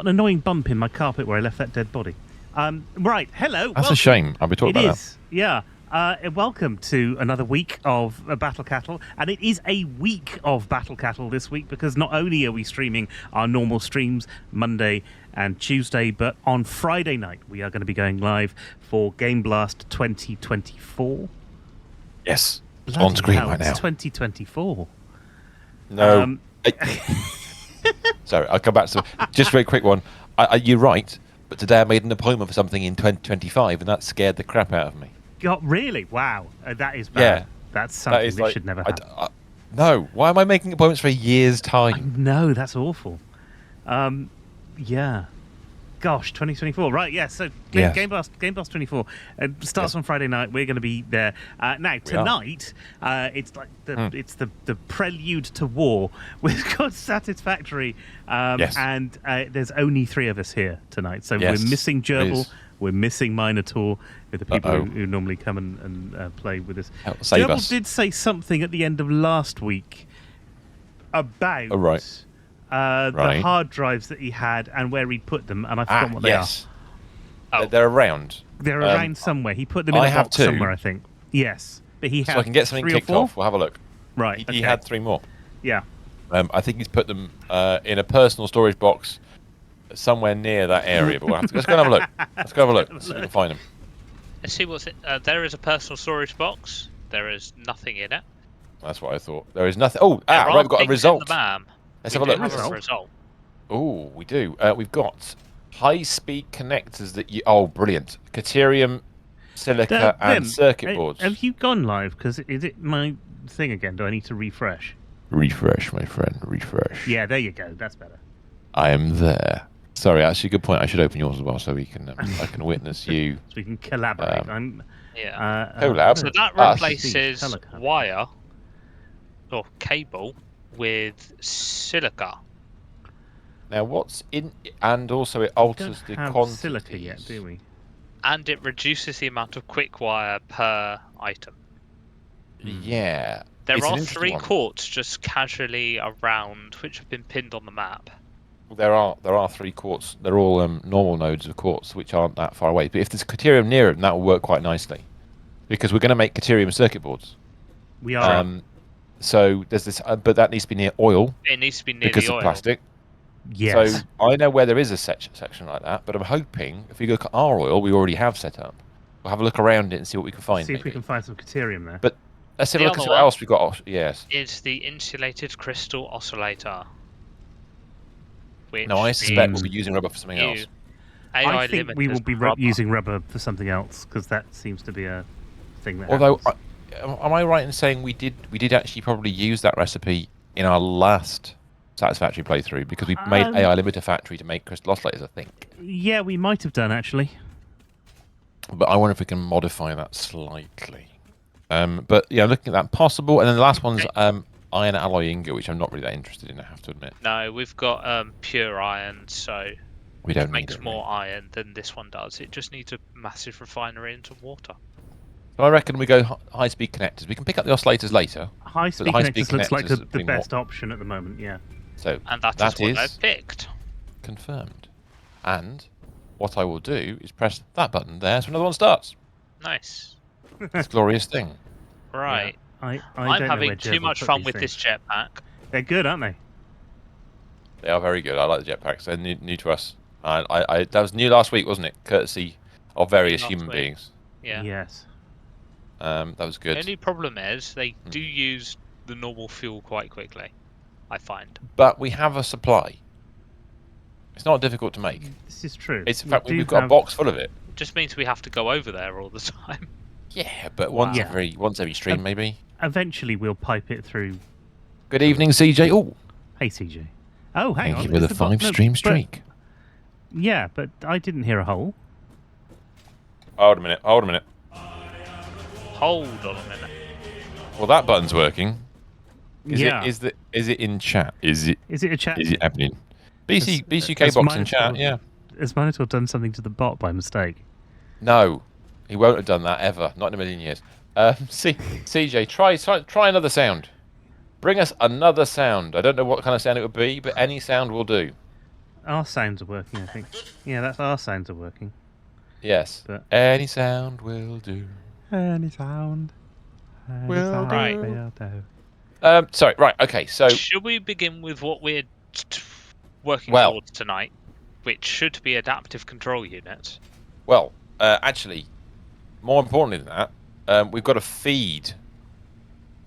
got an annoying bump in my carpet where I left that dead body. Right, hello. That's a shame. I'll be talking about that. Yeah. Welcome to another week of Battle Cattle, and it is a week of Battle Cattle this week because not only are we streaming our normal streams Monday and Tuesday, but on Friday night we are going to be going live for Game Blast 2024. Yes, it's Bloody on screen hell, right now. It's 2024. No. Sorry, I'll come back to just a very quick one. You're right, but today I made an appointment for something in 2025, and that scared the crap out of me. God, really? Wow, that is bad. Yeah, that's something that like, should never happen. No, why am I making appointments for a year's time? No, that's awful. Yeah. Gosh, 2024. Right, yeah. So Game Blast 24 starts on Friday night. We're going to be there. Now tonight, it's like it's the prelude to war. We've got Satisfactory, and there's only 3 of us here tonight. So we're missing Gerbil, we're missing Minotaur, with the people who normally come and play with us. Gerbil did say something at the end of last week about the hard drives that he had and where he put them, and I forgot what they are. Oh. They're around. They're around somewhere. He put them in a box somewhere, I think. Yes, but he had. So I can get something kicked off. We'll have a look. Right. He had 3 more. Yeah. I think he's put them in a personal storage box somewhere near that area. But let's go and have a look. Let's go have a look. Let's see if we can find them. Let's see what's it. There is a personal storage box. There is nothing in it. That's what I thought. There is nothing. Oh, right, we've got a result. Let's have a look. Result. Oh, we do. We've got high-speed connectors that you... Oh, brilliant. Caterium, silica, and circuit boards. Have you gone live? Because is it my thing again? Do I need to refresh? Refresh, my friend. Refresh. Yeah, there you go. That's better. I am there. Sorry, actually, good point. I should open yours as well so we can I can witness you. So we can collaborate. Collab. So that replaces wire or cable with silica. Now, what's in... And also it alters the quantities. Silica yet, do we? And it reduces the amount of quick wire per item. Yeah. There are 3 quartz just casually around, which have been pinned on the map. There are 3 quartz. They're all normal nodes of quartz, which aren't that far away. But if there's caterium near them, that will work quite nicely. Because we're going to make caterium circuit boards. We are. So there's this... but that needs to be near oil. It needs to be near because the oil. Of plastic. Yes. So I know where there is a section like that, but I'm hoping if we look at our oil, we already have set up. We'll have a look around it and see what we can find. See if we can find some caterium there. But let's have a look at what else we've got. Yes. It's the insulated crystal oscillator. No, I suspect we'll be using rubber for something else. I think we will be using rubber for something else because that seems to be a thing that Although, happens. am I right in saying we did actually probably use that recipe in our last Satisfactory playthrough because we made AI limiter factory to make crystal oscillators, I think. Yeah, we might have done actually. But I wonder if we can modify that slightly. But yeah, looking at that possible, and then the last one's iron alloy ingot, which I'm not really that interested in, I have to admit. No, we've got pure iron, so we don't it makes more iron than this one does. It just needs a massive refinery into water. So I reckon we go high-speed connectors. We can pick up the oscillators later. High-speed connectors looks like the best option at the moment, yeah. So and that is what I've picked. Confirmed. And what I will do is press that button there so another one starts. Nice. It's a glorious thing. Right. Yeah. I'm having too much fun with this jetpack. They're good, aren't they? They are very good. I like the jetpacks. They're new to us. That was new last week, wasn't it? Courtesy of various human beings. Yeah. Yes. That was good. The only problem is they do use the normal fuel quite quickly, I find. But we have a supply. It's not difficult to make. This is true. It's in fact we've got a box full of it. It just means we have to go over there all the time. Yeah, but once every stream maybe. Eventually we'll pipe it through. Good evening, CJ. Oh, hey CJ. Oh, hang on. Thank you for the 5-stream streak. Yeah, but I didn't hear a hole. Hold a minute. Hold on a minute. Well, that button's working. Is yeah. It in chat? Is it a chat? Is it happening? BCK box in chat. Yeah. Has Minotaur done something to the bot by mistake? No, he won't have done that ever. Not in a million years. CJ, try another sound. Bring us another sound. I don't know what kind of sound it would be, but any sound will do. Our sounds are working, I think. Yeah, that's our sounds are working. Yes. But Any sound will do. any sound. Will Right. do. Sorry. Right. Okay. So, Should we begin with what we're working well, towards tonight, which should be adaptive control units? actually, more importantly than that, we've got a feed.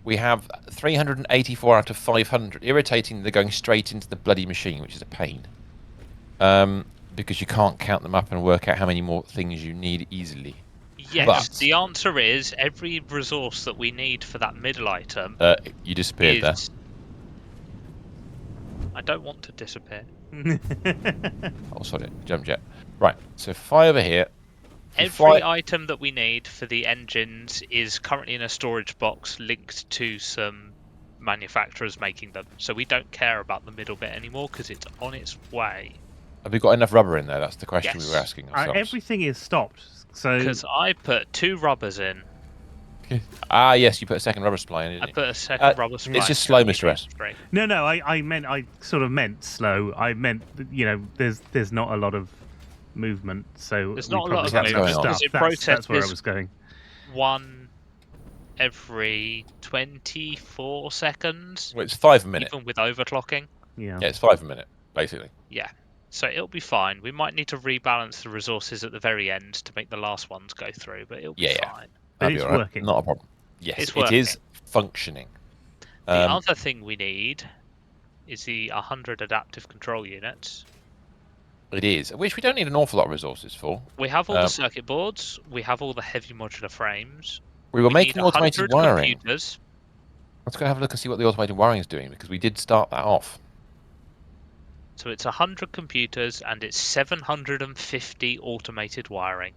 We have 384 out of 500. Irritating, they're going straight into the bloody machine, which is a pain. Because you can't count them up and work out how many more things you need easily. Yes, But, the answer is every resource that we need for that middle item you disappeared there. I don't want to disappear. Oh, sorry, jump jet. Right, so fly over here. Every item that we need for the engines is currently in a storage box linked to some manufacturers making them. So we don't care about the middle bit anymore because it's on its way. Have we got enough rubber in there? That's the question we were Yes. asking ourselves. Everything is stopped. So Because I put 2 rubbers in. Yes, you put a second rubber supply in, didn't I you? put a second rubber supply. It's just slow, Mr. S. no, I sort of meant slow. I meant there's not a lot of movement, so There's we not a lot probably of have movement, enough because stuff. in That's where I protest was going. One every 24 seconds, Well, it's 5 a minute. even with overclocking. Yeah. Yeah, it's 5 a minute, basically. Yeah. So it'll be fine. We might need to rebalance the resources at the very end to make the last ones go through, but it'll be fine. But That'd it's be all right. working. Not a problem. Yes, It's it is functioning. The other thing we need is the 100 adaptive control units. It is, which we don't need an awful lot of resources for. We have all the circuit boards. We have all the heavy modular frames. We were making need automated 100 wiring. computers. Let's go have a look and see what the automated wiring is doing, because we did start that off. So it's 100 computers and it's 750 automated wiring.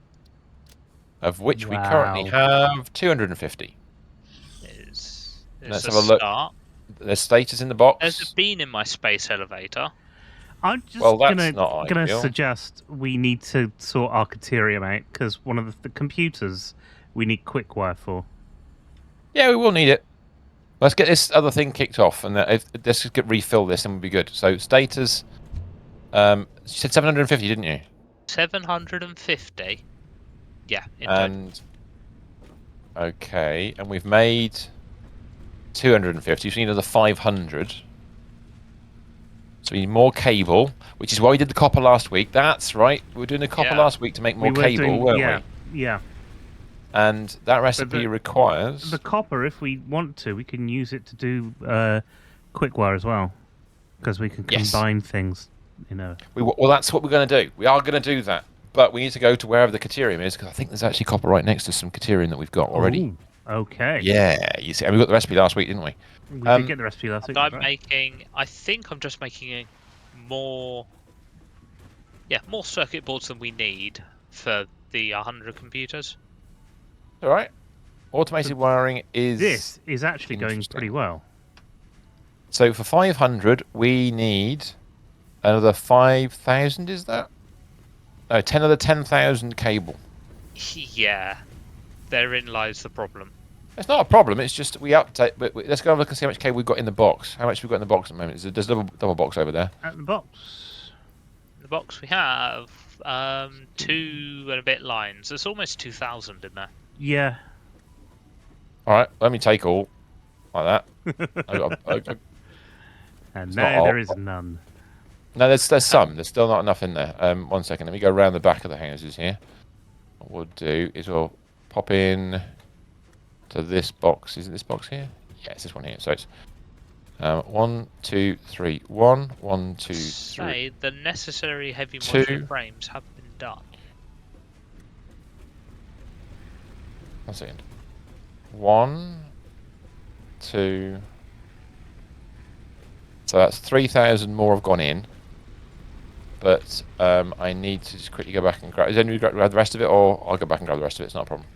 Of which we currently have 250. Let's have a look. Start. There's status in the box. There's a bean in my space elevator. I'm just that's gonna suggest we need to sort our Caterium out because one of the computers we need quick wire for. Yeah, we will need it. Let's get this other thing kicked off, and let's just refill this, and we'll be good. So status. You said 750, didn't you? 750. Yeah. And okay, and we've made 250. So we need another 500. So we need more cable, which is why we did the copper last week. That's right. We were doing the copper last week to make more cable, weren't we? Yeah. And that recipe requires the copper. If we want to, we can use it to do quick wire as well, because we can combine things. Well, that's what we're going to do. We are going to do that, but we need to go to wherever the Caterium is, because I think there's actually copper right next to some Caterium that we've got already. Ooh, okay. Yeah, you see, and we got the recipe last week, didn't we? We did get the recipe last week. I think I'm just making more circuit boards than we need for the 100 computers. All right. Automated wiring is. This is actually going pretty well. So for 500, we need another 5,000. Is that? No, 10,000 cable. Yeah, therein lies the problem. It's not a problem. It's just we update. But let's go have a look and see how much cable we've got in the box. How much we've got in the box at the moment? There's a double box over there. At the box. In the box we have 2 and a bit lines. There's almost 2,000 in there. Yeah. All right, let me take all like that. And now there is none. No, there's some. There's still not enough in there. 1 second. Let me go around the back of the houses here. What we'll do is we'll pop in to this box. Is it this box here? Yeah, it's this one here. So it's 1, 2, 3, 1, 1, 2, 3. The necessary heavy modular frames have been done. 1 second. 1, 2. So that's 3,000 more have gone in. But I need to just quickly go back and grab. Is anyone grab the rest of it, or I'll go back and grab the rest of it? It's not a problem.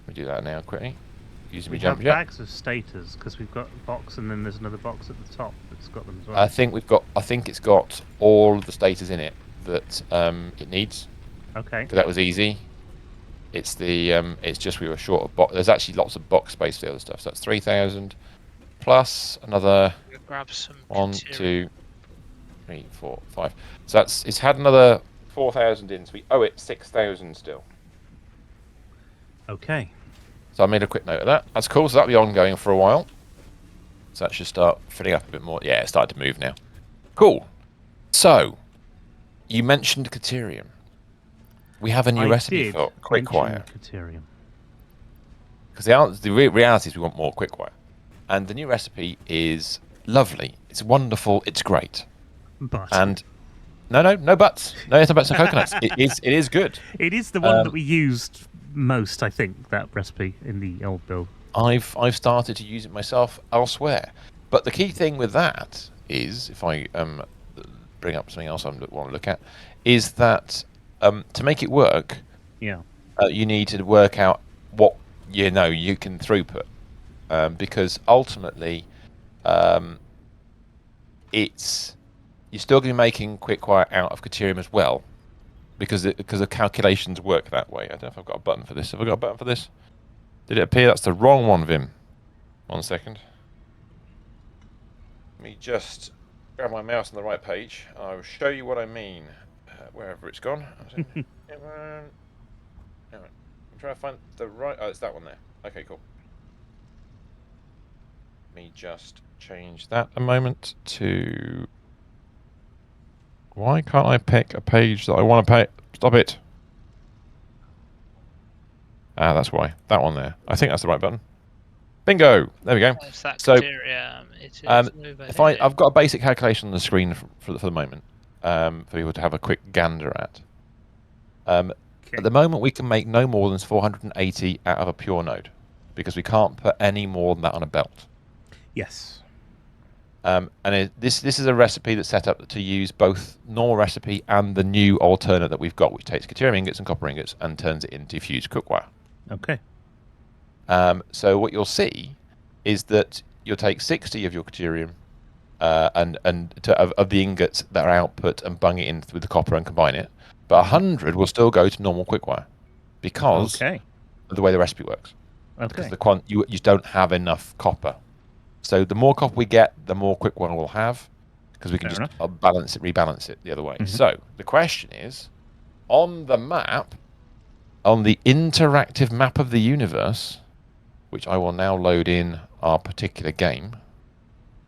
We do that now quickly. We have bags of stators because we've got a box, and then there's another box at the top that's got them as well. I think it's got all of the stators in it that it needs. Okay. That was easy. It's the it's just we were short of box. There's actually lots of box space for the other stuff. So that's 3,000 plus another. Grab some 1, 2, 3, 4, 5. So it's had another 4,000 in, so we owe it 6,000 still. Okay. So I made a quick note of that. That's cool. So that'll be ongoing for a while. So that should start filling up a bit more. Yeah, it started to move now. Cool. So you mentioned Caterium. We have a new recipe for quick-wire. Caterium. Because the reality is we want more quick-wire. And the new recipe is lovely. It's wonderful. It's great. But and no buts. No, it's no buts and coconuts. It is good. It is the one that we used most, I think, that recipe in the old build. I've started to use it myself elsewhere. But the key thing with that is, if I bring up something else I want to look at, is that to make it work, you need to work out what you can throughput, because ultimately, you're still going to be making quick-wire out of Caterium as well, because the calculations work that way. I don't know if I've got a button for this. Have I got a button for this? Did it appear? That's the wrong one, Vim. 1 second. Let me just grab my mouse on the right page. I will show you what I mean. Wherever it's gone. I'm trying to find the right... Oh, it's that one there. Okay, cool. Let me just change that a moment to... Why can't I pick a page that I want to pick? Stop it. Ah, that's why. That one there. I think that's the right button. Bingo! There we go. So, I've got a basic calculation on the screen for the moment, for people to have a quick gander at. At the moment, we can make no more than 480 out of a pure node, because we can't put any more than that on a belt. Yes. This is a recipe that's set up to use both normal recipe and the new alternate that we've got, which takes Caterium ingots and copper ingots and turns it into fused cookwire. Okay. So what you'll see is that you'll take 60 of your Caterium of the ingots that are output and bung it in with the copper and combine it, but 100 will still go to normal quickwire because of the way the recipe works. Because you just don't have enough copper. So the more copper we get, the more quickwire we'll have, because we can rebalance it the other way. So the question is, on the map, on the interactive map of the universe, which I will now load in our particular game,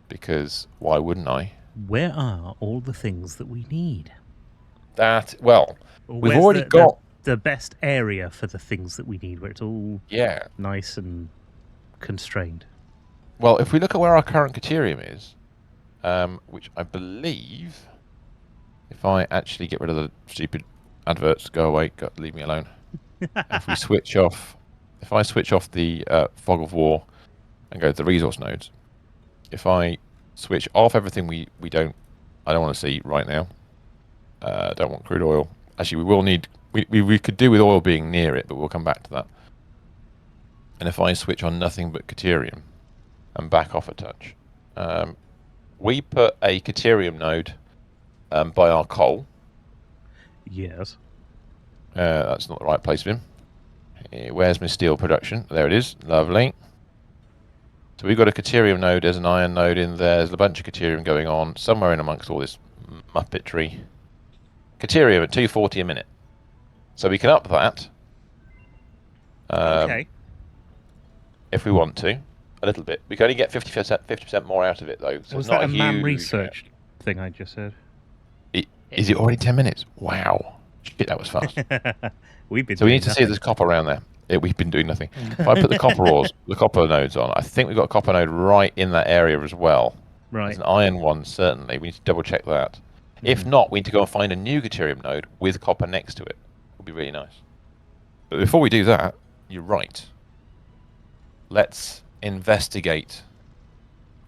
because why wouldn't I? Where are all the things that we need? We've already got the best area for the things that we need, where it's all nice and constrained. Well, if we look at where our current Caterium is, which I believe, if I actually get rid of the stupid adverts, go away, leave me alone. If I switch off the fog of war and go to the resource nodes, if I switch off everything I don't want to see right now, don't want crude oil. Actually, we will need, we could do with oil being near it, but we'll come back to that. And if I switch on nothing but Caterium and back off a touch, we put a Caterium node by our coal. Yes. That's not the right place for him. Where's my steel production? There it is. Lovely. So we've got a Caterium node. There's an iron node in there. There's a bunch of Caterium going on somewhere in amongst all this muppetry. Caterium at 240 a minute. So we can up that. If we want to, a little bit. We can only get 50% more out of it though. So was it's not that a man huge research thing I just said? Is it already 10 minutes? Wow. Shit, that was fast. We need to see if there's copper around there. We've been doing nothing. If I put the copper nodes on, I think we've got a copper node right in that area as well. Right. There's an iron one, certainly. We need to double check that. If not, we need to go and find a new Caterium node with copper next to it. Would be really nice. But before we do that, you're right. Let's investigate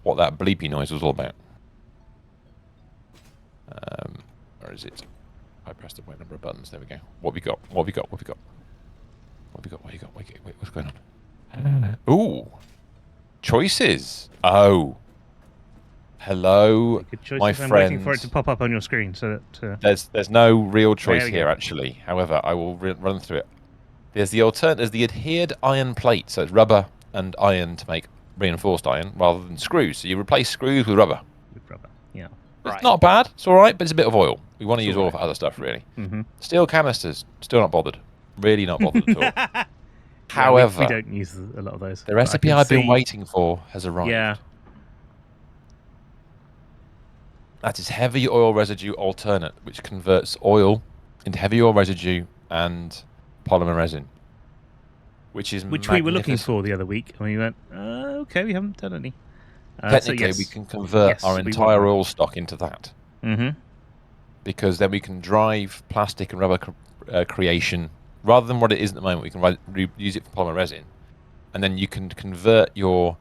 what that bleepy noise was all about. Where is it? I pressed the right number of buttons. There we go. What we got? What's going on? Ooh. Choices. Oh. Hello, my friends. I'm waiting for it to pop up on your screen. So that, there's no real choice here, actually. However, I will run through it. There's the adhered iron plate. So it's rubber and iron to make reinforced iron rather than screws. So you replace screws with rubber. Yeah. It's not bad. It's all right, but it's a bit of oil. We want to use oil for other stuff, really. Steel canisters, still not bothered. Really not bothered at all. However, we don't use a lot of those. the recipe I've been waiting for has arrived. Yeah. That is heavy oil residue alternate, which converts oil into heavy oil residue and polymer resin. Which we were looking for the other week, and we went, okay, we haven't done any. Technically, we can convert our entire oil stock into that. Because then we can drive plastic and rubber creation, rather than what it is at the moment, we can use it for polymer resin. And then you can convert your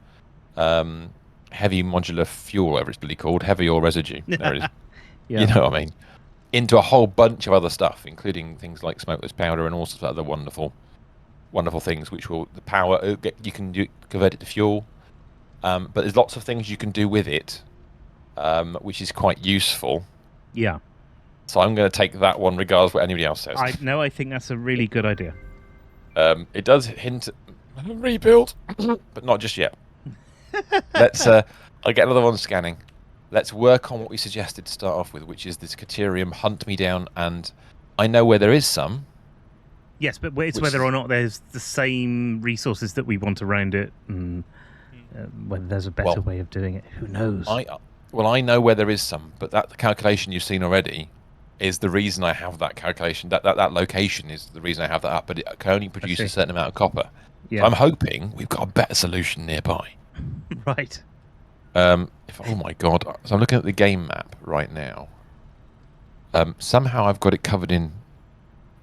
heavy modular fuel, whatever it's really called, heavy oil residue, there it is. You know what I mean? Into a whole bunch of other stuff, including things like smokeless powder and all sorts of other wonderful things, which will you can convert it to fuel. But there's lots of things you can do with it, which is quite useful. Yeah. So I'm going to take that one, regardless of what anybody else says. I think that's a really good idea. It does hint at rebuild, but not just yet. Let's. I'll get another one scanning. Let's work on what we suggested to start off with, which is this Caterium hunt me down, and I know where there is some. Yes, but it's whether or not there's the same resources that we want around it, and whether there's a better way of doing it. Who knows? I know where there is some, but that calculation you've seen already is the reason I have that calculation. That location is the reason I have that up, but it can only produce a certain amount of copper. Yeah. So I'm hoping we've got a better solution nearby. Right. Oh my god! So I'm looking at the game map right now. Somehow I've got it covered in.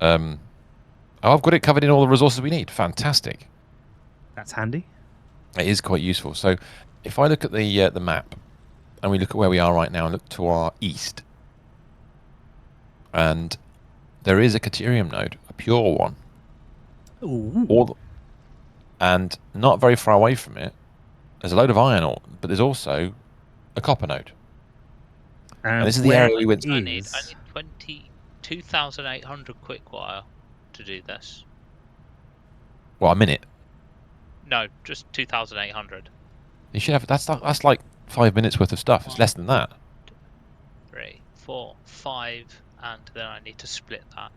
I've got it covered in all the resources we need. Fantastic. That's handy. It is quite useful. So if I look at the map, and we look at where we are right now, and look to our east, and there is a Caterium node, a pure one. Ooh. And not very far away from it, there's a load of iron ore, but there's also a copper node. And this is the area we went to. I need 2,800 quick wire to do this. Well, a minute. No, just 2,800. You should have. That's like 5 minutes worth of stuff. It's less than that. 3, 4, 5, and then I need to split that.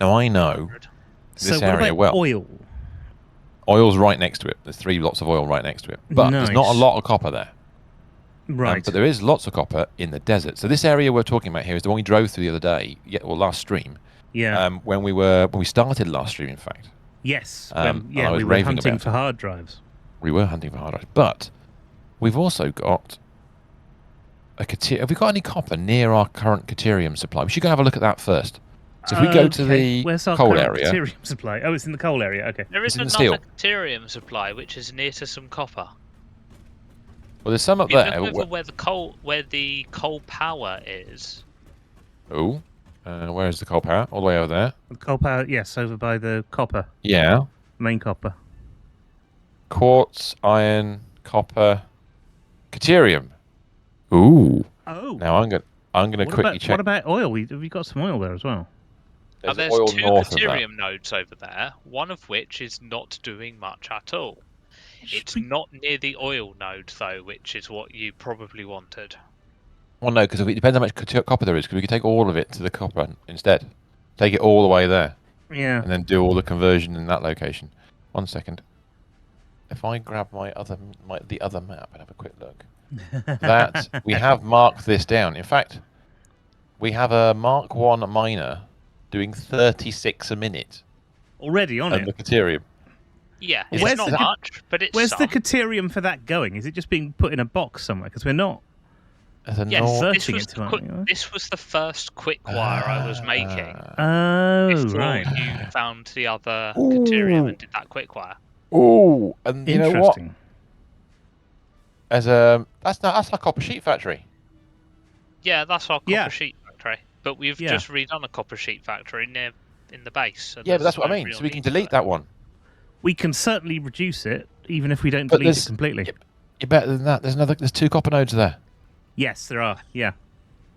Now I know this area well. Oil? Oil's right next to it. There's 3 lots of oil right next to it, but there's not a lot of copper there. Right. But there is lots of copper in the desert. So this area we're talking about here is the one we drove through the other day, last stream. Yeah. When we started last stream, in fact. Yes. We were hunting for hard drives. We were hunting for hard drives, but we've also got a Have we got any copper near our current Caterium supply? We should go have a look at that first. So if we go to the coal area, Caterium supply. Oh, it's in the coal area. Okay. There is another Caterium supply which is near to some copper. Well, there's some up there. Look over where the coal power is. Oh, where is the coal power? All the way over there. The coal power, yes, over by the copper. Yeah. Main copper. Quartz, iron, copper, Caterium. Ooh. Oh. Now I'm gonna quickly check. What about oil? We've got some oil there as well. There's 2 Caterium nodes over there, one of which is not doing much at all. It's not near the oil node, though, which is what you probably wanted. Well, no, because it depends how much copper there is, because we could take all of it to the copper instead. Take it all the way there. Yeah. And then do all the conversion in that location. 1 second. If I grab the other map and have a quick look. That we have marked this down. In fact, we have a Mark 1 miner doing 36 a minute. Already on it? The Caterium. Yeah, it's not much, but it's Where's the Caterium for that going? Is it just being put in a box somewhere? Because we're not searching it tonight. This was the first quick wire I was making. Before you found the other Caterium and did that quick wire. Oh, and you know what? That's our copper sheet factory. Yeah, that's our copper sheet factory. But we've just redone a copper sheet factory in the base. Yeah, but that's what I mean. So we can delete that one. We can certainly reduce it, even if we don't delete it completely. You're better than that. There's 2 copper nodes there. Yes, there are. Yeah.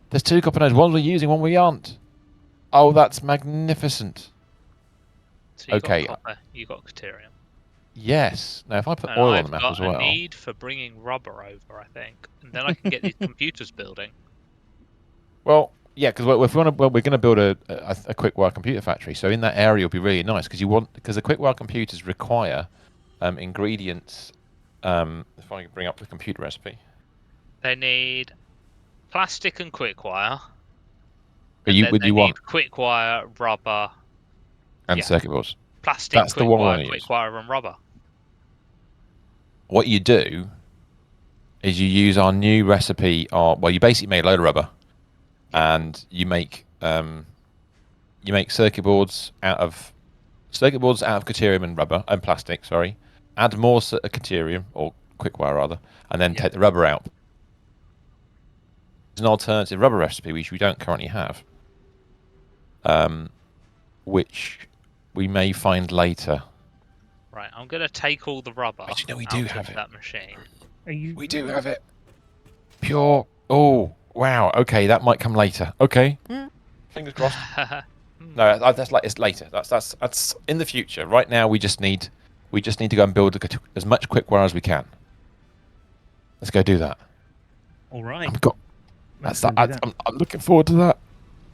There's 2 copper nodes. One we're using, one we aren't. Oh, that's magnificent. So you got copper, you got Caterium. Yes. Now, if I put And oil on I've the map got as a well. need for bringing rubber over, I think, and then I can get these computers building. Well, yeah, because if we want to, we're going to build a quick wire computer factory. So in that area will be really nice because the quick wire computers require ingredients. If I can bring up the computer recipe. They need plastic and quick wire, But and then would they you want need quick wire, rubber, and yeah, circuit boards? plastic, That's the quick one we wire, want to use. quick wire, and rubber. What you do is you use our new recipe. Well, you basically make a load of rubber, and you make circuit boards out of deuterium and rubber and plastic. Sorry, add more deuterium or quick wire rather, and then take the rubber out. There's an alternative rubber recipe which we don't currently have, which we may find later. Right, I'm gonna take all the rubber Actually, no, we out do of have it. that machine. We do have it. Pure. Oh, wow. Okay, that might come later. Okay. Fingers crossed. No, it's later. That's in the future. Right now, we just need to go and build as much quick wire as we can. Let's go do that. All right. I'm looking forward to that.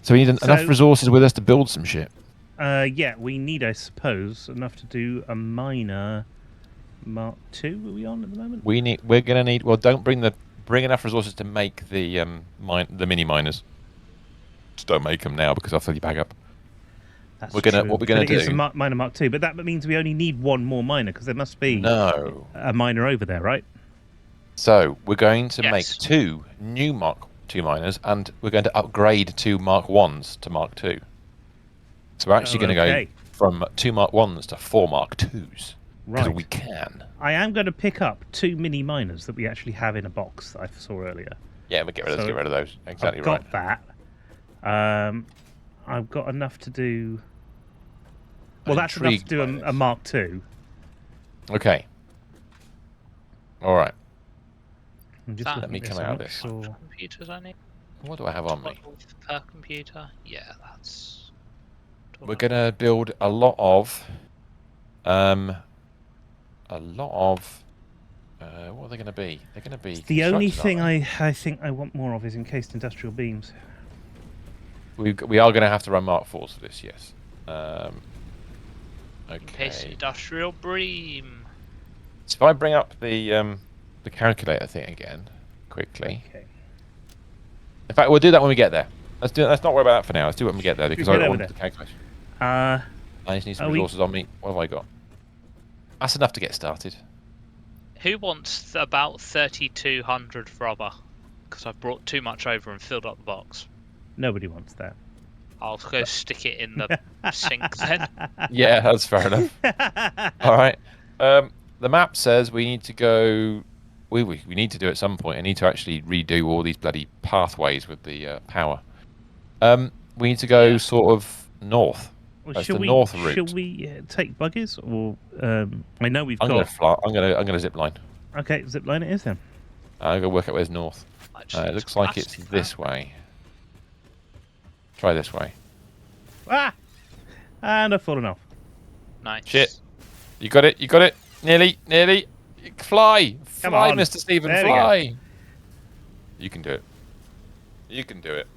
So we need enough resources with us to build some shit. Yeah, we need, I suppose, enough to do a miner Mark II. Are we on at the moment? We're gonna need. Well, don't bring enough resources to make the mini miners. Just don't make them now because I'll fill your bag up. That's What true. we're gonna do? It's a miner Mark II, but that means we only need one more miner because there must be a miner over there, right? So we're going to make 2 new Mark II miners, and we're going to upgrade 2 Mark Is to Mark II. So we're actually going to go from 2 Mark Is to 4 Mark IIs because we can. I am going to pick up 2 mini miners that we actually have in a box that I saw earlier. Yeah, we'll get rid of those. Exactly I've got that. I've got enough to do. Well, that's enough to do a Mark II. Okay. All right. Let me come out of this. Computers I need. What do I have on me? Per computer. Yeah, that's. We're gonna build a lot of. What are they going to be? They're going to be. The only thing I think I want more of is encased industrial beams. We are going to have to run Mark IVs for this, yes. Okay. Encased industrial beam. So if I bring up the calculator thing again quickly. Okay. In fact, we'll do that when we get there. Let's not worry about that for now. Let's do it when we get there because I don't want the calculation. I just need some resources on me. What have I got? That's enough to get started. Who wants about 3,200 rubber? Because I've brought too much over and filled up the box. Nobody wants that. I'll go stick it in the sink then. Yeah, that's fair enough. All right. The map says we need to go. We need to do it at some point. I need to actually redo all these bloody pathways with the power. We need to go sort of north. Well, that's the north route. Should we take buggies or? I know we've got. Gonna fly. I'm gonna zip line. Okay, zip line it is then. I'm gonna work out where's north. It looks like it's this way. Try this way. Ah! And I've fallen off. Nice. Shit. You got it. You got it. Nearly. Nearly. Fly. Come Fly, on. Mr. Stephen. There Fly. You can do it. You can do it.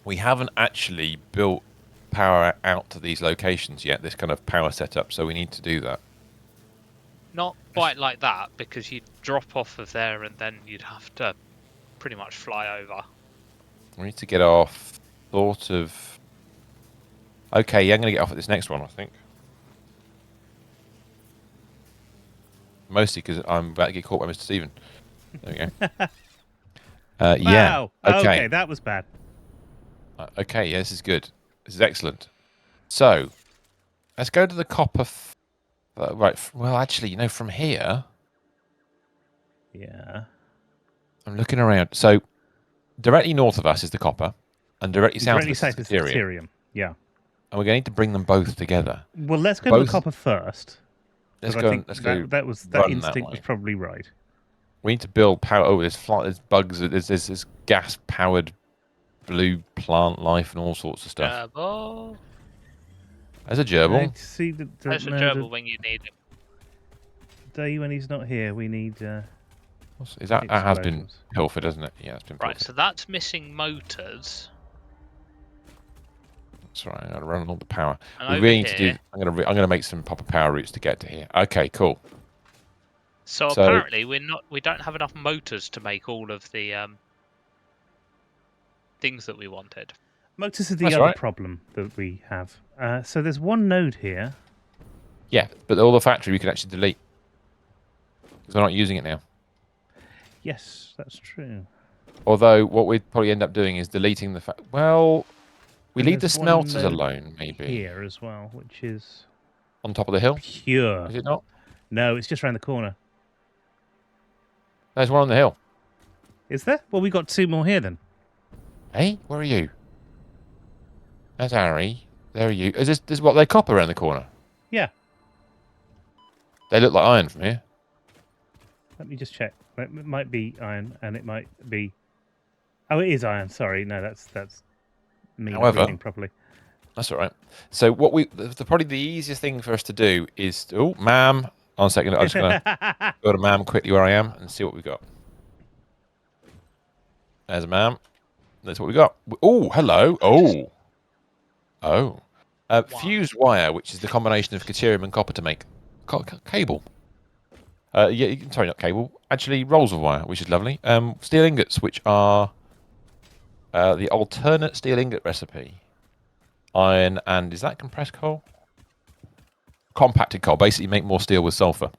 We haven't actually built power out to these locations yet, this kind of power setup, so we need to do that. Not quite like that, because you'd drop off of there and then you'd have to pretty much fly over. We need to get off sort of... Okay, yeah, I'm going to get off at this next one, I think. Mostly because I'm about to get caught by Mr. Stephen. There we go. Yeah. Wow. Okay, that was bad. Okay, yeah, this is good. This is excellent. So, let's go to the copper... right, well, actually, you know, from here... Yeah. I'm looking around. So, directly north of us is the copper, and directly south of us is the deuterium. Yeah. And we're going to need to bring them both together. Well, let's go to the copper first. Let's go. That instinct was probably right. We need to build power. Oh, there's bugs. There's gas-powered blue plant life and all sorts of stuff. Gerbil. There's a gerbil. I see There's a gerbil when you need him. Day when he's not here, we need. Is that has been explosions. pilfered, hasn't it? Yeah, it's been pilfered. Right, so that's missing motors. That's right. I gotta run all the power. And We over really need to do. here- I'm gonna make some proper power routes to get to here. Okay, cool. So So- apparently we don't have enough motors to make all of the things that we wanted. Motors are the That's other right. problem that we have. So there's one node here. Yeah, but all the factory we can actually delete because we're not using it now. Yes, that's true. Although what we'd probably end up doing is deleting the Well, we And leave the there's one smelters node alone, maybe Here as well, which is on top of the hill. pure. Is it not? No, it's just around the corner. There's one on the hill. Is there? Well, we got 2 more here then. Hey, where are you? There's Harry. There are you. Is this what they copper around the corner? Yeah. They look like iron from here. Let me just check. It might be iron, and it might be. Oh, it is iron. Sorry, no, that's me not However- reading properly. That's all right. So what probably the easiest thing for us to do is ma'am. On a second, I'm just gonna go to ma'am quickly where I am and see what we got. There's a ma'am. That's what we got. Oh, hello. Fused wire, which is the combination of caterium and copper to make cable. Sorry, not cable. Actually, rolls of wire, which is lovely. Steel ingots, which are the alternate steel ingot recipe. Iron and is that compressed coal? Compacted coal. Basically, make more steel with sulfur,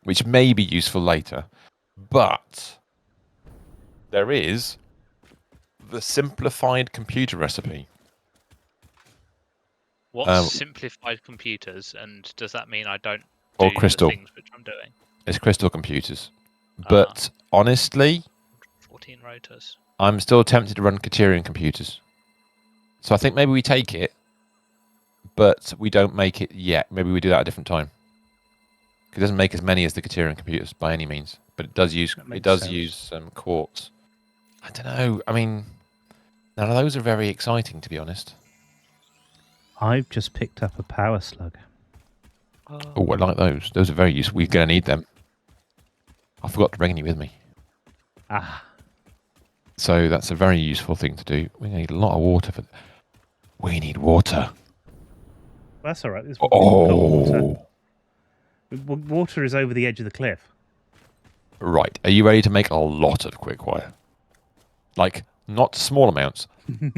which may be useful later. But there is the simplified computer recipe. What's simplified computers, and does that mean I don't Or do crystal. the things which I'm doing? It's crystal computers. But honestly, 14 rotors. I'm still tempted to run Caterian computers. So I think maybe we take it, but we don't make it yet. Maybe we do that at a different time. It doesn't make as many as the Caterian computers by any means, but it does use quartz. I don't know. I mean, none of those are very exciting, to be honest. I've just picked up a power slug. Oh, I like those. Those are very useful. We're going to need them. I forgot to bring any with me. Ah, So that's a very useful thing to do. We need a lot of water for. We need water. that's all right. We've got water. Oh, Water is over the edge of the cliff. right. Are you ready to make a lot of quick wire? Like not small amounts,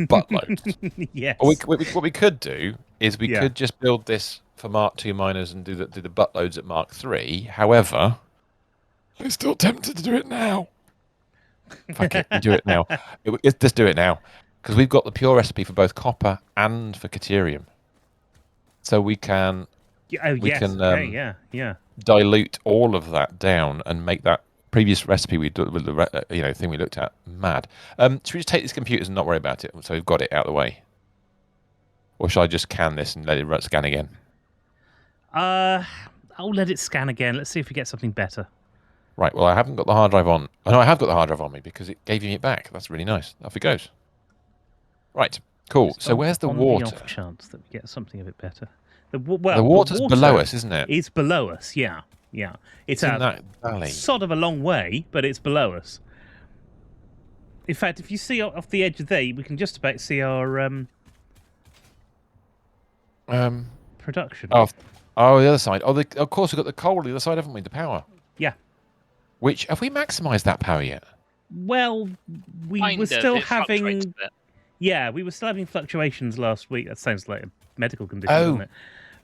but loads. Yes. What we could do is we Yeah. could just build this for Mark II miners and do the buttloads at Mark III. However, I'm still tempted to do it now. Fuck it, we do it now. Let's do it now because we've got the pure recipe for both copper and for caterium, so we can we yes. can, Okay, yeah. dilute all of that down and make that previous recipe we did with the thing we looked at mad. Should we just take these computers and not worry about it so we've got it out of the way, or should I just can this and let it scan again? I'll let it scan again. Let's see if we get something better. Right, well, I haven't got the hard drive on. Oh, no, I have got the hard drive on me because it gave me it back. That's really nice. Off it goes. Right, cool. Just So where's the water? The off chance that we get something a bit better. The water's below us, isn't it? It's below us, yeah. It's in out that valley. sort of a long way, but it's below us. In fact, if you see off the edge of there, we can just about see our production. Oh, the other side. Of course, we've got the coal on the other side, haven't we? The power. Yeah. Which, have we maximised that power yet? Well, we Kind were of, still it fluctuates a having... bit. Yeah, we were still having fluctuations last week. That sounds like a medical condition, Oh. doesn't it?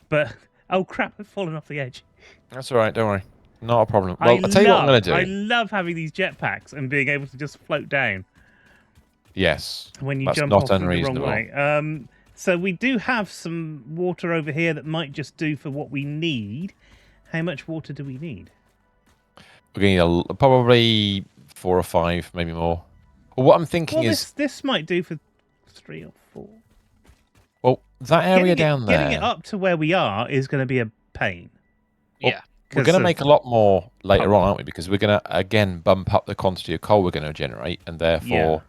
But, oh crap, I've fallen off the edge. That's all right, don't worry. Not a problem. Well, I'll tell you what I'm going to do. I love having these jetpacks and being able to just float down Yes. when you that's jump not off in the wrong unreasonable. way. So we do have some water over here that might just do for what we need. How much water do we need? We're going to need probably 4 or 5, maybe more. Well, what I'm thinking Well, is... this might do for 3 or 4. Well, that area down there... Getting it up to where we are is going to be a pain. Yeah. We're going to make a lot more later on, aren't we? Because we're going to, again, bump up the quantity of coal we're going to generate, and therefore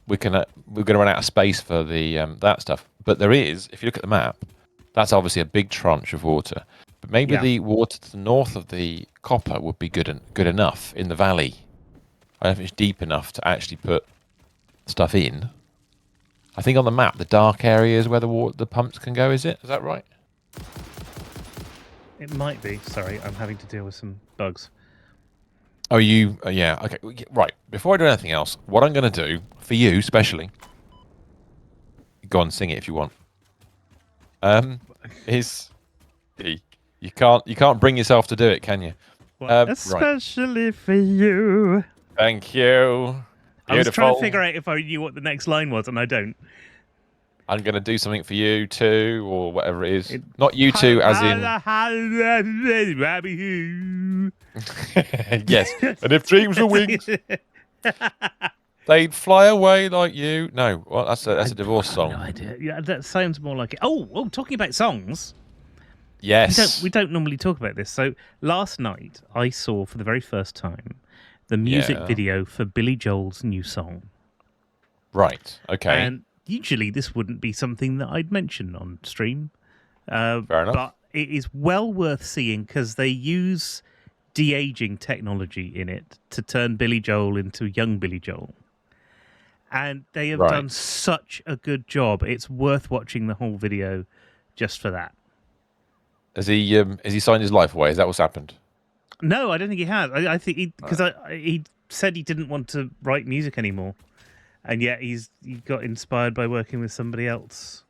we're gonna run out of space for the that stuff. But there is, if you look at the map, that's obviously a big tranche of water. But maybe the water to the north of the copper would be good enough in the valley. I don't know if it's deep enough to actually put stuff in. I think on the map, the dark area is where the pumps can go. Is that right? It might be. Sorry, I'm having to deal with some bugs. Oh, you? Yeah. Okay. Right. Before I do anything else, what I'm going to do for you, especially, go and sing it if you want. Is you can't bring yourself to do it, can you? Well, especially right. For you. Thank you. Beautiful. I was trying to figure out if I knew what the next line was, and I don't. I'm going to do something for you too, or whatever it is. Not you two, as in. Yes. And if dreams were wings, they'd fly away like you. No, well, that's a divorce song. No idea. Yeah, that sounds more like it. Oh, talking about songs. Yes. We don't normally talk about this. So last night I saw for the very first time the music video for Billy Joel's new song. Right. Okay. And usually this wouldn't be something that I'd mention on stream. Fair enough. But it is well worth seeing because they use de-aging technology in it to turn Billy Joel into young Billy Joel. And they have done such a good job. It's worth watching the whole video just for that. Has he signed his life away? Is that what's happened? No, I don't think he has. I think he said he didn't want to write music anymore, and yet he got inspired by working with somebody else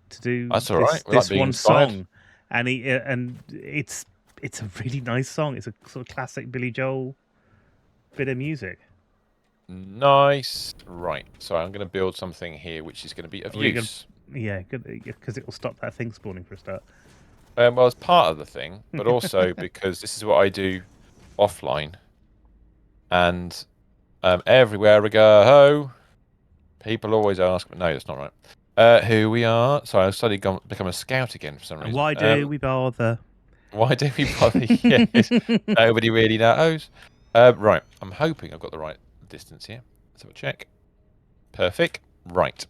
to do this one song, and it's a really nice song. It's a sort of classic Billy Joel bit of music. Nice. Right. So I'm going to build something here which is going to be of use. Yeah, because it will stop that thing spawning for a start. Well, it's part of the thing, but also because this is what I do offline. And everywhere I go, people always ask, no, that's not right. Who we are. So I've suddenly become a scout again for some reason. Why do we bother? Why do we bother? Yes. Nobody really knows. Right. I'm hoping I've got the right distance here. Let's have a check. Perfect. Right.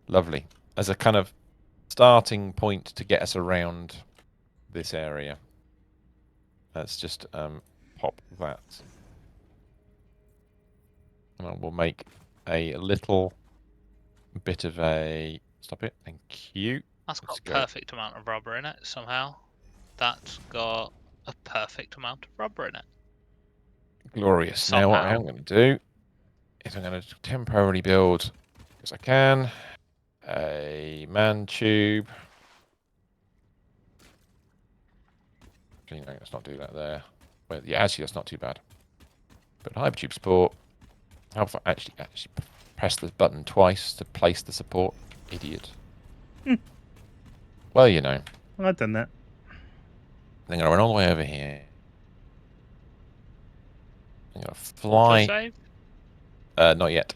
Lovely. As a kind of starting point to get us around this area. Let's just pop that. And we'll make a little bit of a... Stop it. Thank you. That's got a perfect amount of rubber in it, somehow. That's got a perfect amount of rubber in it. Glorious. Somehow. Now what I'm going to do is I'm going to temporarily build, because I can, a man tube. Okay, no, let's not do that there. Well, yeah, actually, that's not too bad. But hypertube support. How if I actually press the button twice to place the support? Idiot. Well, you know. I've done that. I'm going to run all the way over here. I'm going to fly. Save? Not yet.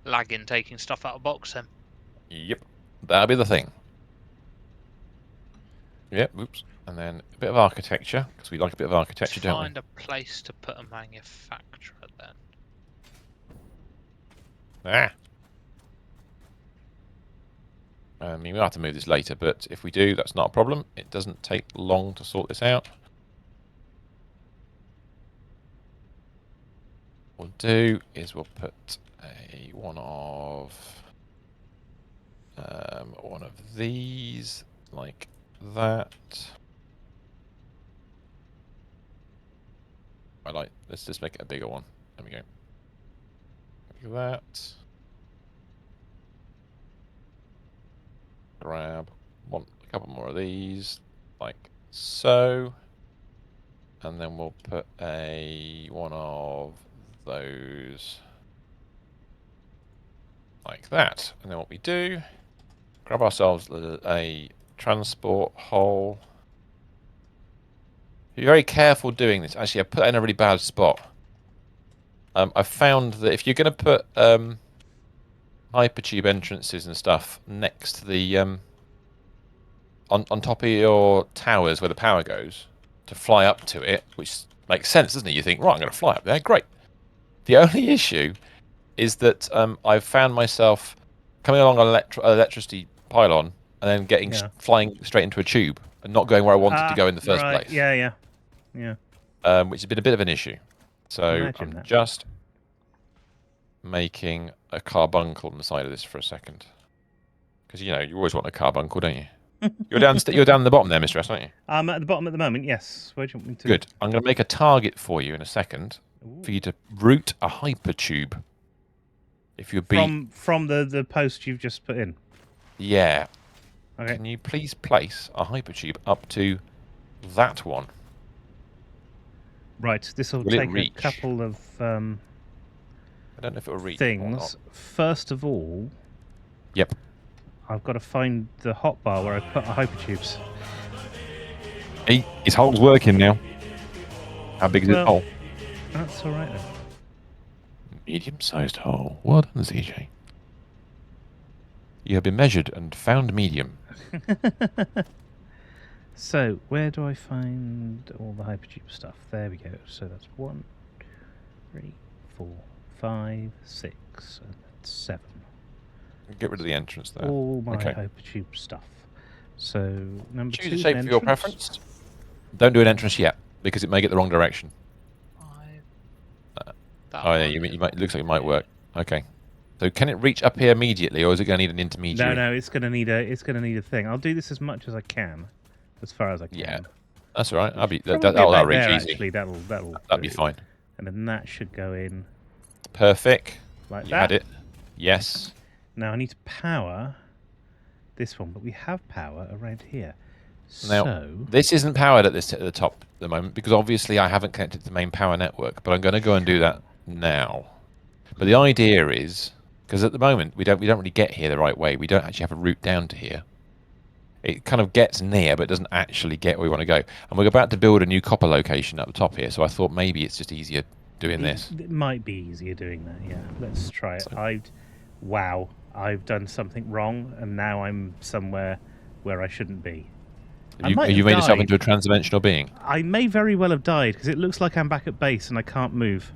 Lagging taking stuff out of box then. Yep. That'll be the thing. Yep, oops. And then a bit of architecture, because we like a bit of architecture, don't we? Find a place to put a manufacturer then. Ah. I mean, we'll have to move this later, but if we do, that's not a problem. It doesn't take long to sort this out. What we'll do is we'll put one of these like that. Let's just make it a bigger one. There we go. Look at that. Grab a couple more of these, like so. And then we'll put one of those like that. And then what we do, grab ourselves a transport hole. Be very careful doing this. Actually, I put it in a really bad spot. I've found that if you're going to put hypertube entrances and stuff next to the on top of your towers where the power goes to fly up to it, which makes sense, doesn't it? You think, right, I'm going to fly up there, great. The only issue is that I've found myself coming along an electricity pylon and then flying straight into a tube and not going where I wanted to go in the first right. place. Yeah. Which has been a bit of an issue. So Imagine I'm that. just making a carbuncle on the side of this for a second. Because, you always want a carbuncle, don't you? You're down the bottom there, Mr. S, aren't you? I'm at the bottom at the moment, yes. Where do you want me to? Good. I'm going to make a target for you in a second Ooh. for you to route a hypertube. If you'd be... From the post you've just put in? Yeah. Okay. Can you please place a hypertube up to that one? Right, this will Will it take a reach? couple of I don't know if it will reach or things. not. First of all, Yep. I've got to find the hotbar where I put the hypertubes. Hey, his hole's working now. How big is his hole? That's all right then. Medium-sized hole. Well done, ZJ. You have been measured and found medium. So, where do I find all the hypertube stuff? There we go. So that's 1, 3, 4, 5, 6, and 7. Get rid of the entrance there. All my hypertube stuff. So, number 2 Choose a is shape an for your entrance. preference. Don't do an entrance yet, because it may get the wrong direction. Oh yeah, it looks like it might work. Okay. So can it reach up here immediately, or is it going to need an intermediary? No, it's going to need a thing. I'll do this as much as I can, as far as I can. Yeah, that's all right. That'll reach there, easy. Actually, that'll be fine. And then that should go in. Perfect. Like you that. had it. Yes. Now I need to power this one, but we have power around here. Now, this isn't powered at the top at the moment because obviously I haven't connected to the main power network, but I'm going to go and do that now. But the idea is, because at the moment we don't really get here the right way. We don't actually have a route down to here. It kind of gets near, but doesn't actually get where we want to go. And we're about to build a new copper location at the top here, so I thought maybe it's just easier doing this. It might be easier doing that, yeah. Let's try it. Wow, I've done something wrong, and now I'm somewhere where I shouldn't be. You made yourself into a transdimensional being? I may very well have died, because it looks like I'm back at base and I can't move.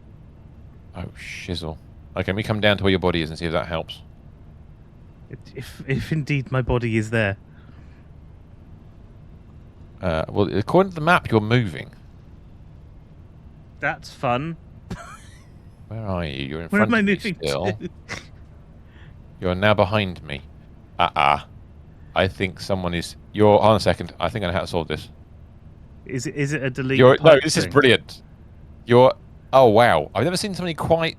Oh, shizzle. Okay, let me come down to where your body is and see if that helps. If indeed my body is there. Well, according to the map, you're moving. That's fun. Where are you? You're in Where front am I of me moving still. to? You're now behind me. I think someone is... Hold on a second. I think I know how to solve this. Is it a delete? No, this is brilliant. Oh, wow. I've never seen somebody quite...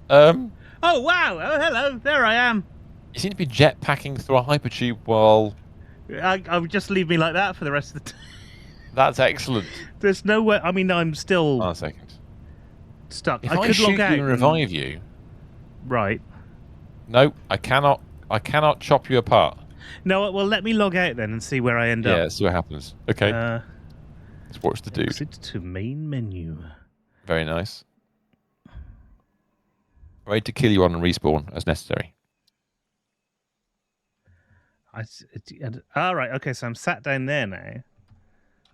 Oh, wow. Oh, hello. There I am. You seem to be jetpacking through a hypertube while... I would just leave me like that for the rest of the time. That's excellent. There's no way... I mean, I'm still... Hold on a second. Stuck. If I I could shoot log out you and revive you... Right. No, I cannot chop you apart. No, well, let me log out then and see where I end up. Yeah, see what happens. Okay. Let's watch the dude. Exit to main menu. Very nice. Ready to kill you on respawn as necessary. All right. Okay, so I'm sat down there now.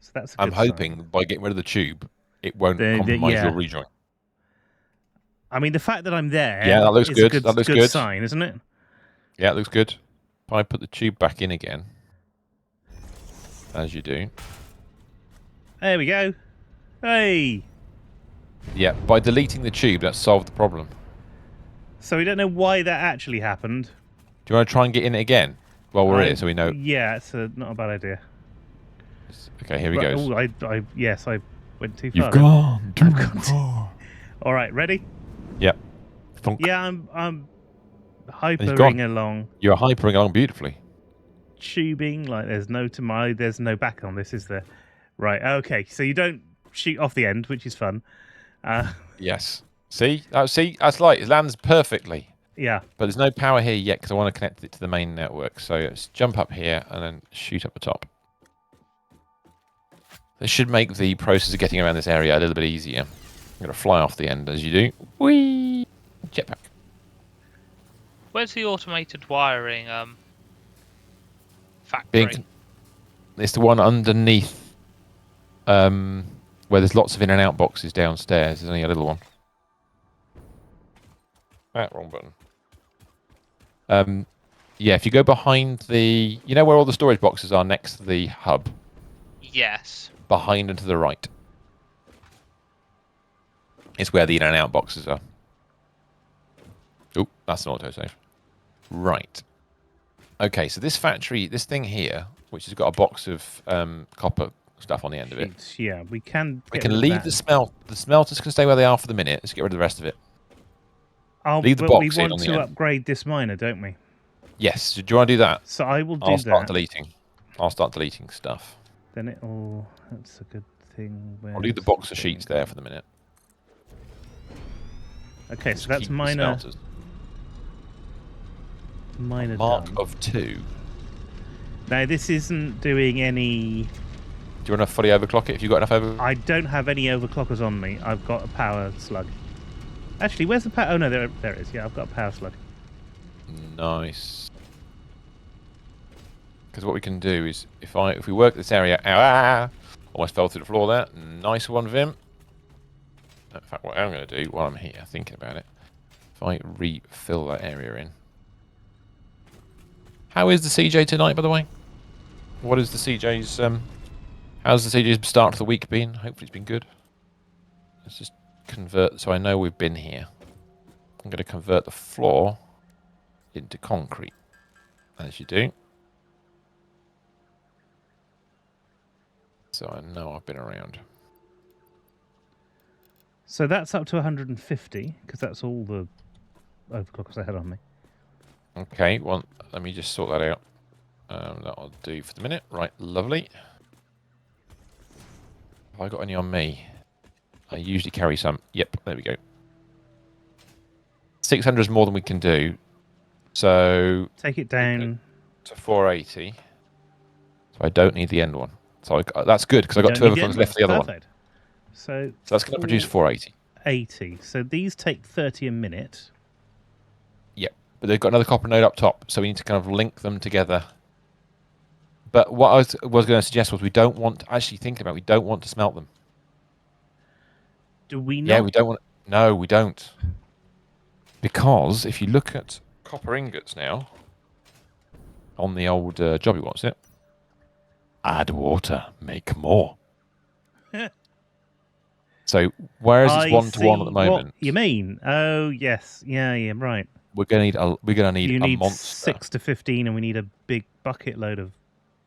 So that's a good I'm hoping sign. by getting rid of the tube, it won't compromise your rejoin. I mean, the fact that I'm there that looks is good. a That looks good good. sign, isn't it? Yeah, it looks good. If I put the tube back in again, as you do. There we go. Hey. Yeah, by deleting the tube, that solved the problem. So we don't know why that actually happened. Do you want to try and get in it again? Well, we're here, so we know. Yeah, it's not a bad idea. Okay, here he goes. Oh, yes, I went too far. You've gone too far. All right, ready? Yep. Thunk. Yeah, I'm hypering along. You're hypering along beautifully. Tubing like there's no back on this, is there? Right. Okay. So you don't shoot off the end, which is fun. Yes. See, that's light. It lands perfectly. Yeah. But there's no power here yet because I want to connect it to the main network. So let's jump up here and then shoot up the top. This should make the process of getting around this area a little bit easier. I'm going to fly off the end as you do. Whee! Jetpack. Where's the automated wiring factory? It's the one underneath where there's lots of in and out boxes downstairs. There's only a little one. Wrong button. Yeah, if you go behind the... You know where all the storage boxes are next to the hub? Yes. Behind and to the right. It's where the in and out boxes are. Oh, that's an autosave. Right. Okay, so this factory, this thing here, which has got a box of copper stuff on the end of it. Yeah, we can. We can leave the The smelters can stay where they are for the minute. Let's get rid of the rest of it. Leave the but box we in want on the to end. upgrade this miner, don't we? Yes. Do you want to do that? So I will do I'll start that. deleting. I'll start deleting stuff. Then it'll. That's a good thing. I'll leave the box of sheets there for the minute. Okay, Just so that's keep the miner. smelters. Miner Mark done. of 2. Now this isn't doing any. Do you want to fully overclock it if you've got enough over? I don't have any overclockers on me. I've got a power slug. Actually, where's the power? Oh no, there it is. Yeah, I've got a power slug. Nice. Because what we can do is, if we work this area out, almost fell through the floor there. Nice one, Vim. In fact, what I'm going to do while I'm here thinking about it, if I refill that area in. How is the CJ tonight, by the way? What is the CJ's? How's the CJ's start to the week been? Hopefully, it's been good. Let's just convert, so I know we've been here. I'm going to convert the floor into concrete, as you do. So I know I've been around. So that's up to 150 because that's all the overclockers I had on me. Okay, well, let me just sort that out. That'll do for the minute. Right, lovely. Have I got any on me? I usually carry some. Yep, there we go. 600 is more than we can do. So Take it down to 480. So I don't need the end one. So that's good because I got 2 overclockers left for the other one. So that's going to produce 480. 80. So these take 30 a minute. Yep, but they've got another copper node up top, so we need to kind of link them together. But what I was going to suggest was we don't want to, actually thinking about, we don't want to smelt them. Do we not? Yeah, we don't want. No, we don't. Because if you look at copper ingots now, on the old jobby, what's it? Add water, make more. So whereas it's 1-to-1 at the moment, what you mean? Oh yes, yeah, right. We're gonna need you need a monster. 6 to 15, and we need a big bucket load of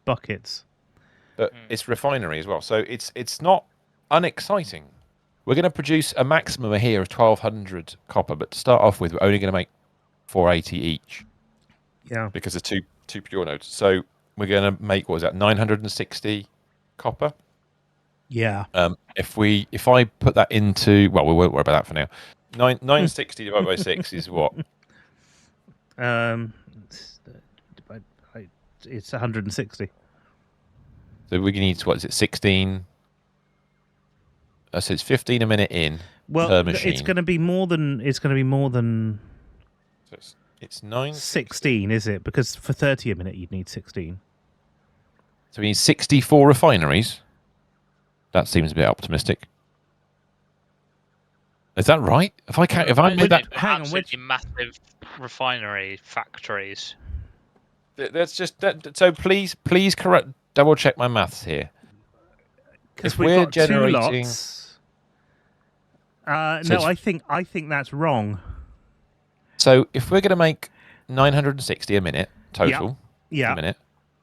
buckets. But it's refinery as well, so it's not unexciting. We're going to produce a maximum here of 1,200 copper, but to start off with, we're only going to make 480 each. Yeah. Because of two pure nodes. So we're going to make, what is that, 960 copper? Yeah. If I put that into, well, we won't worry about that for now. 960 divided by 6 is what? It's 160. So we need, what is it, 16? So it's 15 a minute in per machine. It's going to be more than. So it's 9. 16, is it? Because for 30 a minute, you'd need 16. So we need 64 refineries. That seems a bit optimistic. Is that right? If I made that, hang on, which massive refinery factories. That's just that. So please double check my maths here. Because if we've we're got generating, 2 lots. No, I think that's wrong. So if we're going to make 960 a minute total, a minute,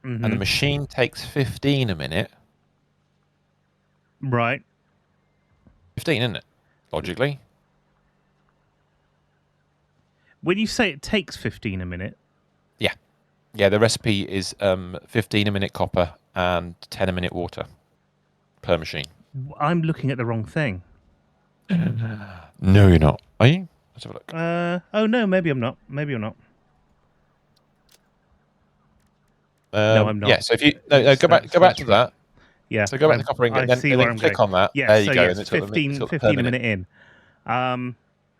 and the machine takes 15 a minute, right? 15, isn't it? Logically. When you say it takes 15 a minute, yeah, the recipe is 15 a minute copper and 10 a minute water per machine. I'm looking at the wrong thing. No, you're not. Are you? Let's have a look. Oh no, maybe I'm not. No, I'm not. Yeah, so if you go back to that. Yeah. So go back to the copper ingot, and then click on that. Yeah, there you go. Yes, and it's 15 a minute in.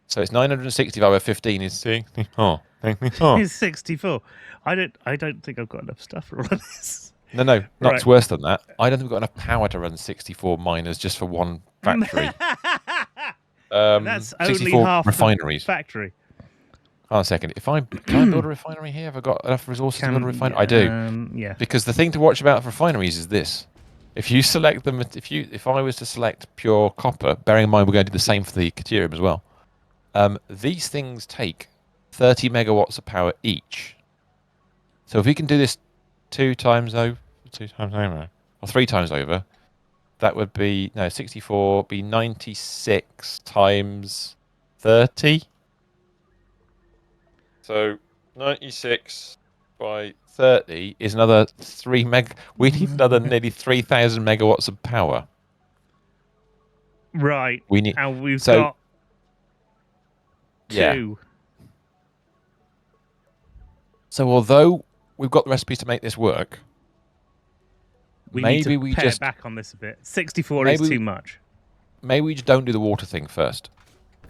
So it's 960 divided by 15 is 64. It's 64. I don't think I've got enough stuff for all of this. No, not right. Worse than that. I don't think we've got enough power to run 64 miners just for one factory. That's only half refineries. The factory. Hold on a second. Can I build a refinery here? Have I got enough resources to build a refinery? I do. Yeah. Because the thing to watch about for refineries is this: if you select them, if I was to select pure copper, bearing in mind we're going to do the same for the Caterium as well. These things take 30 megawatts of power each. So if we can do this 2 times over, or 3 times over, that would be 64 be 96 times 30. So 96 by 30 is another 3 meg. We need another nearly 3,000 megawatts of power. Right. We need. And we've got 2. Yeah. So although we've got the recipes to make this work, We maybe need to we pare just back on this a bit. 64 is too much. Maybe we just don't do the water thing first.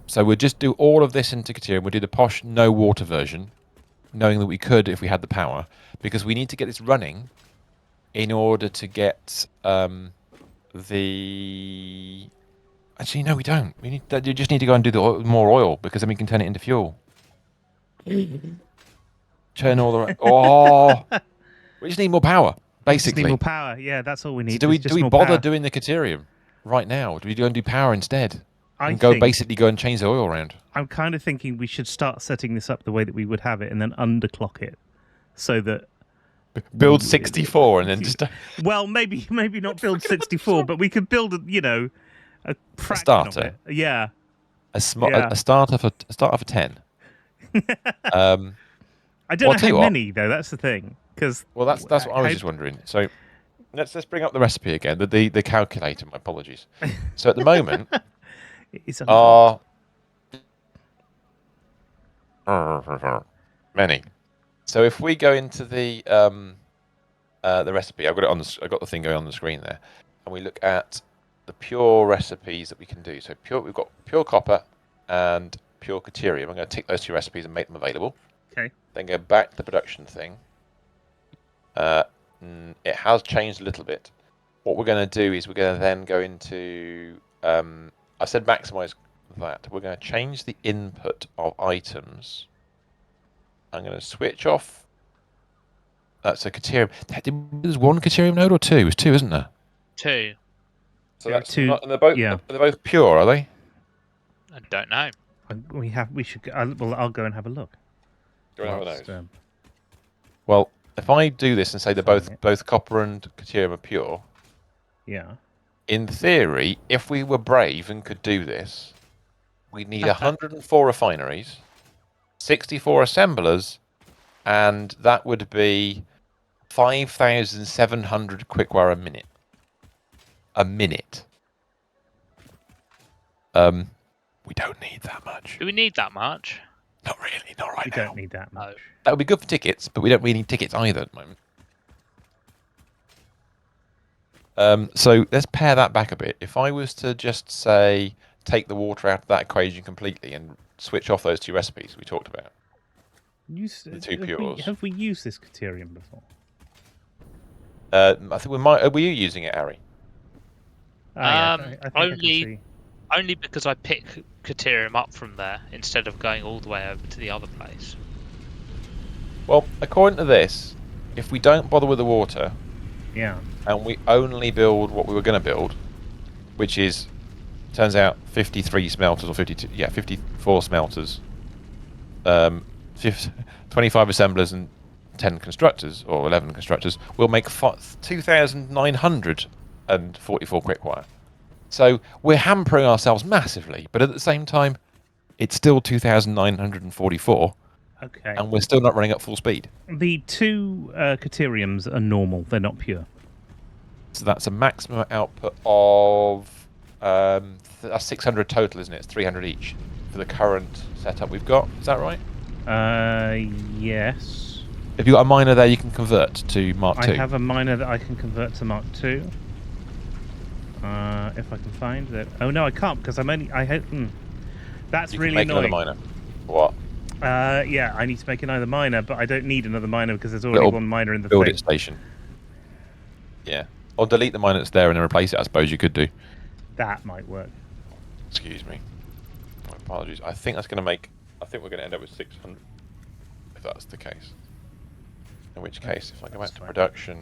So we'll just do all of this into Caterium. We'll do the posh no water version, knowing that we could if we had the power, because we need to get this running in order to get the. Actually, no, we don't. You just need to go and do more oil, because then we can turn it into fuel. Turn all the. Oh, we just need more power, basically. We just need more power. Yeah, that's all we need. So do we bother power. doing the Caterium right now? Do we go and do power instead? And basically go and change the oil around. I'm kind of thinking we should start setting this up the way that we would have it, and then underclock it, so that build 64 and then just. Well, maybe not build 64, but we could build a starter. Of it. Yeah. A starter for 10. I don't know how many though. That's the thing. That's what I was just wondering. So let's bring up the recipe again. The calculator. My apologies. So at the moment. It's many. So if we go into the recipe, I've got the thing going on the screen there, and we look at the pure recipes that we can do. So we've got pure copper and pure Caterium. I'm going to tick those 2 recipes and make them available. Okay. Then go back to the production thing. It has changed a little bit. What we're going to do is we're going to then go into. I said maximize that. We're going to change the input of items. I'm going to switch off. That's a Caterium. There's 1 Caterium node or 2? There's 2, isn't there? 2. So that's 2. And they're both pure, are they? I don't know. We should. I'll go and have a look. Go and have a nose. Well, if I do this and say they're both copper and Caterium are pure. Yeah. In theory, if we were brave and could do this, we'd need 104 refineries, 64 assemblers, and that would be 5,700 quickwire a minute. A minute. We don't need that much. Do we need that much? Not really, not right now. We don't need that much. That would be good for tickets, but we don't really need tickets either at the moment. So let's pare that back a bit. If I was to just say take the water out of that equation completely and switch off those 2 recipes we talked about, the 2 pures. Have we used this Caterium before? I think we might. Were you using it, Ari? Only because I pick Caterium up from there instead of going all the way over to the other place. Well, according to this, if we don't bother with the water. Yeah. And we only build what we were going to build, which is, turns out, 53 smelters or 52, 54 smelters, 25 assemblers and 10 constructors or 11 constructors. We'll make 2,944 quickwire. So we're hampering ourselves massively, but at the same time, it's still 2,944. Okay. And we're still not running at full speed. The 2 Cateriums are normal; they're not pure. So that's a maximum output of 600 total, isn't it? It's 300 each for the current setup we've got. Is that right? Yes. If you've got a miner there, you can convert to Mark II. I have a miner that I can convert to Mark II. If I can find it. Oh no, I can't because I'm only. That's you really can make annoying. Another miner. What? Yeah, I need to make another miner, but I don't need another miner because there's already 1 miner in the build thing. it station. Yeah. Or delete the miner that's there and then replace it, I suppose you could do. That might work. Excuse me. My apologies. I think that's going to make I think we're going to end up with 600, if that's the case. In which case, if I go back to production,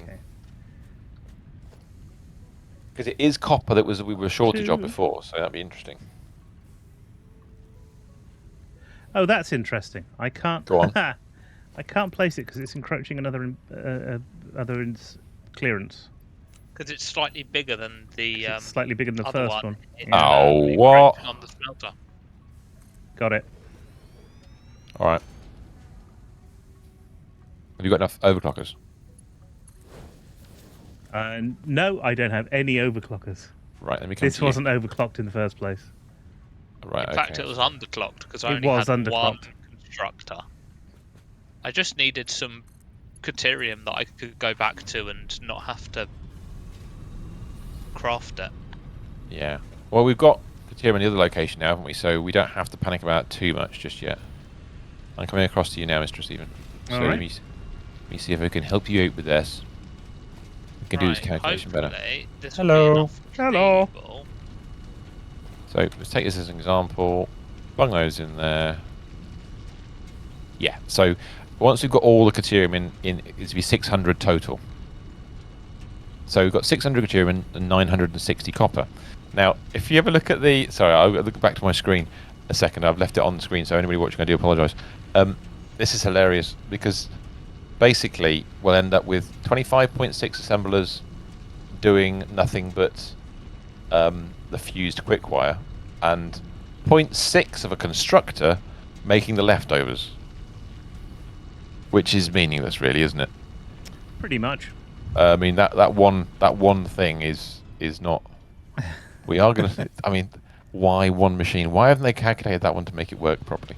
because it is copper that we were shortage of before, so that'd be interesting. Oh, that's interesting. I can't. Go on. I can't place it because it's encroaching another clearance. Because it's slightly bigger than the It's slightly bigger than the other first one. Yeah. Oh, what? On the smelter. Got it. All right. Have you got enough overclockers? No, I don't have any overclockers. Right, let me come This to wasn't overclocked in the first place. Right, In fact, it was underclocked because I It only was had underclocked. one constructor. I just needed some Caterium that I could go back to and not have to craft it. Yeah. Well, we've got Caterium in the other location now, haven't we? So we don't have to panic about it too much just yet. I'm coming across to you now, Mr. Stephen. So right. let me see if I can help you out with this. We can do this calculation better. This Hello. Hello. So let's take this as an example. Bung those in there. Yeah. So once we've got all the Caterium in it's to be 600 total. So we've got 600 Caterium and 960 copper. Now, if you ever look at the... Sorry, I'll look back to my screen a second. I've left it on the screen, so anybody watching, I do apologise. This is hilarious because basically we'll end up with 25.6 assemblers doing nothing but the fused quick wire and 0.6 of a constructor making the leftovers, which is meaningless, really, isn't it? Pretty much. I mean that one thing is not. We are going to. I mean, why one machine? Why haven't they calculated that one to make it work properly?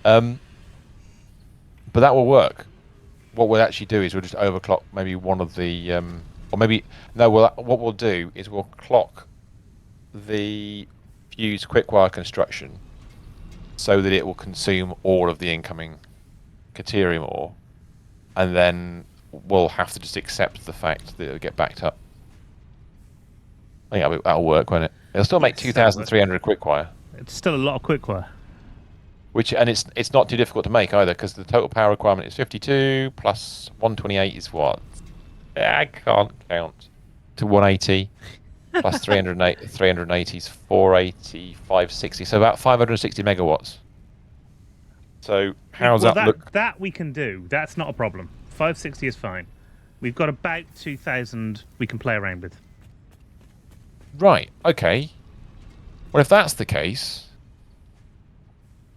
But that will work. What we'll actually do is we'll just overclock maybe one of the, or maybe no. What we'll do is we'll clock the fused quick-wire construction so that it will consume all of the incoming Caterium ore, and then we'll have to just accept the fact that it'll get backed up. I think that'll work, won't it? It'll still make 2,300 quick-wire. It's still a lot of quick-wire. And it's not too difficult to make either, because the total power requirement is 52 plus 128 is what? I can't count. To 180 plus 380 is 480, 560. So about 560 megawatts. So how's that look? That we can do. That's not a problem. 560 is fine. We've got about 2,000 we can play around with. Right. Okay. Well, if that's the case.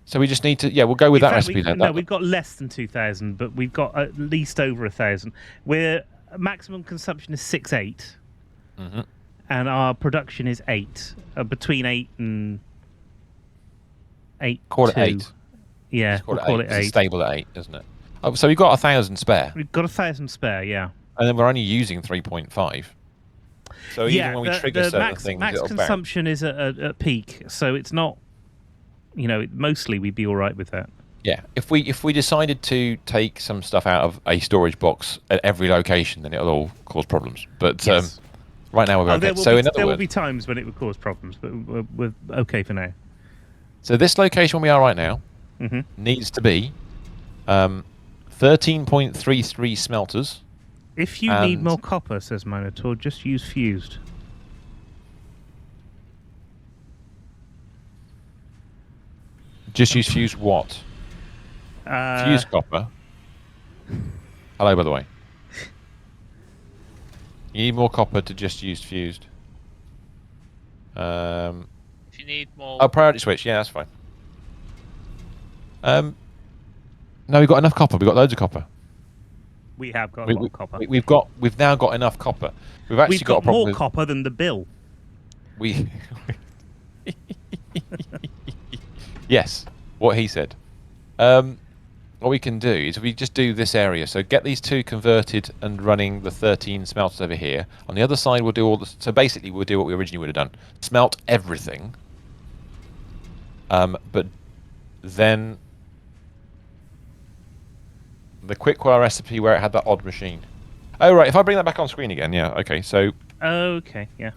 So we just need to, we'll go with that recipe then. No, we've got less than 2,000, but we've got at least over 1,000. Maximum consumption is 6.8, and our production is 8, between 8 and 8. Call it 8. Yeah, we'll call it 8. It's stable at 8, isn't it? Oh, so we've got 1,000 spare. We've got 1,000 spare, yeah. And then we're only using 3.5. So even when we trigger certain things, max consumption is at peak, so it's not. Mostly we'd be all right with that. Yeah, if we decided to take some stuff out of a storage box at every location, then it'll all cause problems. But yes. Right now we're okay. There will be times when it would cause problems, but we're okay for now. So this location where we are right now needs to be 13.33 smelters. If you need more copper, says Minotaur, just use fused. Just use fused what? Fused copper. Hello, by the way. You need more copper to just use fused. If you need more... Oh, priority switch. Yeah, that's fine. No, we've got enough copper. We've got loads of copper. We have got a lot of copper. We've now got enough copper. We've got more copper than the bill. Yes, what he said. What we can do is we just do this area. So get these two converted and running the 13 smelters over here. On the other side, we'll do all the. So basically, we'll do what we originally would have done: smelt everything. But then the quick-wire recipe where it had that odd machine. Oh right, if I bring that back on screen again, yeah, okay. So. Okay, yeah.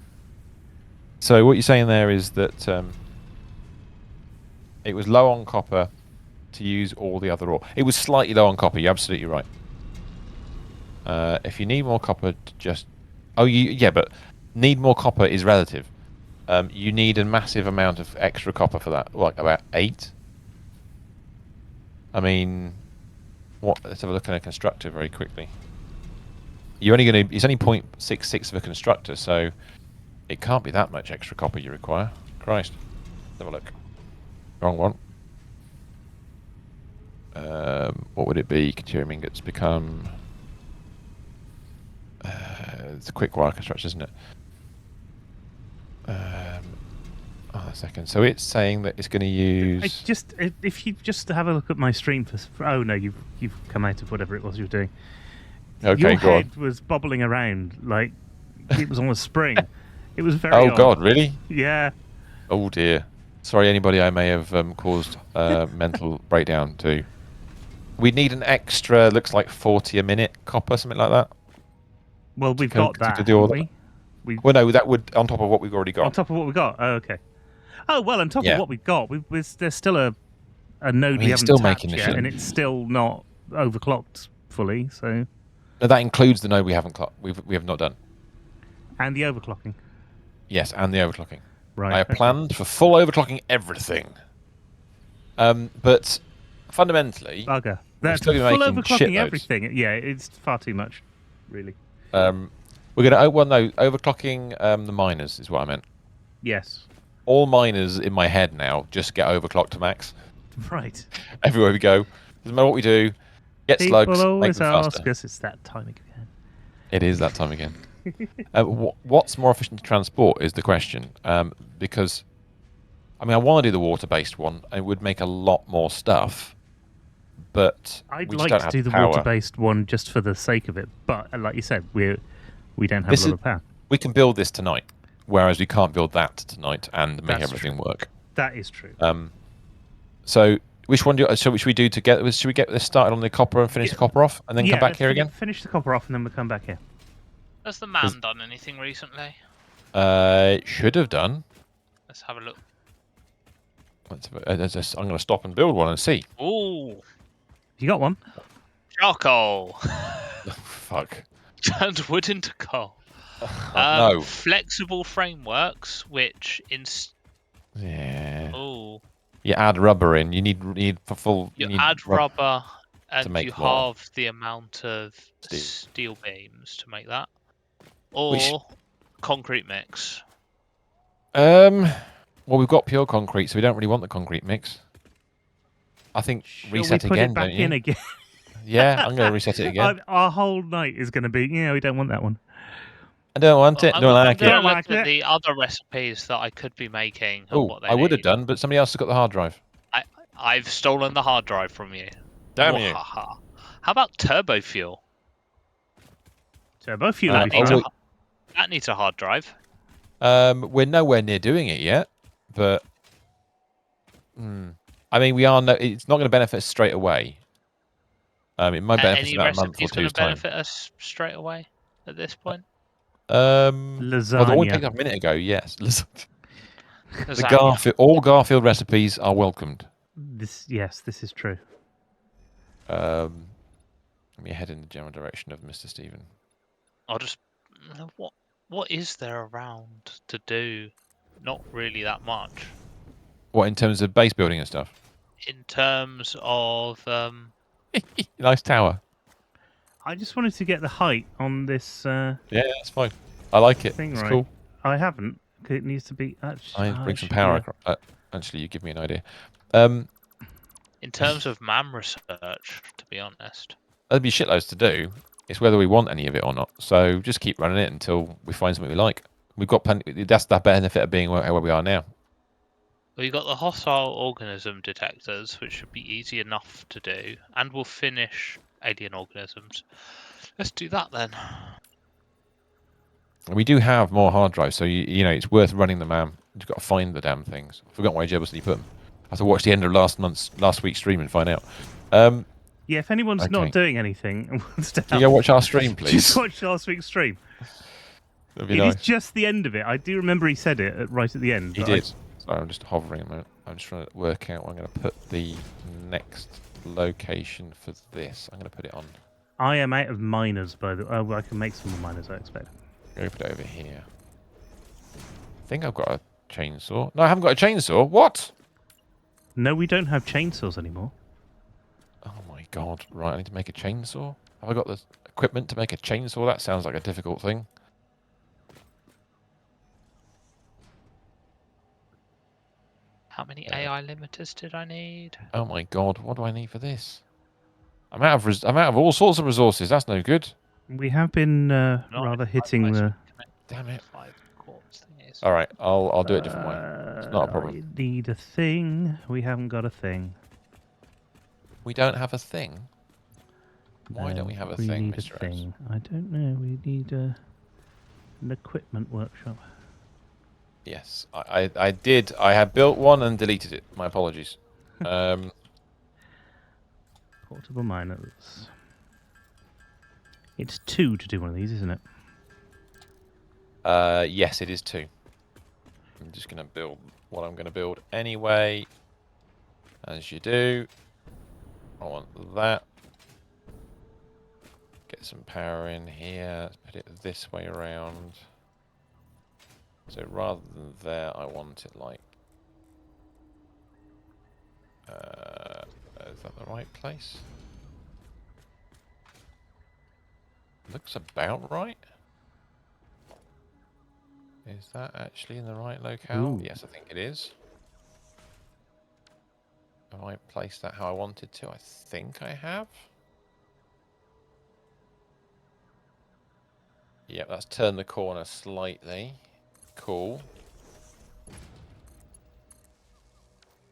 So what you're saying there is that. It was low on copper to use all the other ore. It was slightly low on copper. You're absolutely right. If you need more copper, to just but need more copper is relative. You need a massive amount of extra copper for that. Like about 8. I mean, let's have a look at a constructor very quickly. You're only going to. It's only 0.66 of a constructor, so it can't be that much extra copper you require. Christ. Let's have a look. Wrong one. What would it be? Continuum ingots become. It's a quick wire constructor, isn't it? A second. So it's saying that it's going to use. If you just have a look at my stream for oh no, you've come out of whatever it was you were doing. Okay, your go head was bobbling around like it was on a spring. It was very. Oh odd. God, really? Yeah. Oh dear. Sorry, anybody I may have caused mental breakdown to. We need an extra. Looks like 40 a minute copper, something like that. Well, we've got that. To do all haven't we? Well, no, that would on top of what we've already got. On top of what we got. Oh, okay. Oh well, on top of what we've got, there's still a node we haven't still tapped making yet, and it's still not overclocked fully. So. No, that includes the node we haven't we have not done. And the overclocking. Yes, and the overclocking. Right. I have planned for full overclocking everything. But fundamentally, bugger. That's full overclocking everything. Yeah, it's far too much, really. We're going to overclocking the miners is what I meant. Yes. All miners in my head now just get overclocked to max. Right. Everywhere we go, doesn't matter what we do. Get slugs. People always make them ask faster. us. It's that time again. It is that time again. What's more efficient to transport is the question. Because, I mean, I want to do the water-based one. It would make a lot more stuff. But I'd we like just to don't do have the power. water-based one just for the sake of it. But like you said, we don't have a lot of power. We can build this tonight, whereas we can't build that tonight and make everything work. That is true. So which one should we do together? Should we get this started on the copper and finish the copper off, and then come back here again? Finish the copper off, and then we'll come back here. Has the man done anything recently? Should have done. Let's have a look. I'm going to stop and build one and see. Ooh. You got one? Charcoal. Oh, fuck. Turned wood into coal. No. Flexible frameworks, which Yeah. Oh. You add rubber in. You need for full. You add rubber, and make you more. halve the amount of steel beams to make that, or concrete mix. Well, we've got pure concrete, so we don't really want the concrete mix. I think reset put again, it back don't you? in again? Yeah, I'm going to reset it again. Our whole night is going to be, we don't want that one. I don't want it. Don't like it. I'm going to look at the other recipes that I could be making. Oh, I would have done, but somebody else has got the hard drive. I've stolen the hard drive from you. Damn you. How about turbo fuel? Turbo fuel. That needs a hard drive. We're nowhere near doing it yet, but I mean, we are. It's not going to benefit us straight away. It might benefit us about a month or two's time. Benefit us straight away at this point. Lasagna. Well, the one picked up a minute ago. Yes, all Garfield recipes are welcomed. This is true. Let me head in the general direction of Mr. Stephen. I'll just what is there around to do? Not really that much. What, in terms of base building and stuff? In terms of nice tower. I just wanted to get the height on this. Yeah, that's fine. I like it. It's cool. I haven't. It needs to be. I bring some power across. Actually, you give me an idea. In terms of MAM research, to be honest, there'd be shitloads to do. It's whether we want any of it or not. So just keep running it until we find something we like. We've got plenty. That's the benefit of being where we are now. We've got the hostile organism detectors, which should be easy enough to do, and we'll finish alien organisms. Let's do that then. We do have more hard drives, so you know it's worth running the MAM. You've got to find the damn things. I forgot where Jebbusley put them. I have to watch the end of last week's stream and find out. Yeah, if anyone's not doing anything and wants to help, can you go watch our stream, please? Just watch last week's stream. That'd be nice. Is just the end of it. I do remember he said it right at the end. He did. Sorry, I'm just hovering a moment. I'm just trying to work out where I'm going to put the next location for this. I'm going to put it on. I am out of miners, by the way. Oh, well, I can make some more miners, I expect. I'm going to put it over here. I think I've got a chainsaw. No, I haven't got a chainsaw. What? No, we don't have chainsaws anymore. Oh my god. Right, I need to make a chainsaw? Have I got the equipment to make a chainsaw? That sounds like a difficult thing. How many AI limiters did I need? Oh my god, what do I need for this? I'm out of all sorts of resources. That's no good. We have been rather hitting the... Damn it. 5 quartz thingies. All right, I'll do it a different way. It's not a problem. I need a thing. We haven't got a thing. We don't have a thing. Why don't we have a we thing, need Mr. a thing. I don't know. We need an equipment workshop. Yes, I did. I had built one and deleted it. My apologies. Portable miners. It's 2 to do one of these, isn't it? Yes, it is 2. I'm just going to build what I'm going to build anyway. As you do. I want that. Get some power in here. Let's put it this way around. So rather than there, I want it like... is that the right place? Looks about right. Is that actually in the right locale? Ooh. Yes, I think it is. Have I placed that how I wanted to? I think I have. Yep, that's turned the corner slightly. Cool.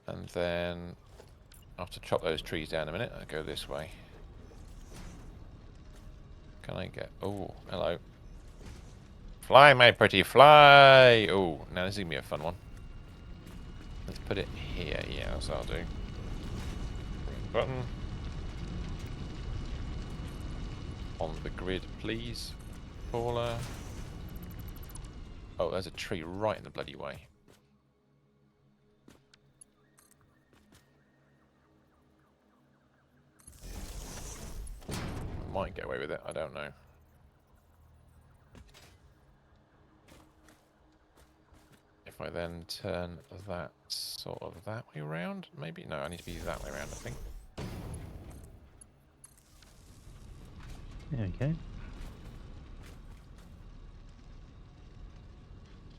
And then I'll have to chop those trees down a minute. I'll go this way. Can I get... Oh, hello. Fly, my pretty, fly! Oh, now this is going to be a fun one. Let's put it here. Yeah, that's what I'll do. Button. On the grid, please. Caller. Oh, there's a tree right in the bloody way. Might get away with it, I don't know. If I then turn that sort of that way around, maybe? No, I need to be that way around, I think. There we go.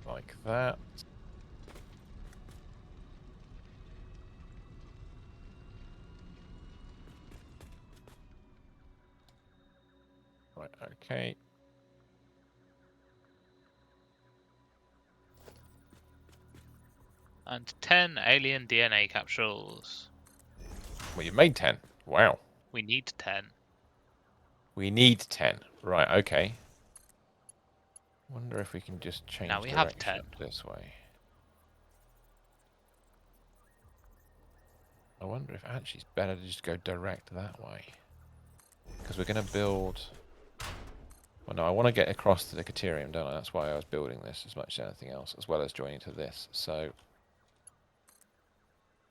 Like that. Right, okay. And 10 alien DNA capsules. Well, you've made 10. Wow. We need 10. We need 10. Right, okay. Wonder if we can just change Now we have direction 10. this way. I wonder if actually it's better to just go direct that way. Because we're going to build... Well, no, I want to get across to the Caterium, don't I? That's why I was building this as much as anything else, as well as joining to this. So,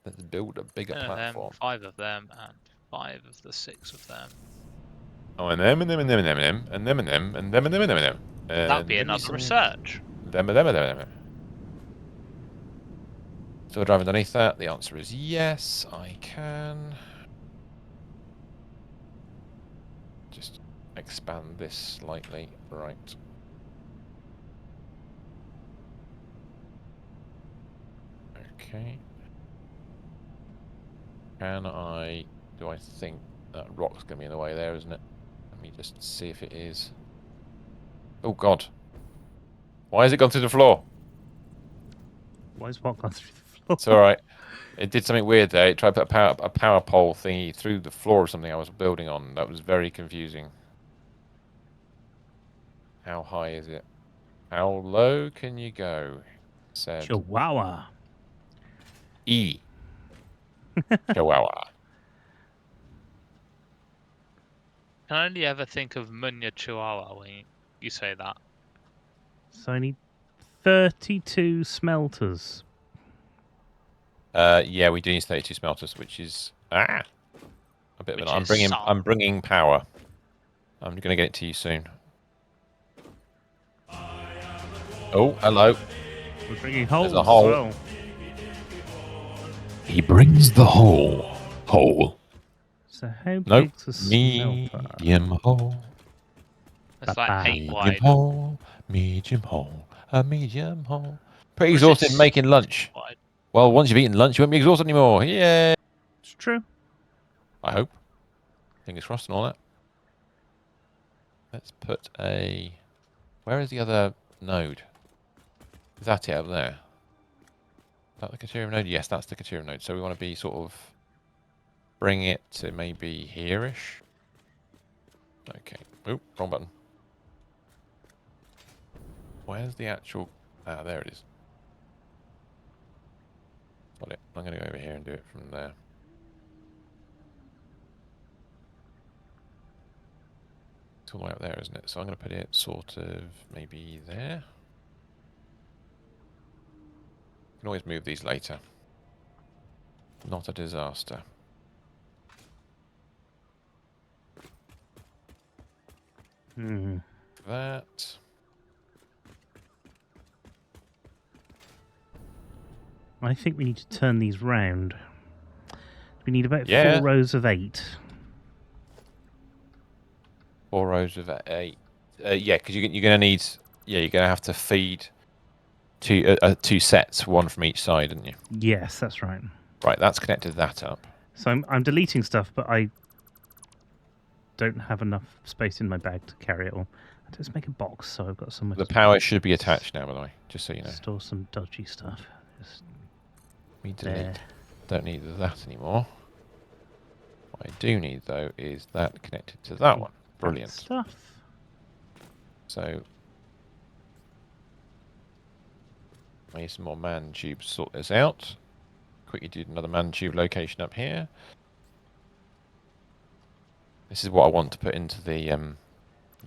let's build a bigger platform. 5 of them, and 5 of the 6 of them. Oh, and them, and them, and them, and them, and them, and them, and them, and them, and them, and them, and them. That'd be another research. Them, and them, and them, and them. Still drive underneath that? The answer is yes, I can. Just expand this slightly. Right. Okay. Can I... Do I think that rock's going to be in the way there, isn't it? Let me just see if it is. Oh, God. Why has it gone through the floor? Why is what gone through the floor? It's alright. It did something weird there. It tried to put a power pole thingy through the floor of something I was building on. That was very confusing. How high is it? How low can you go? Said Chihuahua. E. Chihuahua. I can only ever think of Munya Chihuahua when you say that. So I need 32 smelters. Yeah, we do need 32 smelters, which is a bit of Which an. is I'm bringing power. I'm going to get it to you soon. Oh, hello. We're bringing There's holes a as hole. well. He brings the hole. So how Nope. big's a smelter? Medium hole. It's like 8 Medium wide. hole. Medium hole. A medium hole. Pretty Or is it exhausted making lunch. wide? Well, once you've eaten lunch, you won't be exhausted anymore. Yeah. It's true. I hope. Fingers crossed and all that. Let's put a... Where is the other node? Is that it over there? Is that the Caterium node? Yes, that's the Caterium node. So we want to be sort of... Bring it to maybe here-ish. Okay. Oop, wrong button. Where's the actual... Ah, there it is. Got it. I'm going to go over here and do it from there. It's all the way up there, isn't it? So I'm going to put it sort of maybe there. You can always move these later. Not a disaster. That. I think we need to turn these round. We need about 4 Yeah. rows of 8. 4 rows of 8. Yeah, because you're going to need... Yeah, you're going to have to feed two sets, one from each side, aren't you? Yes, that's right. Right, that's connected that up. So I'm deleting stuff, but I don't have enough space in my bag to carry it all. Let's make a box so I've got somewhere The to power should be attached now, by the way, just so you know. store some dodgy stuff. Just We delete. there. Don't need that anymore. What I do need, though, is that connected to that one. Brilliant. Stuff. So, I need some more man tubes to sort this out. Quickly do another man tube location up here. This is what I want to put into the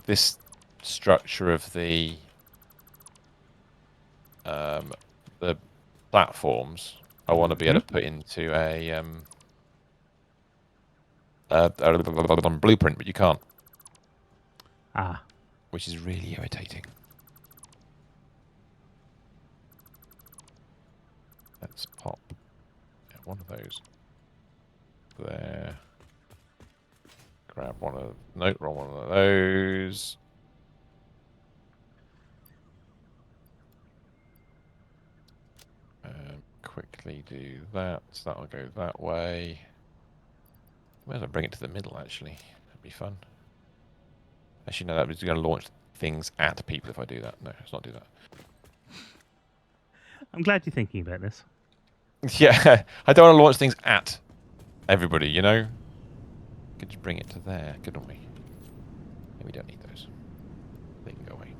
this structure of the platforms. I want to be able to put into a blueprint, but you can't. Ah. Which is really irritating. Let's pop one of those there. Grab one of... Nope, wrong one of those. Quickly do that. So that'll go that way. Might as well bring it to the middle, actually. That'd be fun. Actually, no, that was going to launch things at people if I do that. No, let's not do that. I'm glad you're thinking about this. Yeah, I don't want to launch things at everybody, you know? Could just bring it to there, couldn't we? Yeah, we don't need those. They can go away.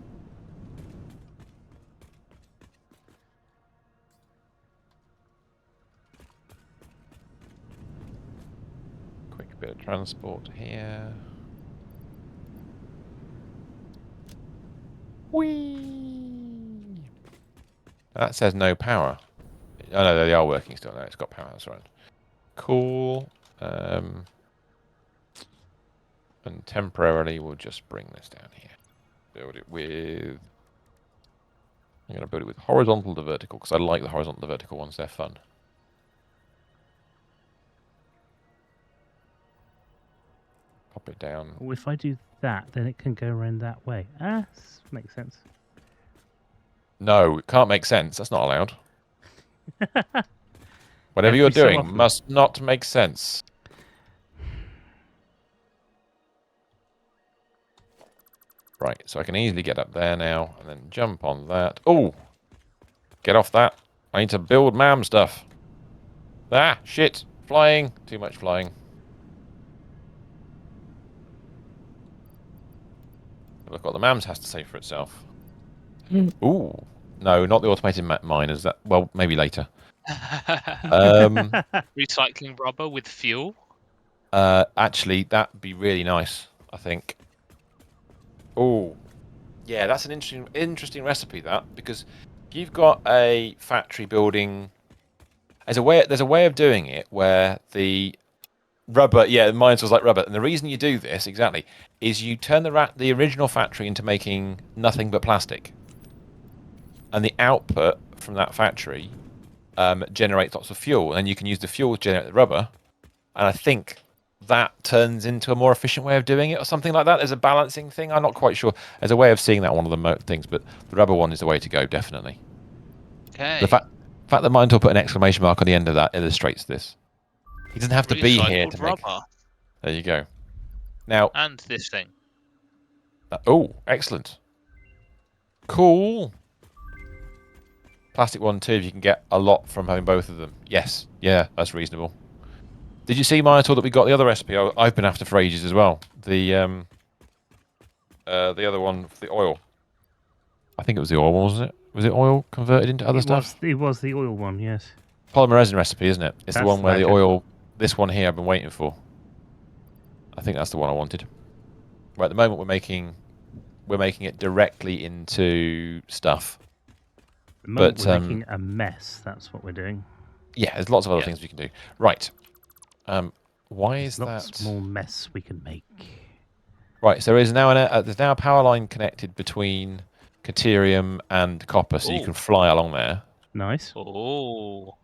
Quick bit of transport here. Whee! That says no power. Oh no, they are working still. No, it's got power. That's right. Cool. And temporarily, we'll just bring this down here. Build it with... I'm going to build it with horizontal to vertical, because I like the horizontal to vertical ones. They're fun. Pop it down. Well, if I do that, then it can go around that way. Ah, makes sense. No, it can't make sense. That's not allowed. Whatever Every you're so doing often. must not make sense. Right, so I can easily get up there now and then jump on that. Oh! Get off that. I need to build MAM stuff. Ah, shit. Flying. Too much flying. Look what the MAMS has to say for itself. Ooh. No, not the automated miners. That, well, maybe later. Recycling rubber with fuel. Actually, that'd be really nice, I think. Oh, yeah, that's an interesting recipe, that, because you've got a factory building There's a way of doing it where the rubber, mine was like rubber, and the reason you do this exactly is you turn the original factory into making nothing but plastic, and the output from that factory generates lots of fuel, and you can use the fuel to generate the rubber, and I think that turns into a more efficient way of doing it, or something like that. There's a balancing thing. I'm not quite sure. There's a way of seeing that one of the things, but the rubber one is the way to go, definitely. Okay. The fact that Mindtor put an exclamation mark on the end of that illustrates this. He doesn't have to be here to make. Rubber. There you go. Now. And this thing. Oh, excellent. Cool. Plastic one too, if you can get a lot from having both of them. Yes. Yeah, that's reasonable. Did you see, Minotaur, that we got the other recipe I've been after for ages as well? The other one for the oil. I think it was the oil one, wasn't it? Was it oil converted into other stuff? It was the oil one, yes. Polymer resin recipe, isn't it? It's the one where the oil... This one here I've been waiting for. I think that's the one I wanted. Right, at the moment we're making it directly into stuff. At the moment we're making a mess, that's what we're doing. Yeah, there's lots of other things we can do. Right. Why is lots more mess we can make. Right, so there's now a power line connected between Caterium and copper, so you can fly along there. Nice. Oh.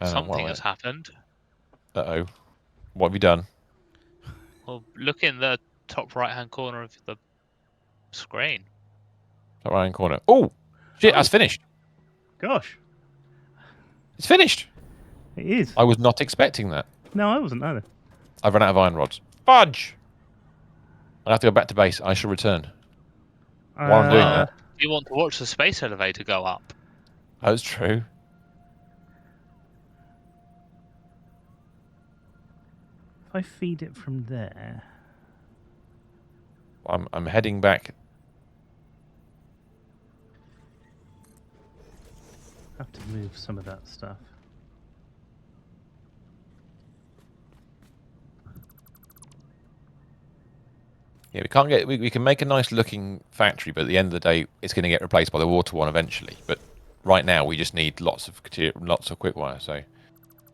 Something has happened. Uh-oh. What have you done? Well, look in the top right-hand corner of the screen. Top right-hand corner. Oh! Shit, that's finished. Gosh. It's finished. It is. I was not expecting that. No, I wasn't either. I've run out of iron rods. Fudge! I have to go back to base. I shall return. While I'm doing that. You want to watch the space elevator go up? That's true. If I feed it from there... I'm heading back. I have to move some of that stuff. Yeah, we can't get. We can make a nice looking factory, but at the end of the day, it's going to get replaced by the water one eventually. But right now, we just need lots of quick wire, so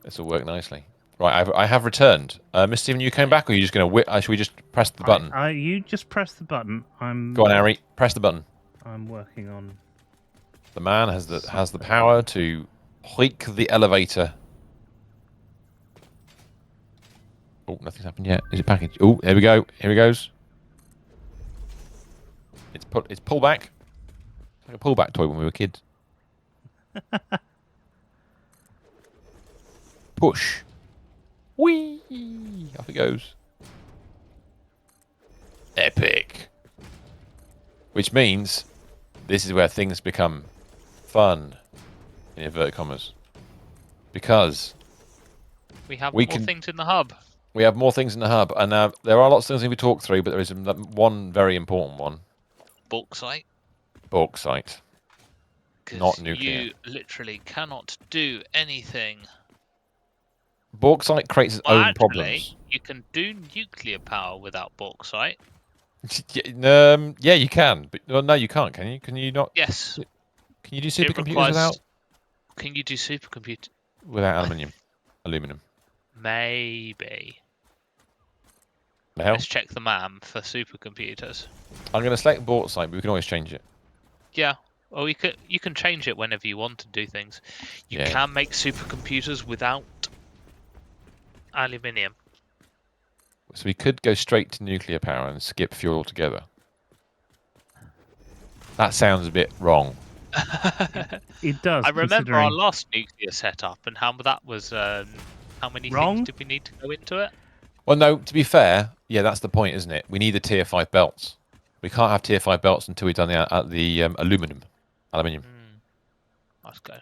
this will work nicely. Right, I have returned. Mr. Stephen, you came back, or are you just going to? Should we just press the button? You just press the button. Go on, Harry. Press the button. I'm working on. The man has the power to hoik the elevator. Oh, nothing's happened yet. Is it packaged? Oh, there we go. Here it goes. It's pull back. It's like a pullback toy when we were kids. Push. Whee! Off it goes. Epic. Which means this is where things become fun, in inverted commas. Because we have more things in the hub. We have more things in the hub, and there are lots of things we talk through, but there is one very important one. Bauxite. Bauxite. Not nuclear. You literally cannot do anything. Bauxite creates its own problems. You can do nuclear power without bauxite. Yeah, you can. But no, you can't. Can you? Can you not? Yes. Can you do supercomputers without? Can you do supercomputer without aluminum? Maybe. The hell? Let's check the MAM for supercomputers. I'm going to select bauxite, but we can always change it. Yeah. Well, you can change it whenever you want to do things. You can make supercomputers without aluminium. So we could go straight to nuclear power and skip fuel altogether. That sounds a bit wrong. It does. I remember our last nuclear setup and how that was. How many things did we need to go into it? Well, no. To be fair, yeah, that's the point, isn't it? We need the tier 5 belts. We can't have tier 5 belts until we've done the aluminium. Let's go.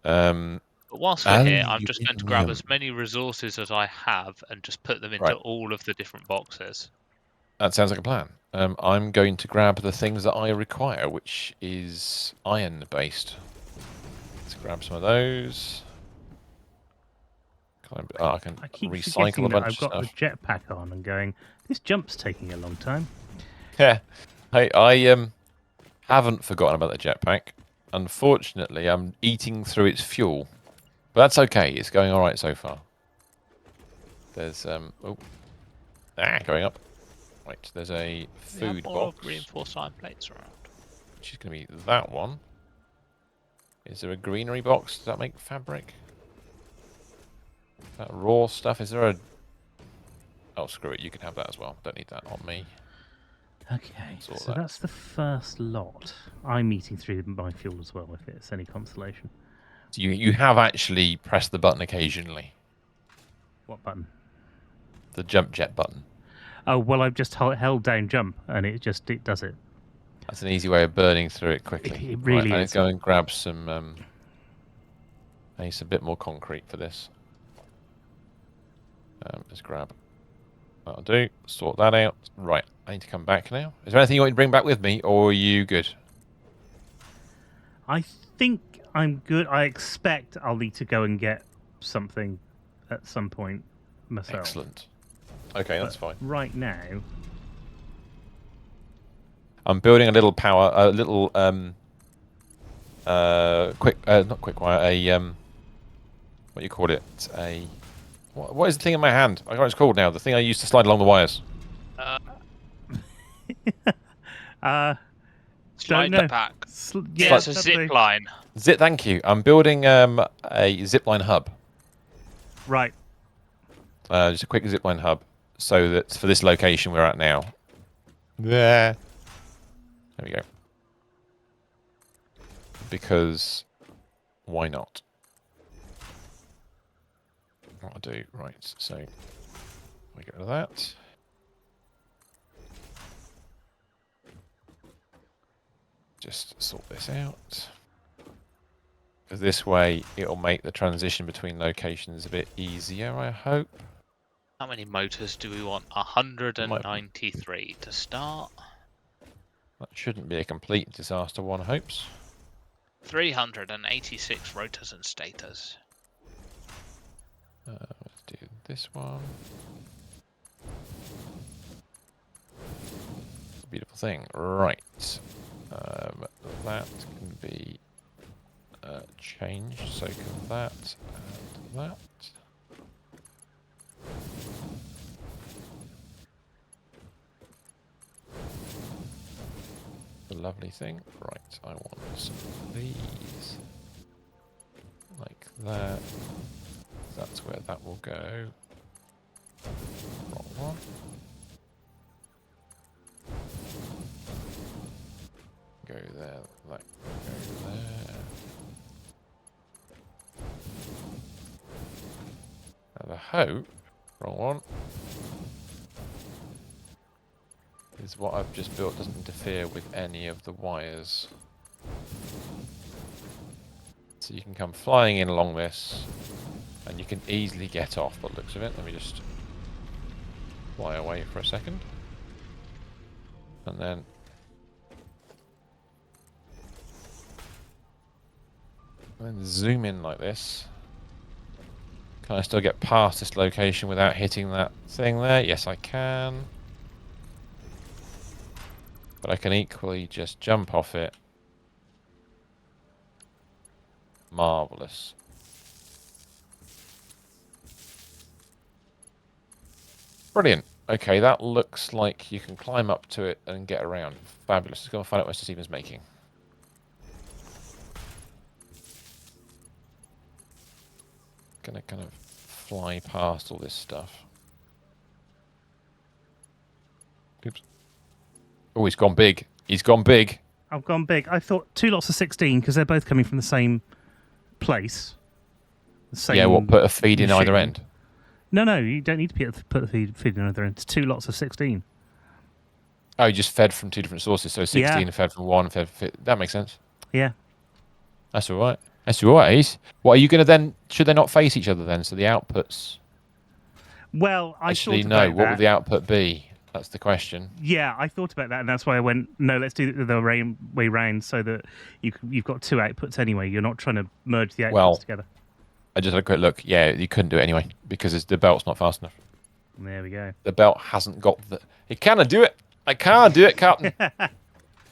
But whilst we're here, I'm just going to grab as many resources as I have and just put them into all of the different boxes. That sounds like a plan. I'm going to grab the things that I require, which is iron-based. Let's grab some of those. I keep recycle a bunch of stuff. I've got the jetpack on and going, this jump's taking a long time. Yeah. Hey, I haven't forgotten about the jetpack. Unfortunately, I'm eating through its fuel. But that's okay. It's going all right so far. There's going up. Right, there's a food box. Reinforced iron plates around. Which is going to be that one. Is there a greenery box? Does that make fabric? That raw stuff? Is there a... Oh, screw it. You can have that as well. Don't need that on me. Okay, so that's the first lot. I'm eating through my fuel as well, if it's any consolation. So you have actually pressed the button occasionally. What button? The jump jet button. Oh, well, I've just held down jump, and it does it. That's an easy way of burning through it quickly. It really is. Let's go and grab some... I need a bit more concrete for this. Let's grab... That'll do. Sort that out. Right, I need to come back now. Is there anything you want to bring back with me, or are you good? I think I'm good. I expect I'll need to go and get something at some point myself. Excellent. Okay, that's fine. Right now... I'm building a little power... A little... not quick wire. A... what do you call it? A... What is the thing in my hand? I don't know what it's called now. The thing I used to slide along the wires. Slide the pack. Yeah, it's a zip line. Thank you. I'm building a zipline hub. Right. Just a quick zipline hub, so that for this location we're at now. There we go. Because why not? What I'll do, right, so we get rid of that. Just sort this out. Because this way it'll make the transition between locations a bit easier, I hope. How many motors do we want? 193 to start. That shouldn't be a complete disaster, one hopes. 386 rotors and stators. Let's do this one. It's a beautiful thing. Right. That can be changed. So can that and that. The lovely thing. Right. I want some of these. Like that. That's where that will go. Wrong one. Go there, that go there. Now the hope, wrong one, is what I've just built doesn't interfere with any of the wires. So you can come flying in along this. And you can easily get off by the looks of it. Let me just fly away for a second. And then... zoom in like this. Can I still get past this location without hitting that thing there? Yes, I can. But I can equally just jump off it. Marvellous. Brilliant. Okay, that looks like you can climb up to it and get around. Fabulous. Let's go and find out what Stephen's making. Gonna kind of fly past all this stuff. Oops. Oh, he's gone big. He's gone big. I've gone big. I thought 2 lots of 16 because they're both coming from the same place. The same yeah, what, put a feed in either end? No, you don't need to put the feed in either end. It's 2 lots of 16. Oh, you just fed from 2 different sources, so 16 fed from 1, that makes sense. Yeah. That's all right. That's all right. What are you going to then... Should they not face each other then, so the outputs... Well, I actually, thought no. about that. What would the output be? That's the question. Yeah, I thought about that, and that's why I went, no, let's do the way round so that you've got 2 outputs anyway. You're not trying to merge the outputs together. I just had a quick look. Yeah, you couldn't do it anyway because the belt's not fast enough. There we go. The belt hasn't got the... It cannot do it. I can't do it, Captain.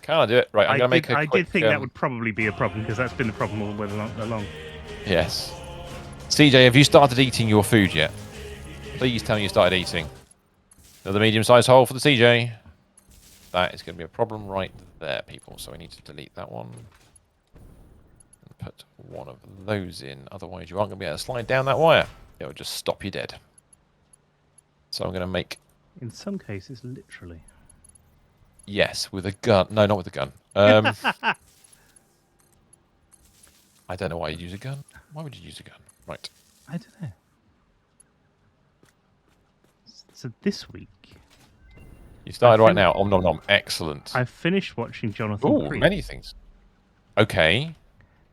Can't do it. Right, I'm going to make a I quick... did think that would probably be a problem, because that's been the problem all along. Yes. CJ, have you started eating your food yet? Please tell me you started eating. Another medium-sized hole for the CJ. That is going to be a problem right there, people. So we need to delete that one. And put one of those in. Otherwise, you aren't going to be able to slide down that wire. It will just stop you dead. So I'm going to make... In some cases, literally. Yes, with a gun. No, not with a gun. I don't know why you'd use a gun. Why would you use a gun? Right. I don't know. So this week... You started right now. Om nom nom. Excellent. I finished watching Jonathan Ooh, Creek. many things. Okay.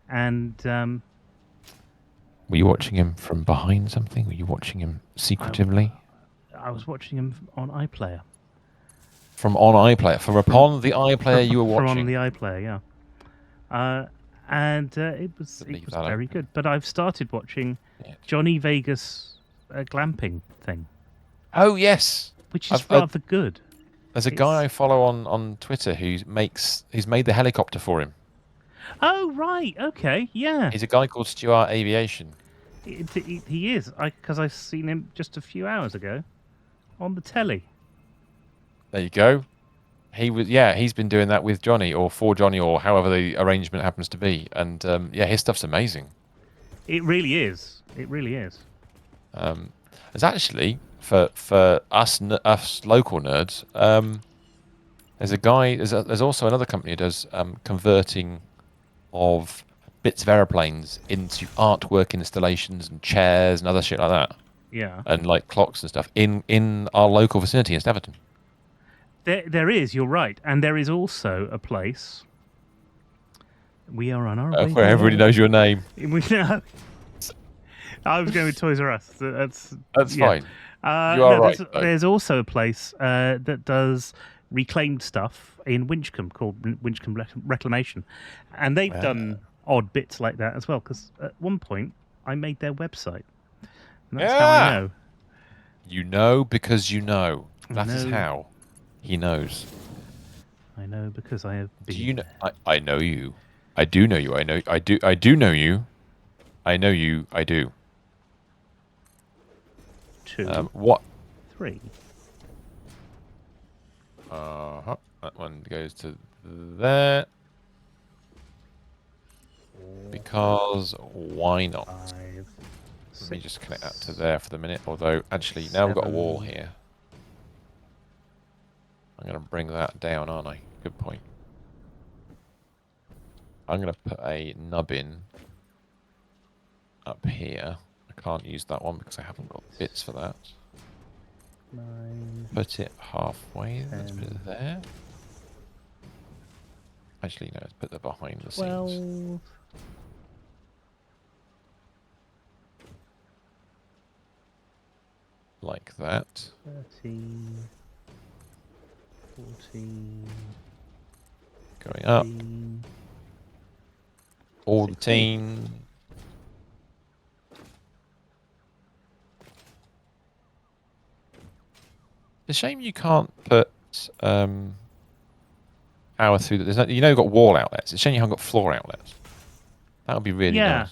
And... were you watching him from behind something? Were you watching him secretively? I was watching him on iPlayer. From on iPlayer? From upon the iPlayer you were watching? From on the iPlayer, yeah. And it was very good. But I've started watching Johnny Vegas glamping thing. Oh, yes. Which is rather good. There's a guy I follow on Twitter who's made the helicopter for him. Oh, right. Okay, yeah. He's a guy called Stuart Aviation. He is, because I've seen him just a few hours ago on the telly. There you go. He's been doing that with Johnny, or for Johnny, or however the arrangement happens to be. And his stuff's amazing. It really is. It really is. There's actually, for us local nerds, there's a guy. There's also another company who does converting of bits of aeroplanes into artwork installations and chairs and other shit like that. Yeah. And like clocks and stuff in our local vicinity in Staverton. There is, you're right. And there is also a place. We are on our way. Where everybody knows your name. We know. I was going with Toys R Us. That's fine. You are right. There's also a place that does reclaimed stuff in Winchcombe called Winchcombe Reclamation. And they've done odd bits like that as well. Because at one point, I made their website. And that's how I know. You know because you know. That is how. He knows. I know because I have been. Do you know? I know you. I do know you. I know. I do. I do know you. I know you. I do. 2. What? 3. That one goes to there. Because why not? 5, Let me just connect that to there for the minute. Although, actually, now we've got a wall here. I'm going to bring that down, aren't I? Good point. I'm going to put a nubbin up here. I can't use that one because I haven't got bits for that. 9. Put it halfway. 10, Let's put it there. Actually, no, let's put that behind the 12. scenes. Like that. 13. 14. Going up. 15, All 16. the team. It's a shame you can't put power through that. There's no, you've got wall outlets. It's a shame you haven't got floor outlets. That would be really nice.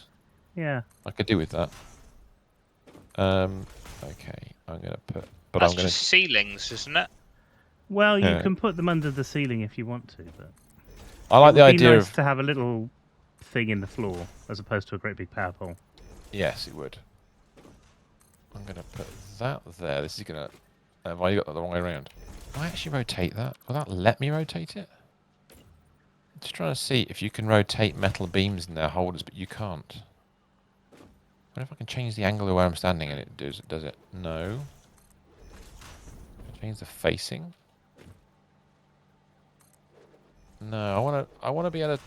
Yeah. I could do with that. Okay, I'm gonna put. But That's I'm gonna just ceilings, isn't it? Well, you can put them under the ceiling if you want to, but I like the idea nice of to have a little thing in the floor as opposed to a great big power pole. Yes, it would. I'm gonna put that there. This is gonna. Have I got that the wrong way around? Can I actually rotate that? Will that let me rotate it? Just trying to see if you can rotate metal beams in their holders, but you can't. I wonder if I can change the angle of where I'm standing and it does it? No. Change the facing. No, I wanna be able to.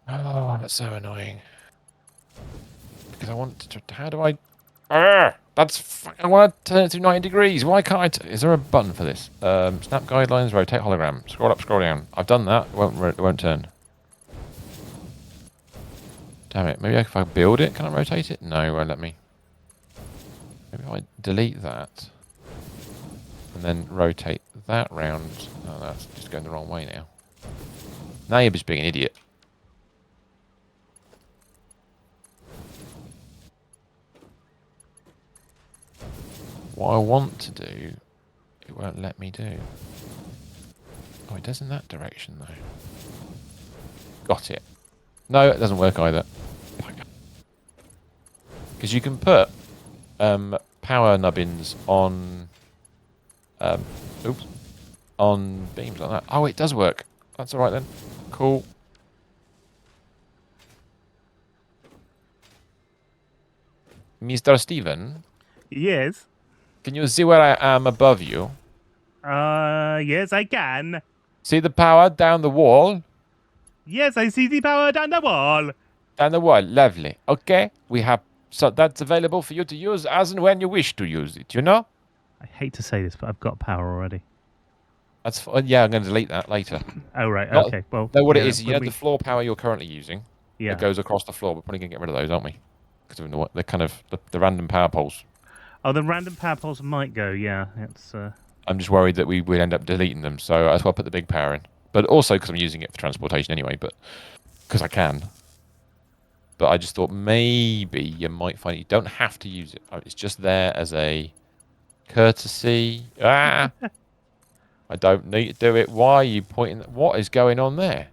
Oh, that's so annoying. Because I want to. How do I? I want to turn it to 90 degrees. Why can't I? Is there a button for this? Snap guidelines, rotate hologram. Scroll up, scroll down. I've done that. It won't turn. Damn it. Maybe if I build it, can I rotate it? No, it won't let me. Maybe if I delete that. And then rotate that round. Oh, that's just going the wrong way now. Now you're just being an idiot. What I want to do, it won't let me do. Oh, it does in that direction, though. Got it. No, it doesn't work either. Because you can put power nubbins on... oops. On beams like that. Oh, it does work. That's alright then. Cool. Mr. Steven? Yes. Can you see where I am above you? Yes, I can. See the power down the wall? Yes, I see the power down the wall. Down the wall. Lovely. Okay. We have... So that's available for you to use as and when you wish to use it, you know? I hate to say this, but I've got power already. That's fine. Yeah, I'm going to delete that later. Oh, right. Not, Okay. Well, no, what yeah, it is, you know the floor power you're currently using? Yeah. That goes across the floor. We're probably going to get rid of those, aren't we? Because of the kind of the random power poles. Oh, the random power poles might go, yeah. It's. I'm just worried that we would end up deleting them, so that's why I put the big power in. But also because I'm using it for transportation anyway, but because I can. But I just thought maybe you might find you don't have to use it. It's just there as a courtesy. Ah! I don't need to do it. Why are you pointing? What is going on there?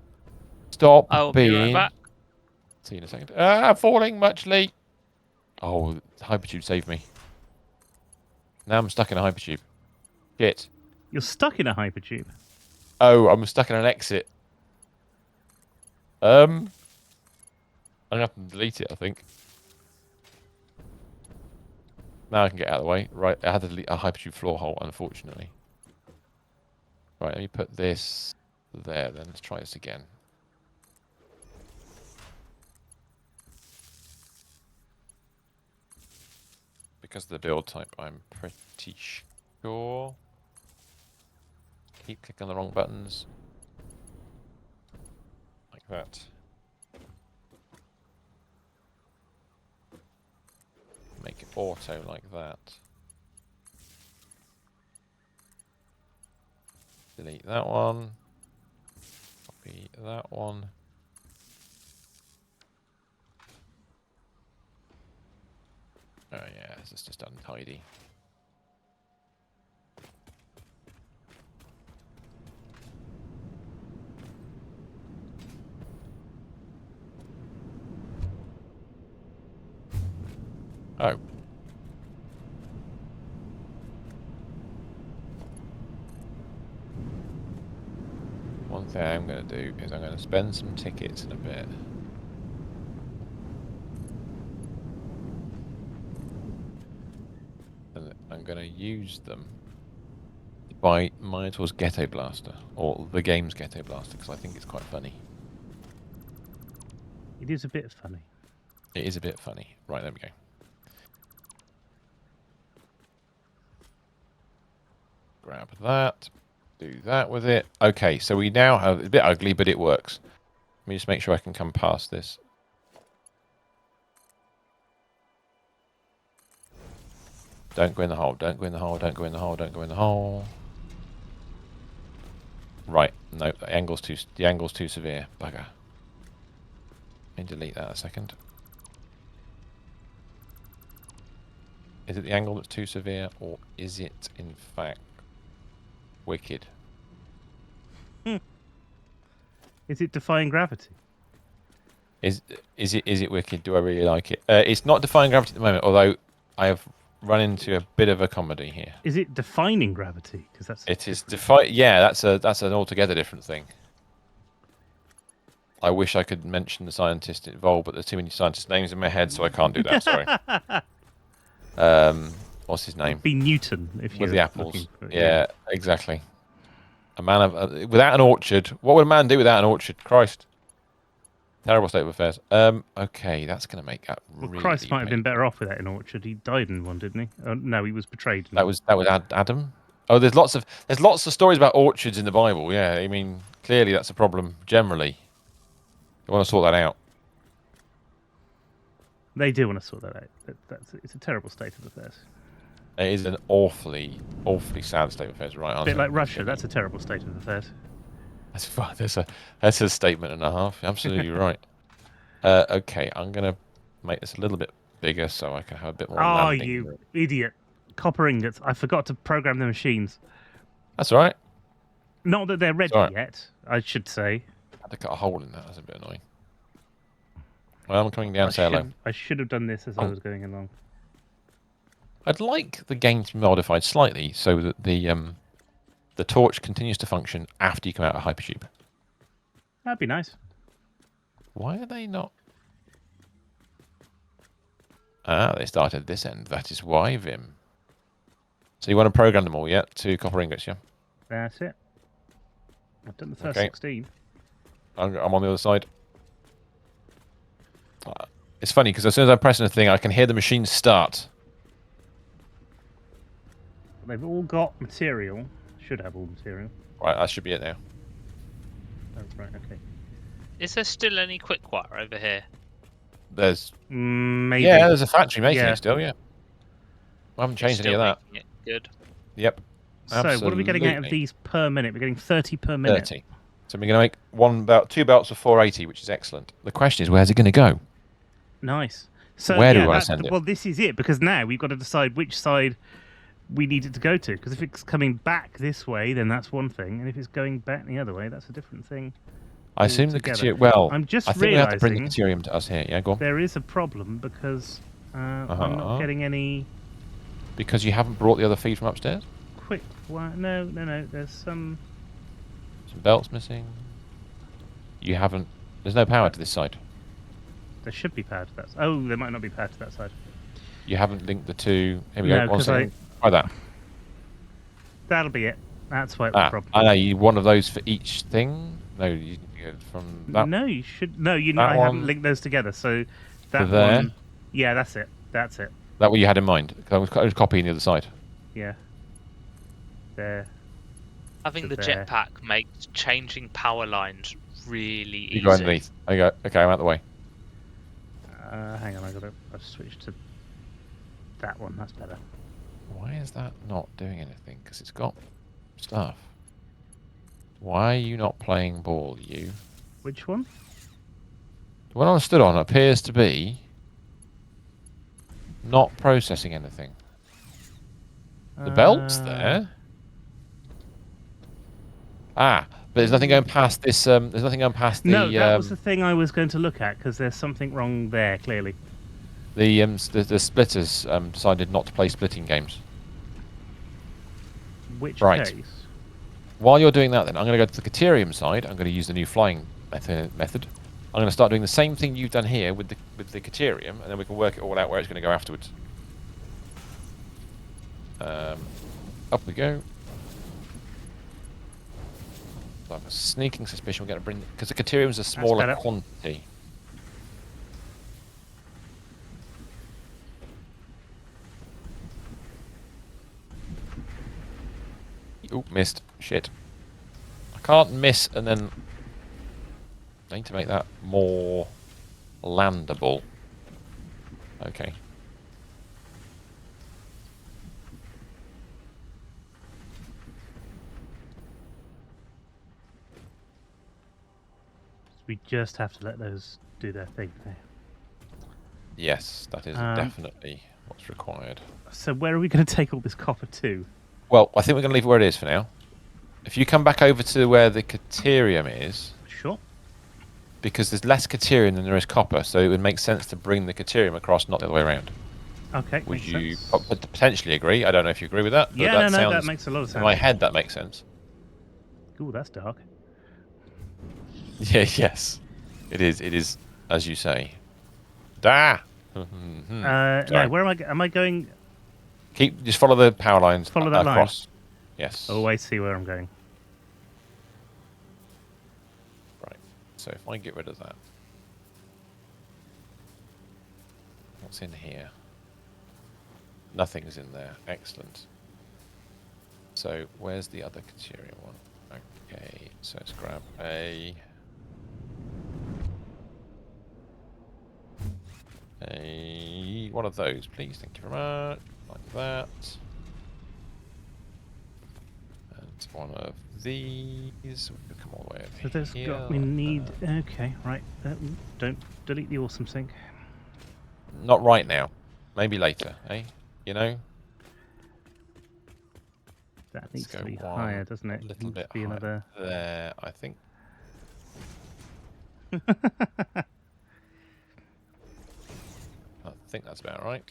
Stop I'll being... be right back. See you in a second. Ah, falling muchly. Oh, the hypertube saved me. Now I'm stuck in a hypertube. Shit. You're stuck in a hypertube. Oh, I'm stuck in an exit. I'm gonna have to delete it, I think. Now I can get out of the way. Right, I had to delete a hypertube floor hole, unfortunately. Right, let me put this there, then let's try this again. Because of the build type, I'm pretty sure. Keep clicking on the wrong buttons. Like that. Make it auto like that. Delete that one. Copy that one. Oh yeah, this is just untidy. Oh. One thing I'm going to do is I'm going to spend some tickets in a bit. And I'm going to use them to buy Minotaur's Ghetto Blaster, or the game's Ghetto Blaster, because I think it's quite funny. It is a bit funny. It is a bit funny. Right, there we go. Grab that. Do that with it. Okay, so we now have... It's a bit ugly, but it works. Let me just make sure I can come past this. Don't go in the hole. Don't go in the hole. Don't go in the hole. Don't go in the hole. Right. No, the angle's too severe. Bugger. Let me delete that a second. Is it the angle that's too severe, or is it, in fact, wicked? Is it defying gravity? Is it wicked? Do I really like it? It's not defying gravity at the moment, although I have run into a bit of a comedy here. Is it defining gravity? Because that's it is defy. Yeah, that's an altogether different thing. I wish I could mention the scientist involved, but there's too many scientist names in my head, so I can't do that. Sorry. What's his name? It'd be Newton, if you with the apples. It, yeah, exactly. A man of without an orchard. What would a man do without an orchard? Christ. Terrible state of affairs. Okay, that's going to make that. Well, really Christ might have been better off without an orchard. He died in one, didn't he? No, he was betrayed. That was Adam. Oh, there's lots of stories about orchards in the Bible. Yeah, I mean, clearly that's a problem generally. I want to sort that out. They do want to sort that out. It's a terrible state of affairs. It is an awfully sad state of affairs, right? A bit like Russia. That's a terrible state of affairs. That's a statement and a half. Absolutely right. Okay, I'm gonna make this a little bit bigger so I can have a bit more Oh, landing you room. idiot! Copper ingots. I forgot to program the machines. That's all right. Not that they're ready Right. yet, I should say. I had to cut a hole in that. That's a bit annoying. Well, I'm coming down. Say hello. I should have done this as I was going along. I'd like the game to be modified slightly so that the torch continues to function after you come out of hypertube. That'd be nice. Why are they not? Ah, they started this end. That is why, Vim. So you want to program them all yet to copper ingots, yeah? That's it. I've done the first Okay. 16. I'm on the other side. It's funny because as soon as I'm pressing a thing, I can hear the machine start. They've all got material. Should have all material. Right, that should be it now. Oh, right, okay. Is there still any quick wire over here? There's Maybe. yeah, there's a factory making Yeah. it still. Yeah, I haven't changed any Still of that. making it good. Yep. So what are we getting out of Absolutely. these per minute? We're getting 30 per minute. 30. So we're going to make two belts of 480, which is excellent. The question is, where's it going to go? Nice. So Where do yeah, we want to send it? Well, this is it, because now we've got to decide which side we need it to go to. Because if it's coming back this way, then that's one thing, and if it's going back the other way, that's a different thing. I assume the altogether. well, I'm just I think we have to bring the realising Caterium to us here. Yeah, go on. there is a problem because I'm not getting any Because you haven't brought the other feed from upstairs? quick wire. No. There's some. Some belts missing. You haven't... There's no power to this side. There should be power to that. Oh, there might not be power to that side. You haven't linked the two... Here we No, go. One 'cause second. Try that. That'll be it. That's why it was a problem. I know. You one of those for each thing? No, you get from that. No, you should. No, I that haven't one linked those together. So to that there? one. Yeah, that's it. That's it. That what you had in mind? 'Cause I was copying the other side. Yeah. There. Having To the there. jetpack makes changing power lines really easy. You go underneath. I go. Okay, I'm out the way. Hang on, I've switched to that one. That's better. Why is that not doing anything? Because it's got stuff. Why are you not playing ball, you? Which one? The one I stood on appears to be not processing anything. The belt's there. Ah, but there's nothing going past this. There's nothing going past the. No, that was the thing I was going to look at because there's something wrong there. Clearly. The splitters decided not to play splitting games. Which Right. case? While you're doing that, then I'm going to go to the Caterium side. I'm going to use the new flying method. I'm going to start doing the same thing you've done here with the Caterium, and then we can work it all out where it's going to go afterwards. Up we go. So I have a sneaking suspicion we're going to bring, because the Caterium's a smaller better. quantity. Oh, missed. Shit. I can't miss and then... I need to make that more landable. Okay. We just have to let those do their thing there. Yes, that is definitely what's required. So where are we going to take all this copper to? Well, I think we're going to leave it where it is for now. If you come back over to where the Caterium is, Sure. because there's less Caterium than there is copper, so it would make sense to bring the Caterium across, not the other way around. Okay. Would makes you sense. potentially agree? I don't know if you agree with that. But Yeah, that no, sounds, that makes a lot of in sense. my head, that makes sense. Ooh, that's dark. Yeah, yes. It is, as you say. Da! No, where am I? Am I going? Just follow the power lines Follow that line. across. Yes. Oh, I see where I'm going. Right. So if I get rid of that. What's in here? Nothing's in there. Excellent. So where's the other Caterium one? Okay, so let's grab one of those, please. Thank you very much. Like that. one of these. We come all the way So over this here. got, we need. Okay, right. Don't delete the awesome sync. Not right now. Maybe later, eh? You know? That needs to go be one higher, doesn't it? A little Needs bit to be higher another. there, I think. I think that's about right.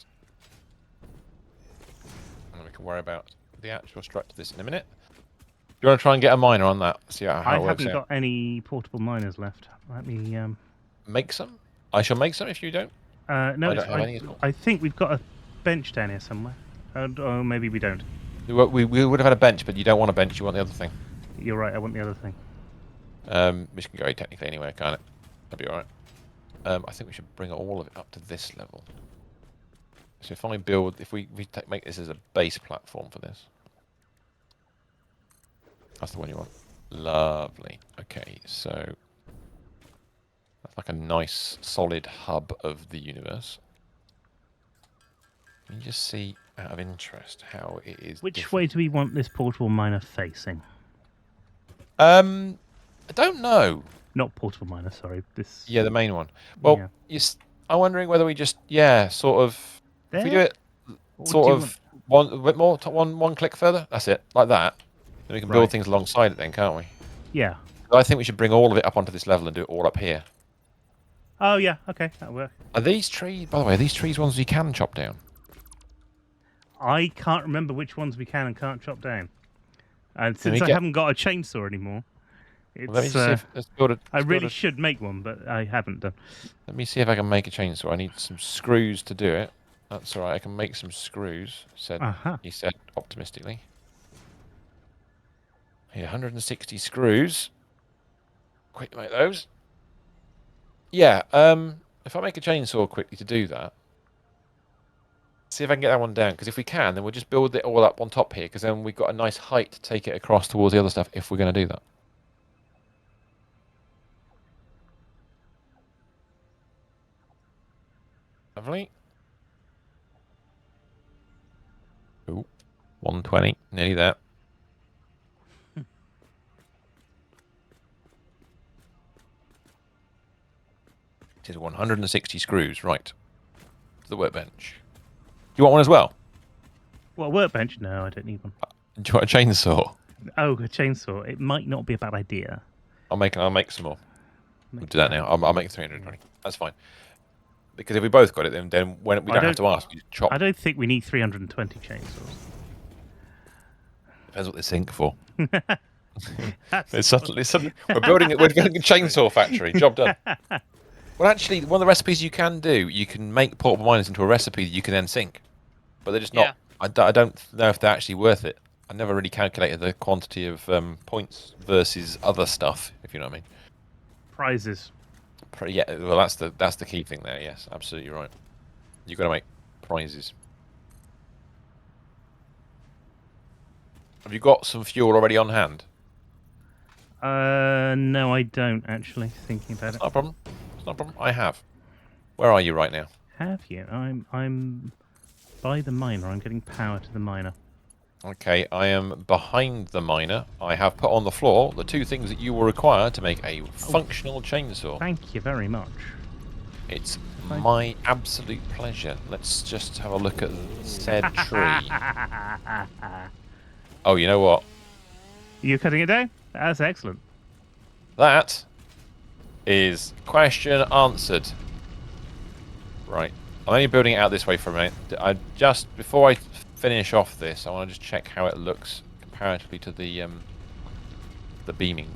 And we can worry about the actual structure of this in a minute. Do you want to try and get a miner on that? See how I it works haven't out. got any portable miners left. Let me. Make some? I shall make some if you don't. No, I don't have any at all. I think we've got a bench down here somewhere. Oh, maybe we don't. We would have had a bench, but you don't want a bench, you want the other thing. You're right, I want the other thing. Which can go technically anywhere, can't it? That'd be alright. I think we should bring all of it up to this level. So if I build, if we make this as a base platform for this. That's the one you want. Lovely. Okay, so that's like a nice solid hub of the universe. Can you just see, out of interest, how it is Which way do we want this portable miner facing? I don't know. Not portable miner, sorry. This. Yeah, the main one. Well, yeah. I'm wondering whether we just, sort of, There? if we do it sort of a bit more, one click further, that's it, like that. Then we can build things alongside it then, can't we? Yeah. I think we should bring all of it up onto this level and do it all up here. Oh, yeah, okay, that'll work. Are these trees, by the way, are these trees ones you can chop down? I can't remember which ones we can and can't chop down. And since I haven't got a chainsaw anymore, it's, let me see if, I really should make one, but I haven't done. Let me see if I can make a chainsaw. I need some screws to do it. That's all right. I can make some screws. He said optimistically. Here, 160 screws. Quick, make those. Yeah. If I make a chainsaw quickly to do that, see if I can get that one down. Because if we can, then we'll just build it all up on top here. Because then we've got a nice height to take it across towards the other stuff. If we're going to do that. Lovely. Ooh, 120, nearly there. It is 160 screws, right. To the workbench. Do you want one as well? Well, workbench? No, I don't need one. Do you want a chainsaw? Oh, a chainsaw. It might not be a bad idea. I'll make some more. We'll do that now. I'll make 320. That's fine. Because if we both got it, then when we don't have to ask, you chop. I don't think we need 320 chainsaws. Depends what they sink for. We're building a chainsaw factory. Job done. Well, actually, one of the recipes you can do, you can make portable miners into a recipe that you can then sink. But they're just not. I don't know if they're actually worth it. I never really calculated the quantity of points versus other stuff, if you know what I mean. Prizes. Yeah, well, that's the key thing there. Yes, absolutely right. You've got to make prizes. Have you got some fuel already on hand? No, I don't actually. Thinking about it. Not a problem. It's not a problem. I have. Where are you right now? Have you? I'm by the miner. I'm getting power to the miner. Okay, I am behind the miner. I have put on the floor the two things that you will require to make a functional chainsaw. Thank you very much. It's my absolute pleasure. Let's just have a look at said tree. Oh, you know what? You cutting it down? That's excellent. That is question answered. Right. I'm only building it out this way for a minute. Before I finish off this, I want to just check how it looks comparatively to the beaming,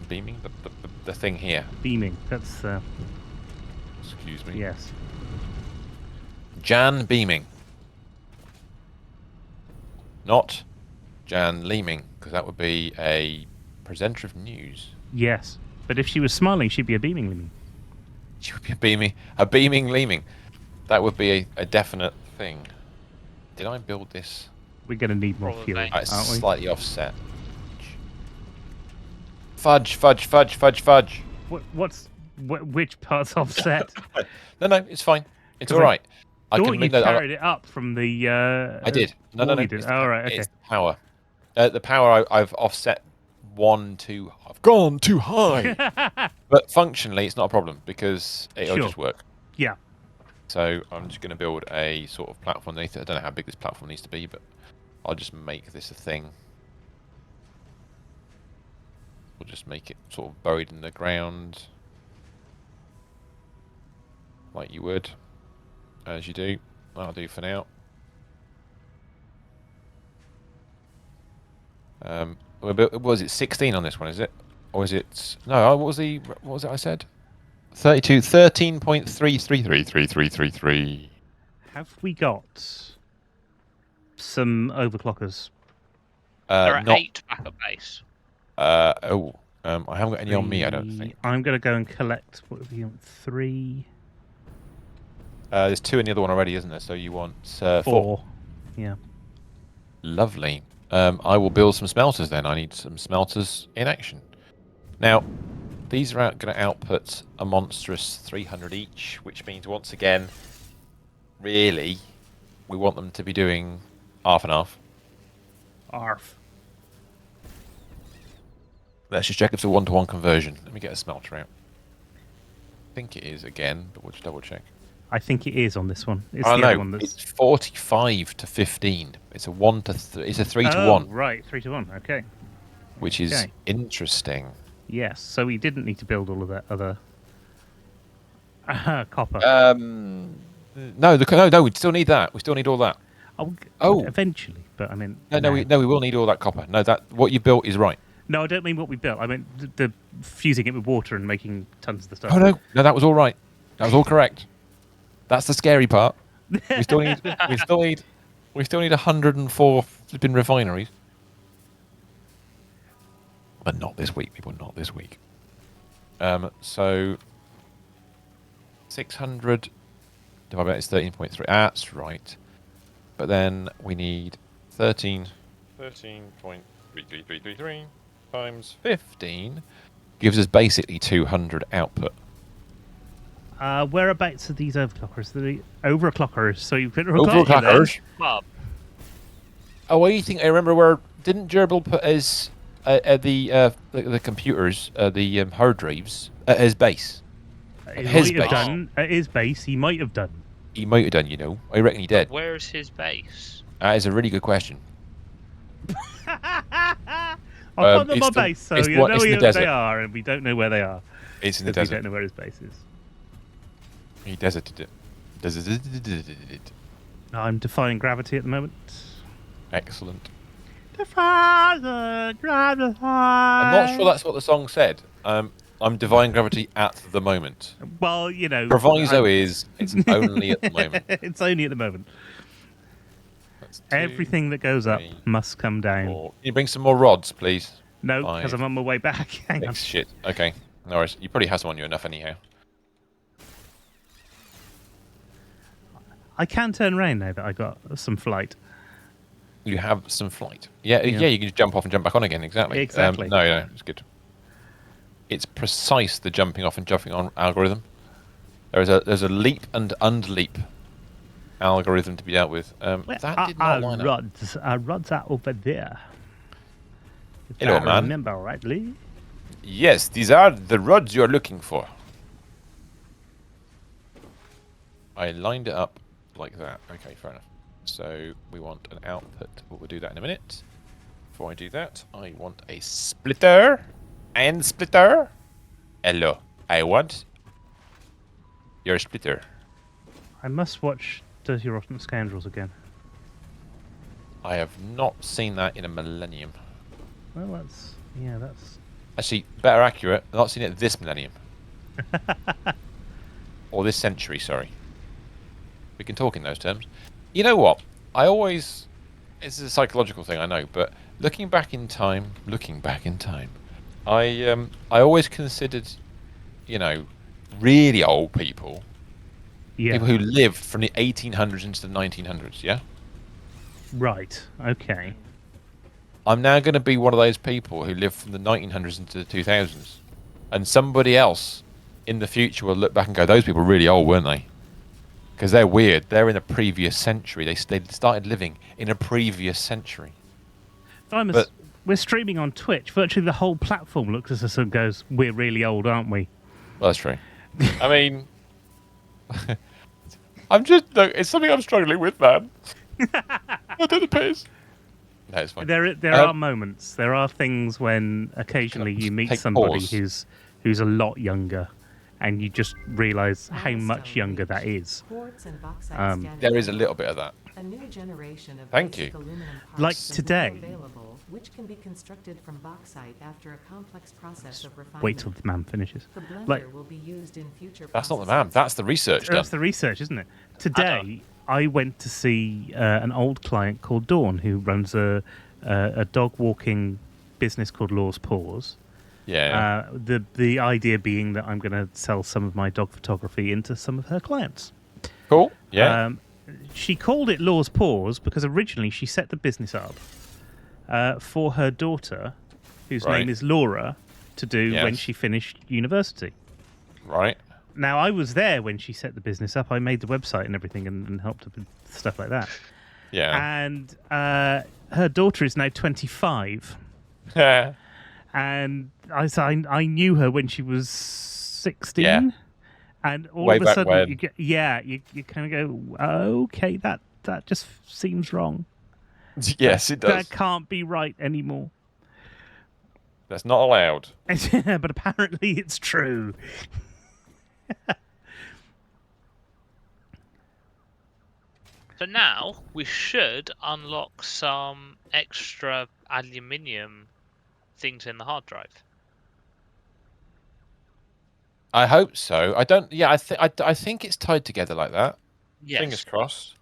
the thing here. Beaming. That's. Excuse me. Yes. Jan beaming. Not Jan leaming, because that would be a presenter of news. Yes, but if she was smiling, she'd be a beaming leaming. She would be a beaming leaming. That would be a definite thing. Did I build this? We're going to need more fuel, aren't we? Slightly offset. Fudge, fudge, fudge, fudge, fudge. Which part's offset? No, it's fine. It's all right. I thought you carried it up from the... I did. No. You did. Oh, right, okay. It's power. The power I've offset I've gone too high. But functionally, it's not a problem because it'll just work. Yeah. So I'm just going to build a sort of platform underneath it. I don't know how big this platform needs to be, but I'll just make this a thing. We'll just make it sort of buried in the ground. Like you would. As you do. That'll do for now. What was it, 16 on this one, is it? Or is it... No, what was it I said? 13.33333333. Have we got some overclockers? There are 8 back at base. I haven't got any on me, I don't think. I'm going to go and collect, what have you got, 3? There's 2 in the other one already, isn't there? So you want 4. Yeah. Lovely. I will build some smelters then. I need some smelters in action. Now, these are going to output a monstrous 300 each, which means once again, really, we want them to be doing half and half. Arf. Let's just check if it's a 1-to-1 conversion. Let me get a smelter out. I think it is again, but we'll just double check. I think it is on this one. It's the other one that's... It's 45 to 15. It's a 1 to it's a 3 to 1. Oh, right, 3 to 1. Okay. Which is interesting. Yes, so we didn't need to build all of that other copper. No, we still need that. We still need all that. Oh, eventually, but I mean... No, we will need all that copper. No, what you built is right. No, I don't mean what we built. I meant the fusing it with water and making tons of the stuff. Oh, no, that was all right. That was all correct. That's the scary part. We still need 104 flipping refineries. But not this week, people, not this week. So 600 divided by is 13.3. That's right. But then we need 13.33333 times 15 gives us basically 200 output. Whereabouts are these overclockers? The overclockers. So you put overclockers. Well, Oh, I think I remember where didn't Gerbil put his the computers, the hard drives at his base? At his base, he might have done. He might have done, you know. I reckon he did. Where's his base? That is a really good question. I'll put them on base, so you know where they are, and we don't know where they are. It's in the desert. We don't know where his base is. He deserted it. I'm defying gravity at the moment. Excellent. Defy the gravity. I'm not sure that's what the song said. I'm defying gravity at the moment. Well, you know. Proviso is it's only at the moment. It's only at the moment. Everything that goes up must come down. Can you bring some more rods, please? No, because I'm on my way back. Hang on. Shit. Okay. No worries. You probably have some on you enough anyhow. I can turn around now that I got some flight. You have some flight. Yeah, you can just jump off and jump back on again. Exactly. Exactly. No, it's good. It's precise, the jumping off and jumping on algorithm. There's a leap and unleap algorithm to be dealt with. That did not line up. Rods are over there. Hello, I man. remember rightly. Yes, these are the rods you're looking for. I lined it up like that. Okay, fair enough. So we want an output. We'll do that in a minute. Before I do that, I want a splitter and splitter. Hello, I want your splitter. I must watch Dirty Rotten Scoundrels again. I have not seen that in a millennium. Well, that's Actually, better accurate, I've not seen it this millennium. Or this century, sorry. We can talk in those terms. You know what? This is a psychological thing, I know, but looking back in time, I always considered, really old people, people who lived from the 1800s into the 1900s, yeah? Right, okay. I'm now going to be one of those people who lived from the 1900s into the 2000s. And somebody else in the future will look back and go, those people were really old, weren't they? Because they're weird. They're in a previous century. They started living in a previous century. We're streaming on Twitch. Virtually the whole platform looks at us and goes, "We're really old, aren't we?" Well, that's true. I mean, it's something I'm struggling with, man. I don't appease. No, it's fine. There are moments. There are things when occasionally you meet somebody who's a lot younger, and you just realise how much younger that is. There is a little bit of that. A new generation of Thank you. Like today. Available, which can be constructed from bauxite after a complex process of refinement. Wait till the man finishes. The blender will be used in future That's not the man. That's the research done. That's the research, isn't it? Today, I went to see an old client called Dawn, who runs a dog walking business called Law's Paws. Yeah. The idea being that I'm going to sell some of my dog photography into some of her clients. Cool. Yeah. She called it Law's Paws because originally she set the business up for her daughter, whose name is Laura, to do when she finished university. Right. Now, I was there when she set the business up. I made the website and everything and helped her with stuff like that. Yeah. And her daughter is now 25. And I knew her when she was 16. Yeah. And all Way of a back sudden, when. you kind of go, okay, that just seems wrong. Yes, it does. That can't be right anymore. That's not allowed. But apparently it's true. So now we should unlock some extra aluminium things in the hard drive. I hope so. I don't. Yeah, I think it's tied together like that. Yes. Fingers crossed.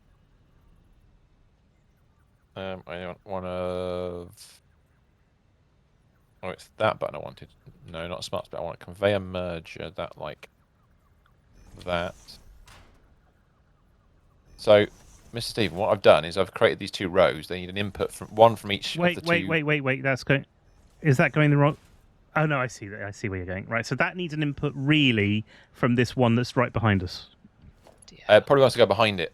I want one of. Oh, it's that button I wanted. No, not smart button. I want a conveyor merger. That like that. So, Mr. Stephen, what I've done is I've created these two rows. They need an input from one from each. Wait. That's going. Is that going the wrong? Oh no, I see that. I see where you're going. Right, so that needs an input really from this one that's right behind us. Probably wants to go behind it.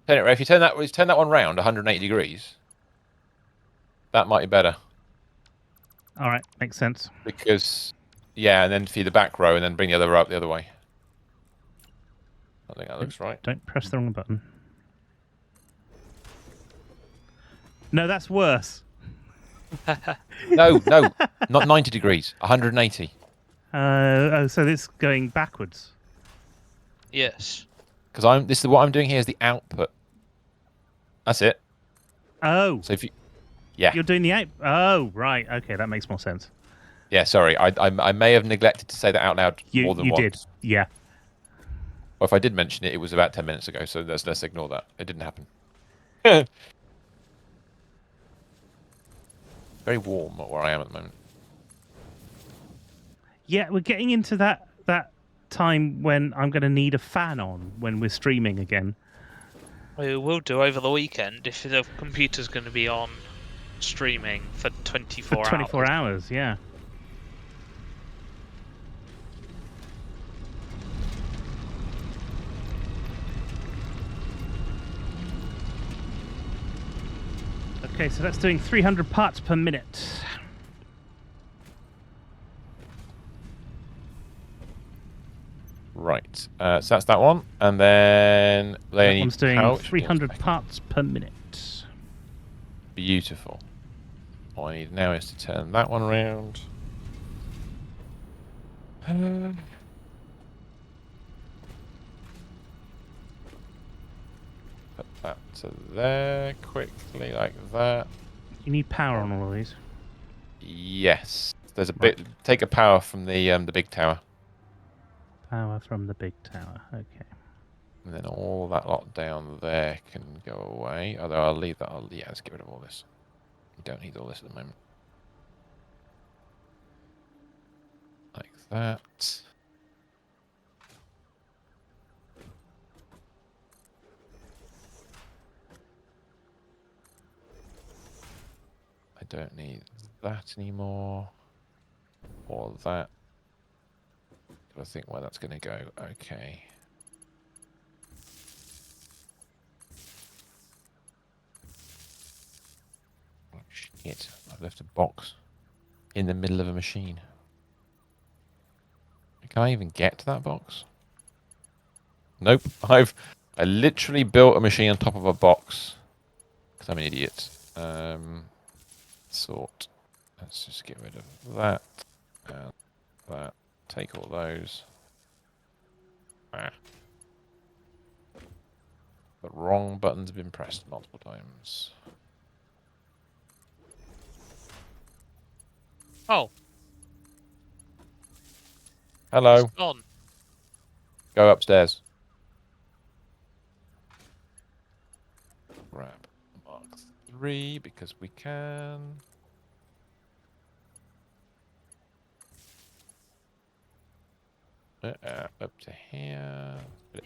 If you turn that one round 180 degrees, that might be better. All right, makes sense. Because, yeah, and then feed the back row and then bring the other row up the other way. I think that looks right. Don't press the wrong button. No, that's worse. No, not 90 degrees, 180. So this going backwards. Yes. Because this is what I'm doing here is the output. That's it. Oh. So if you, yeah. You're doing the out. Oh, right. Okay, that makes more sense. Yeah, sorry, I may have neglected to say that out loud more than once. You did. Yeah. Well, if I did mention it, it was about 10 minutes ago, so let's ignore that. It didn't happen. Very warm where I am at the moment. Yeah, we're getting into that time when I'm going to need a fan on when we're streaming again. We will do over the weekend if the computer's going to be on streaming for 24 hours. 24 hours, yeah. Okay, so that's doing 300 parts per minute. Right, so that's that one, and then That one's doing 300 parts per minute. Beautiful. All I need now is to turn that one around. Put that to there quickly, like that. You need power on all of these. Yes, there's a bit. Take a power from the big tower. Power from the big tower. Okay. And then all that lot down there can go away. Although I'll leave that. Yeah, let's get rid of all this. We don't need all this at the moment. Like that. I don't need that anymore. Or that. I think where that's going to go. Okay. It. I've left a box in the middle of a machine. Can I even get to that box? Nope. I literally built a machine on top of a box. Because I'm an idiot. Sort. Let's just get rid of that. And that. Take all those. Ah. The wrong button's been pressed multiple times. Oh, Hello. it's gone. Go upstairs. Grab Mark 3 because we can. Up to here.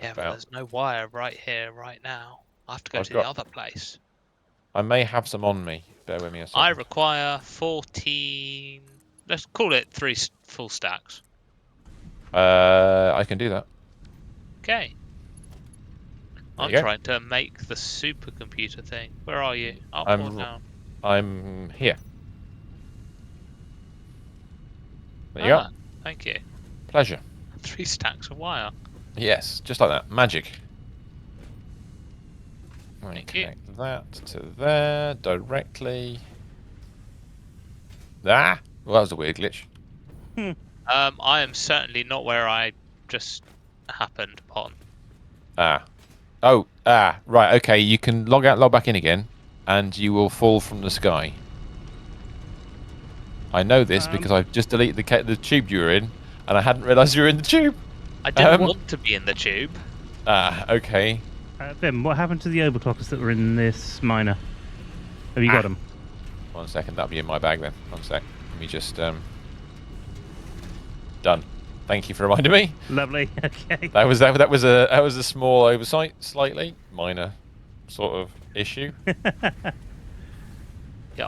Yeah, but there's no wire right here, right now. I have to go I've to got- the other place. I may have some on me. Bear with me a second. I require 14. Let's call it 3 full stacks. I can do that. Okay. There I'm you go. trying to make the supercomputer thing. Where are you? Up I'm or down? I'm here. There you go. Thank you. Pleasure. 3 stacks of wire. Yes, just like that. Magic. Thank you. Connect that to there directly. Ah! Well, that was a weird glitch. I am certainly not where I just happened upon. Ah. Oh, right, okay. You can log out, log back in again, and you will fall from the sky. I know this because I've just deleted the tube you were in, and I hadn't realised you were in the tube. I didn't want to be in the tube. Ah, okay. Vim, what happened to the overclockers that were in this miner? Have you got them? 1 second, that'll be in my bag then. 1 sec. Let me just done. Thank you for reminding me. Lovely. Okay. That was a small oversight, slightly minor sort of issue. Yeah,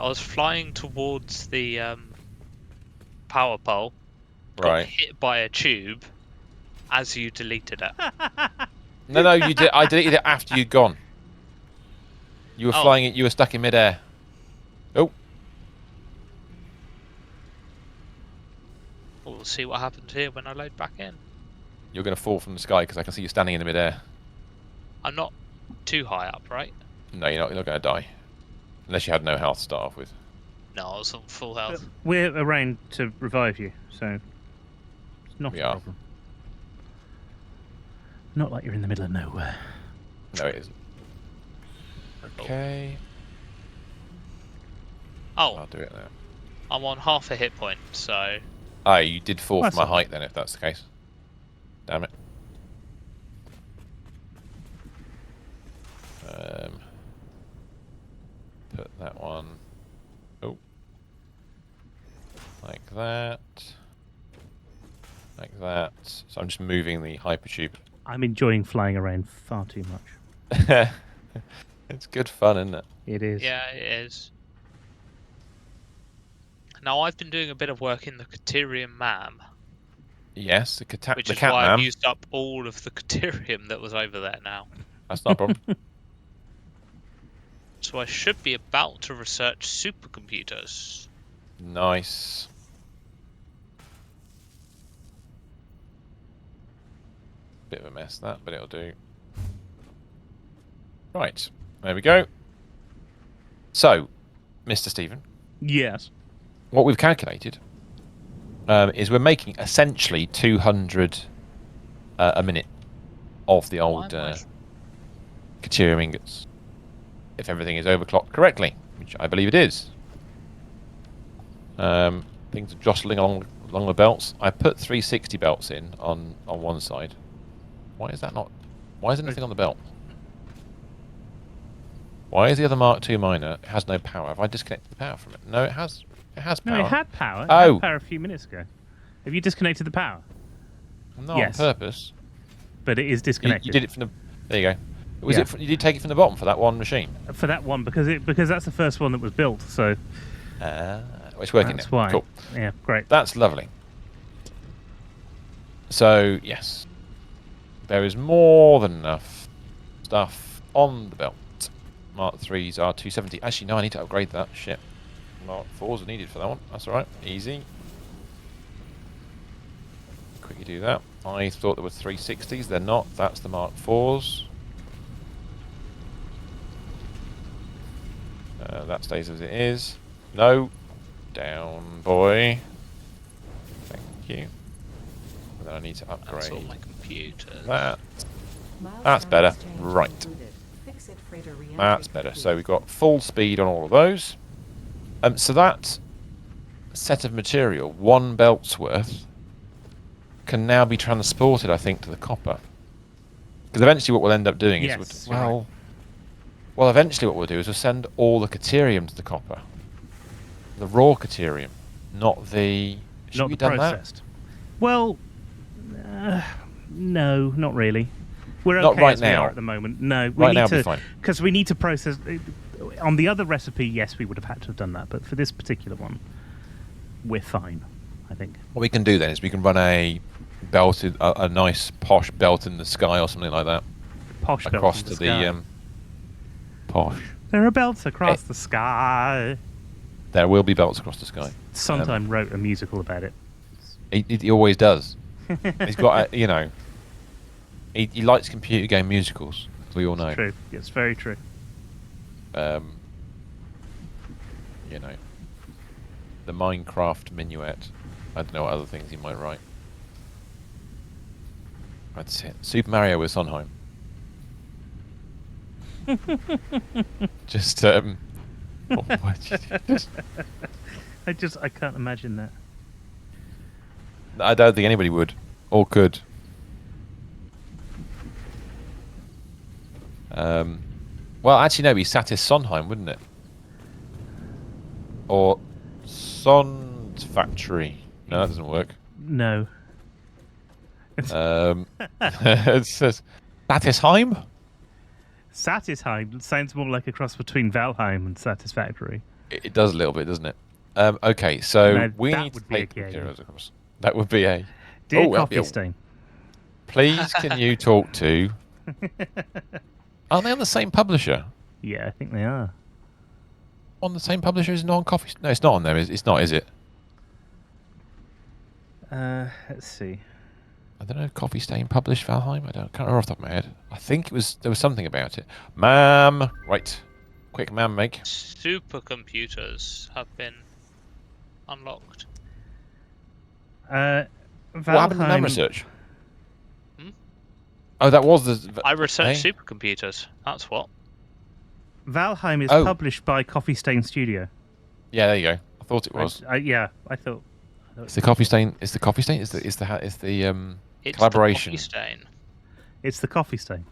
I was flying towards the power pole. Got Right. hit by a tube as you deleted it. No, you did. I deleted it after you'd gone. You were flying it. You were stuck in midair. Oh. We'll see what happens here when I load back in. You're going to fall from the sky because I can see you standing in the midair. I'm not too high up, right? No, you're not going to die. Unless you had no health to start off with. No, I was on full health. We're around to revive you, so it's not a problem. Not like you're in the middle of nowhere. No, it isn't. Okay. Oh. I'll do it now. I'm on half a hit point, so... Ah, you did fall That's from my all right. height then, if that's the case. Damn it. Put that one. Oh. Like that. Like that. So I'm just moving the hypertube. I'm enjoying flying around far too much. It's good fun, isn't it? It is. Yeah, it is. Now, I've been doing a bit of work in the Caterium MAM. Yes, the cat. Which the is cat why man. I've used up all of the Caterium that was over there now. That's not a problem. So I should be about to research supercomputers. Nice. Bit of a mess that, but it'll do. Right, there we go. So, Mr. Stephen, Yes. what we've calculated is we're making essentially 200 a minute of the old Caterium ingots, if everything is overclocked correctly, which I believe it is. Things are jostling along the belts. I put 360 belts in on one side. Why is that not? Why is anything on the belt? Why is the other Mark II miner? It has no power. Have I disconnected the power from it? No, it has. It has power. No, it had power. It Oh. had power a few minutes ago. Have you disconnected the power? Not Yes. on purpose. But it is disconnected. You did it from the. There you go. Was Yeah. it? You did take it from the bottom for that one machine. For that one, because that's the first one that was built. So Well, it's working that's now. why. Cool. Yeah, great. That's lovely. So yes, there is more than enough stuff on the belt. Mark IIIs are 270. Actually, no, I need to upgrade that. Shit. Mark 4s are needed for that one. That's all right. Easy. Quickly do that. I thought there were 360s. They're not. That's the Mark 4s. That stays as it is. No. Down, boy. Thank you. And then I need to upgrade That's all my computers. that. Miles That's down better. exchange Right. concluded. Fix-it freighter re-entry That's better. So complete. we've got full speed on all of those. So that set of material, 1 belt's worth, can now be transported, I think, to the copper. Because eventually what we'll end up doing Yes, is, you're right. well, eventually what we'll do is we'll send all the caterium to the copper. The raw caterium, not the... Should Not we the have done processed. Well, no, not really. We're Not okay right as we now. are at the moment. No, we Right need now, it'll to be fine. because we need to process. On the other recipe, yes, we would have had to have done that, but for this particular one, we're fine. I think. What we can do then is we can run a belted, a nice posh belt in the sky or something like that Posh belt across in to sky. the posh. There are belts across the sky. There will be belts across the sky. Sondheim wrote a musical about it. He always does. He's got, he likes computer game musicals, as we all know. True. It's very true. The Minecraft Minuet. I don't know what other things he might write. That's it. Super Mario with Sondheim. Just, I can't imagine that. I don't think anybody would, or could. Well, actually, no, it'd be Satis Sondheim, wouldn't it? Or Satisfactory. No, that doesn't work. No. It says Satisheim? Satisheim sounds more like a cross between Valheim and Satisfactory. It does a little bit, doesn't it? Okay, so No, we that need to would be a take game. materials across. That would be a... Dear that'd be Coffee a- Stain. Please, can you talk to... Aren't they on the same publisher? Yeah, I think they are. On the same publisher as non-coffee... No, it's not on there. It's not, is it? Let's see. I don't know if Coffee Stain published Valheim. Can't remember off the top of my head. I think there was something about it. Ma'am! Right. Quick ma'am make. Supercomputers have been unlocked. Valheim, What happened to ma'am research? Hmm? Oh, that was the... I researched eh? supercomputers. That's what. Valheim is Oh. published by Coffee Stain Studio. Yeah, there you go. I thought it was. I thought. It's the Coffee Stain. It's the Coffee Stain. It's the It's collaboration. The coffee stain. It's the Coffee Stain.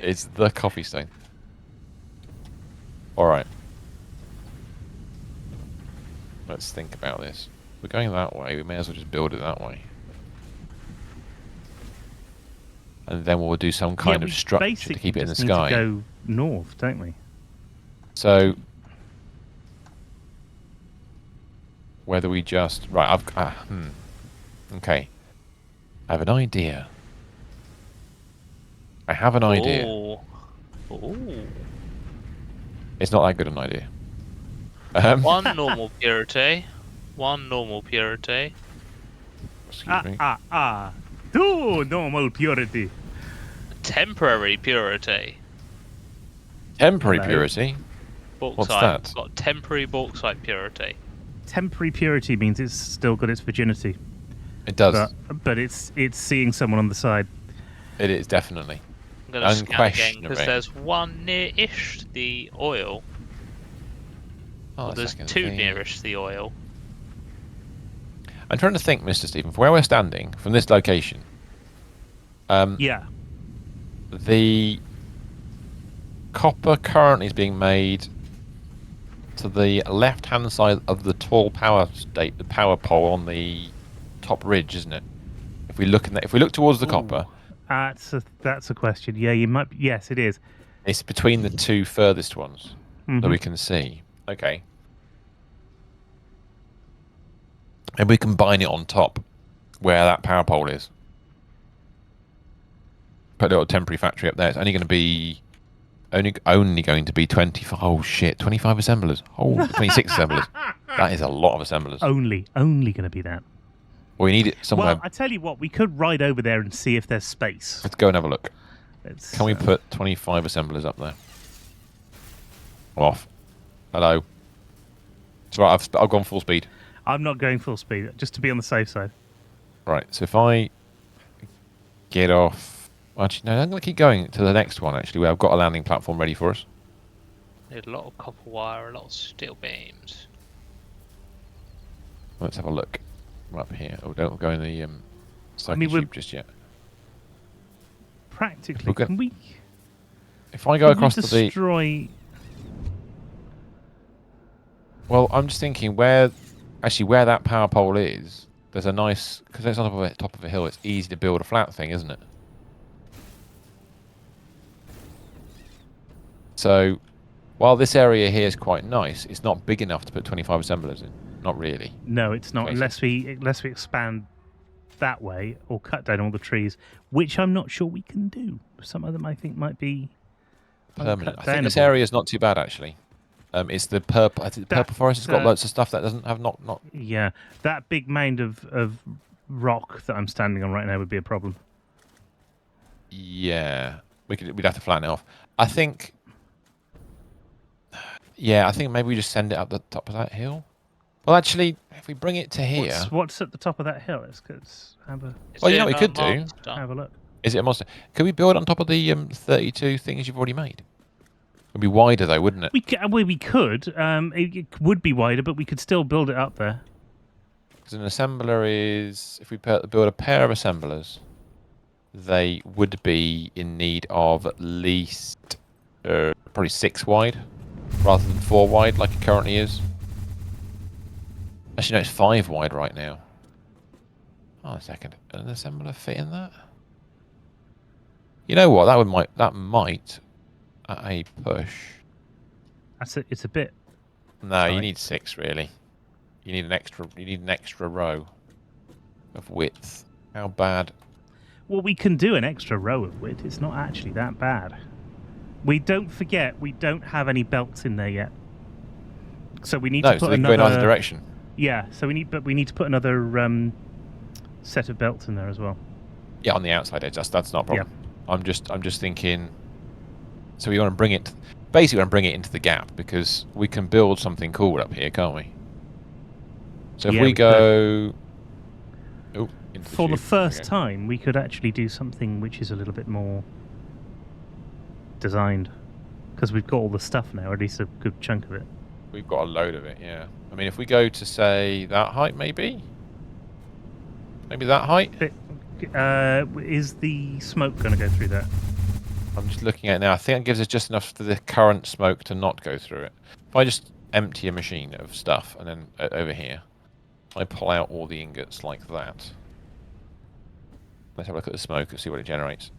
It's the Coffee Stain. All right. Let's think about this. We're going that way. We may as well just build it that way. And then we'll do some kind of structure to keep it in the sky. Need to go north, don't we? So, whether we just right, okay. I have an idea. Ooh. Ooh. It's not that good an idea. One normal purity. One normal purity. Excuse me. Two normal purity. Temporary purity. Temporary Hello. purity. Bauxite. What's that? Got temporary bauxite purity. Temporary purity means it's still got its virginity, It does. but it's seeing someone on the side. It is definitely. I'm going to scan again because Unquestionably. there's one near-ish the oil. Oh, There's two near-ish the oil. I'm trying to think, Mr. Stephen, from where we're standing, from this location. Yeah. The copper currently is being made to the left-hand side of the tall power pole on the top ridge, isn't it? If we look towards the copper, That's a question. Yeah, you might. Yes, it is. it's between the two furthest ones that Mhm. we can see. Okay. And we combine it on top where that power pole is. Put a little temporary factory up there. It's only going to be only going to be 25. Oh shit, 25 assemblers. Oh, 26 assemblers. That is a lot of assemblers. Only going to be that. We need it somewhere. Well, I tell you what, we could ride over there and see if there's space. Let's go and have a look. Can we put 25 assemblers up there? I'm off. Hello. It's right, I've gone full speed. I'm not going full speed, just to be on the safe side. Right, so if I get off... Actually, no, I'm going to keep going to the next one, actually, where I've got a landing platform ready for us. Need a lot of copper wire, a lot of steel beams. Let's have a look. Right up here. Oh, don't go in the I tube just yet. Practically, can we... If I go across to the... destroy... Well, I'm just thinking where that power pole is, there's a nice... Because it's on top of a hill, it's easy to build a flat thing, isn't it? So, while this area here is quite nice, it's not big enough to put 25 assemblers in. Not really. No, it's not, unless we expand that way or cut down all the trees, which I'm not sure we can do. Some of them I think might be permanent. I think this area is not too bad, actually. It's the purple. I think the purple forest has got lots of stuff that doesn't have not. Yeah, that big mound of rock that I'm standing on right now would be a problem. Yeah, we'd have to flatten it off. I think. Yeah, I think maybe we just send it up the top of that hill. Well, actually, if we bring it to here, what's at the top of that hill? Let's have a. Well, you know what we could do. Have a look. Is it a monster? Could we build on top of the 32 things you've already made? It'd be wider though, wouldn't it? We could. It would be wider, but we could still build it up there. Because an assembler is, if we build a pair of assemblers, they would be in need of at least probably 6 wide, rather than 4 wide like it currently is. Actually, no, it's 5 wide right now. Oh, a second. An assembler fit in that? You know what? That might. At a push. It's a bit. No, you need 6 really. You need an extra row of width. How bad? Well, we can do an extra row of width. It's not actually that bad. Don't forget we don't have any belts in there yet. So we need to put another. Go in either direction. Yeah, so we need to put another set of belts in there as well. Yeah, on the outside edge. That's not a problem. Yeah. I'm just thinking. So we want to bring it, basically want to bring it into the gap because we can build something cool up here, can't we? So if we go... For the first time, we could actually do something which is a little bit more designed. Because we've got all the stuff now, or at least a good chunk of it. We've got a load of it, yeah. I mean, if we go to, say, that height, maybe? Maybe that height? Is the smoke going to go through that? I'm just looking at it now. I think it gives us just enough for the current smoke to not go through it. If I just empty a machine of stuff and then over here, I pull out all the ingots like that. Let's have a look at the smoke and see what it generates.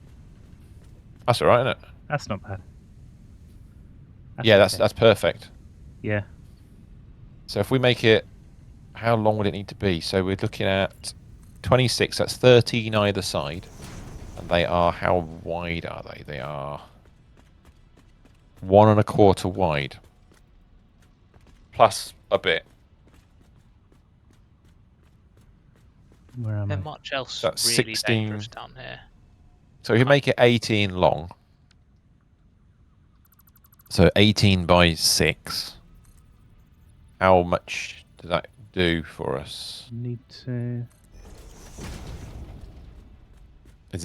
That's all right, isn't it? That's not bad. That's perfect. Yeah. So if we make it, how long would it need to be? So we're looking at 26. That's 13 either side. And they are, how wide are they? They are 1 1/4 wide. Plus a bit. Where am I? Not much else That's really 16. dangerous down here. So if you make it 18 long. So 18 by 6. How much does that do for us? Need to...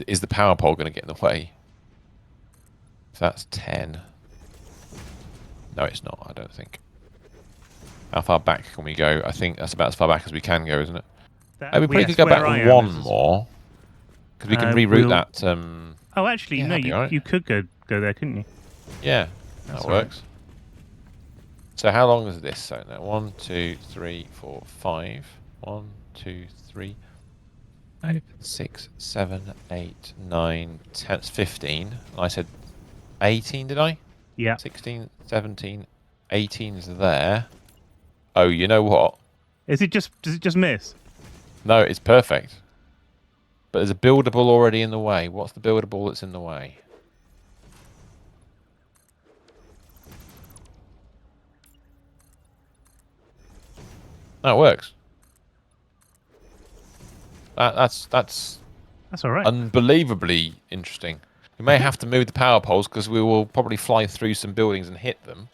Is the power pole going to get in the way? If that's 10. No, it's not, I don't think. How far back can we go? I think that's about as far back as we can go, isn't it? We probably could go back 1 more. Because we can reroute that. Oh, actually, yeah, no, you could go there, couldn't you? Yeah, that works. So how long is this? So now 1, 2, 3, 4, 5. 1, 2, 3, 5, 6, 7, 8, 9, 10, 15. I said 18, did I? Yeah. 16, 17, 18 is there. Oh, you know what? Does it just miss? No, it's perfect. But there's a buildable already in the way. What's the buildable that's in the way? No, it works. That's all right. unbelievably interesting. We may have to move the power poles because we will probably fly through some buildings and hit them.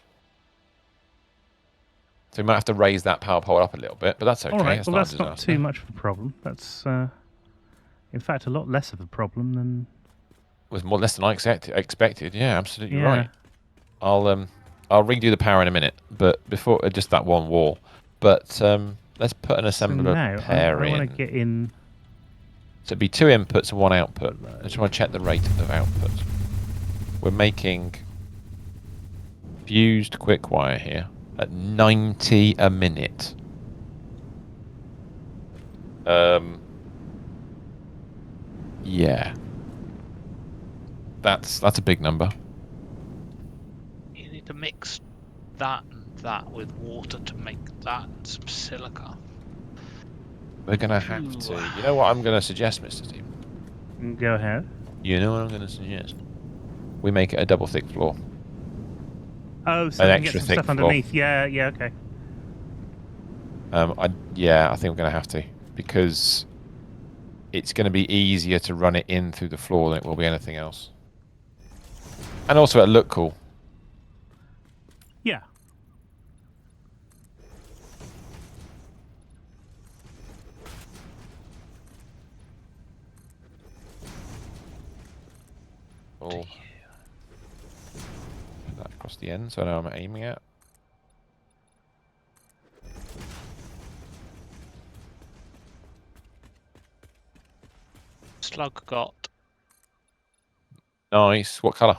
So we might have to raise that power pole up a little bit, but that's okay. All right. That's Well, not a that's not disaster. too much of a problem. That's, in fact, a lot less of a problem than. It was more less than I expected. Yeah, absolutely Yeah. right. I'll redo the power in a minute, but before just that one wall. But let's put an So assembler now pair I want to in. get in. So it'd be 2 inputs and 1 output. I just want to check the rate of output. We're making fused quick wire here at 90 a minute. Yeah. That's a big number. You need to mix that and that with water to make that and some silica. We're going to have to. You know what I'm going to suggest, Mr. Steve? Go ahead. You know what I'm going to suggest? We make it a double thick floor. Oh, so An we can get extra some thick stuff floor. underneath. Yeah, okay. I think we're going to have to, because it's going to be easier to run it in through the floor than it will be anything else. And also it'll look cool. Yeah. Put that across the end so I know I'm aiming at. Slug got Nice. What colour?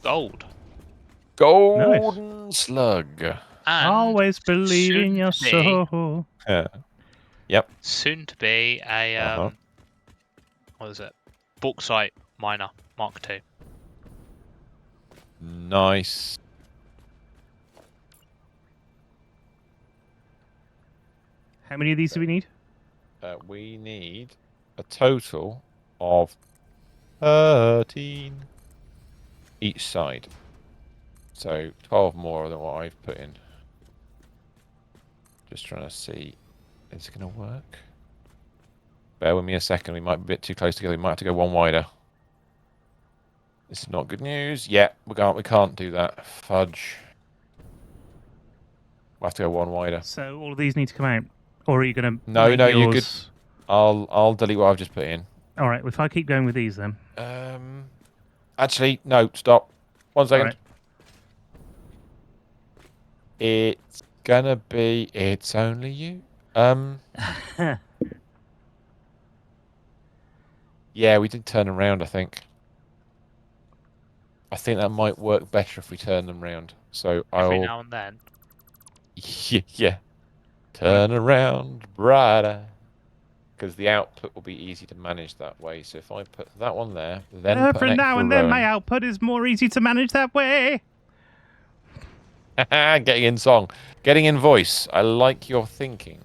gold. Golden slug. And Always believe in your soul. Yep. soon to be a what is it? Bauxite miner Mark II. Nice. How many of these do we need? We need a total of 13 each side. So 12 more than what I've put in. Just trying to see, is it going to work? Bear with me a second. We might be a bit too close together. We might have to go one wider. This is not good news. Yeah, we can't do that. Fudge. We'll have to go one wider. So all of these need to come out, or are you going to? No, make no, yours... you're good. I'll delete what I've just put in. All right. If I keep going with these, then. Actually, no. Stop. 1 second. Right. It's gonna be. It's only you. Yeah, we did turn them round, I think. I think that might work better if we turn them round. So Every now and then. Yeah. Turn around, brighter. Because the output will be easy to manage that way. So if I put that one there, then put an Every now extra and then, row my in. output is more easy to manage that way. Getting in song. Getting in voice. I like your thinking.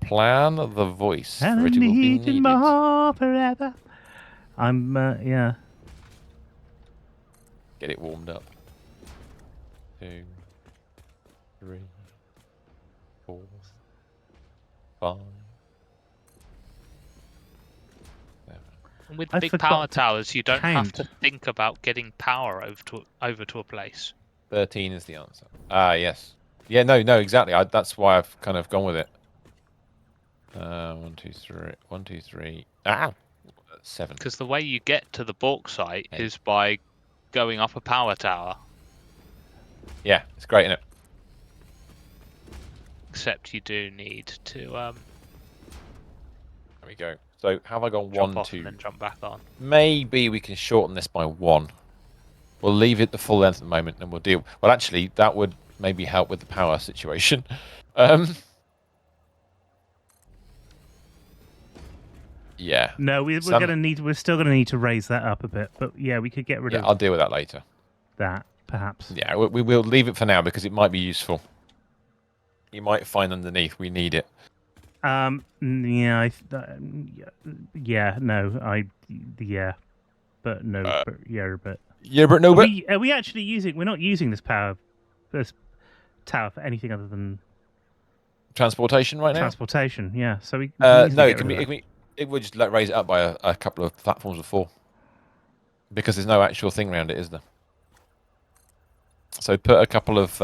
Plan the voice, And for I it will be need you needed. more forever. I'm, yeah. Get it warmed up. 2, 3, 4, 5. And with I big forgot power to towers, you don't have count. to think about getting power over to a place. 13 is the answer. Ah, yes. Yeah, no, exactly. That's why I've kind of gone with it. 1, 2, 3. 1, 2, 3. Ah! 7. Because the way you get to the bauxite 8. is by going up a power tower. Yeah, it's great, isn't it? Except you do need to There we go. So, have I gone jump 1, off 2? and then jump back on. Maybe we can shorten this by 1. We'll leave it the full length at the moment, and we'll deal. Well, actually, that would maybe help with the power situation. Yeah. No, we're still gonna need to raise that up a bit. But yeah, we could get rid Yeah, of I'll deal with that later. that, perhaps. Yeah, we will leave it for now because it might be useful. You might find underneath we need it. Yeah, no, but no, but yeah, but. Yeah, but no, Are we actually using? We're not using this power, this tower for anything other than Transportation right now? transportation. Yeah, so we can No, easily it get can rid be. of that. It would just raise it up by a couple of platforms of 4, because there's no actual thing around it, is there? So put a couple of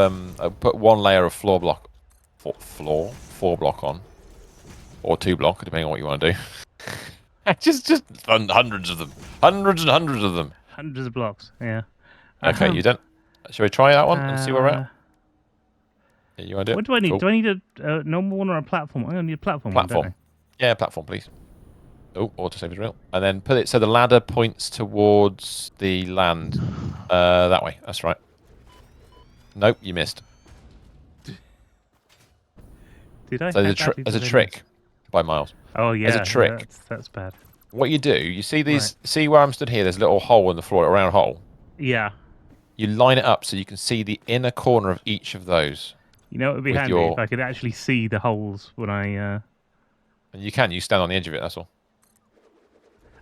put 1 layer of floor block, 4 block on, or 2 block, depending on what you want to do. just hundreds of them, hundreds and hundreds of them. Hundreds of blocks. Yeah. Okay, you done? Shall we try that one and see where we're Uh, at? Yeah, you want to do it? What do I need? Cool. Do I need a normal one or a platform? I'm gonna need a platform, one, Platform. don't Yeah, platform, please. Oh, autosave is real. And then put it so the ladder points towards the land. That way. That's right. Nope, you missed. I? Did I? So How there's badly a did I trick miss? by Miles. Oh yeah. There's a trick. That's bad. What you do, you see these? Right. See where I'm stood here? There's a little hole in the floor, a round hole. Yeah. You line it up so you can see the inner corner of each of those. You know, it would be With handy your- if I could actually see the holes when I. And you can. You stand on the edge of it. That's all.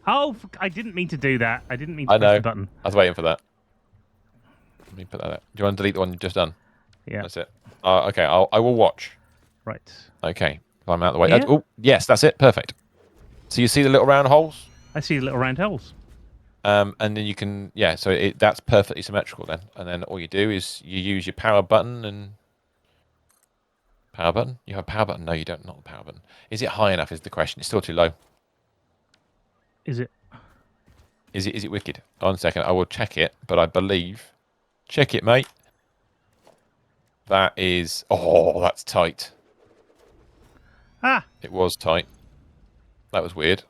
Oh, I didn't mean to do that. I didn't mean to I press know. the button. I was waiting for that. Let me put that out. Do you want to delete the one you've just done? Yeah. That's it. Okay. I will watch. Right. Okay. I'm out of the way. Yeah. Oh, yes, that's it. Perfect. So you see the little round holes? I see the little round holes. And then you can, yeah, so that's perfectly symmetrical then. And then all you do is you use your power button and... Power button? You have a power button? No, you don't. Not the power button. Is it high enough is the question. It's still too low. Is it? Is it wicked? 1 second. I will check it, but I believe... Check it, mate. That is... Oh, that's tight. Ah! It was tight. That was weird.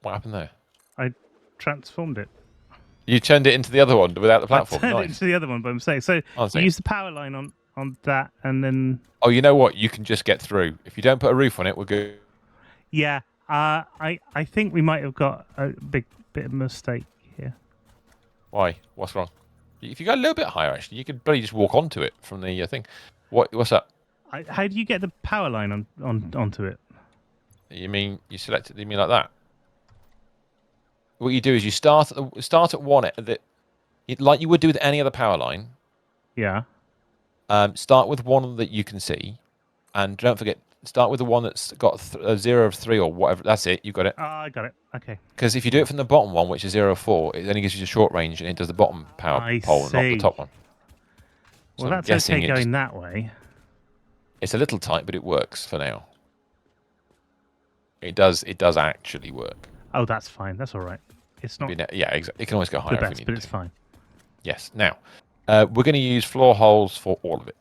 What happened there? I transformed it. You turned it into the other one without the platform. I turned it Nice. into the other one by mistake. So One you second. use the power line on that, and then Oh, you know what? You can just get through. If you don't put a roof on it, we're good. yeah. I think we might have got a big bit of mistake here. Why? What's wrong? If you go a little bit higher, actually, you could barely just walk onto it from the thing. What's up? How do you get the power line onto it? You mean you select it? You mean like that? What you do is you start at one like you would do with any other power line. Yeah. Start with one that you can see, and don't forget, start with the one that's got a 0 of 3 or whatever. That's it. You got it. Oh, I got it. Okay. Because if you do it from the bottom one, which is 0 of 4, it only gives you a short range, and it does the bottom power I pole, not the see. top one. Well, So I'm that's guessing okay it going just- that way. It's a little tight, but it works for now. It does actually work. Oh, that's fine. That's all right. It's not Yeah, exactly. It can always go higher the if we best, need but to. it's fine. Yes. Now, we're going to use floor holes for all of it.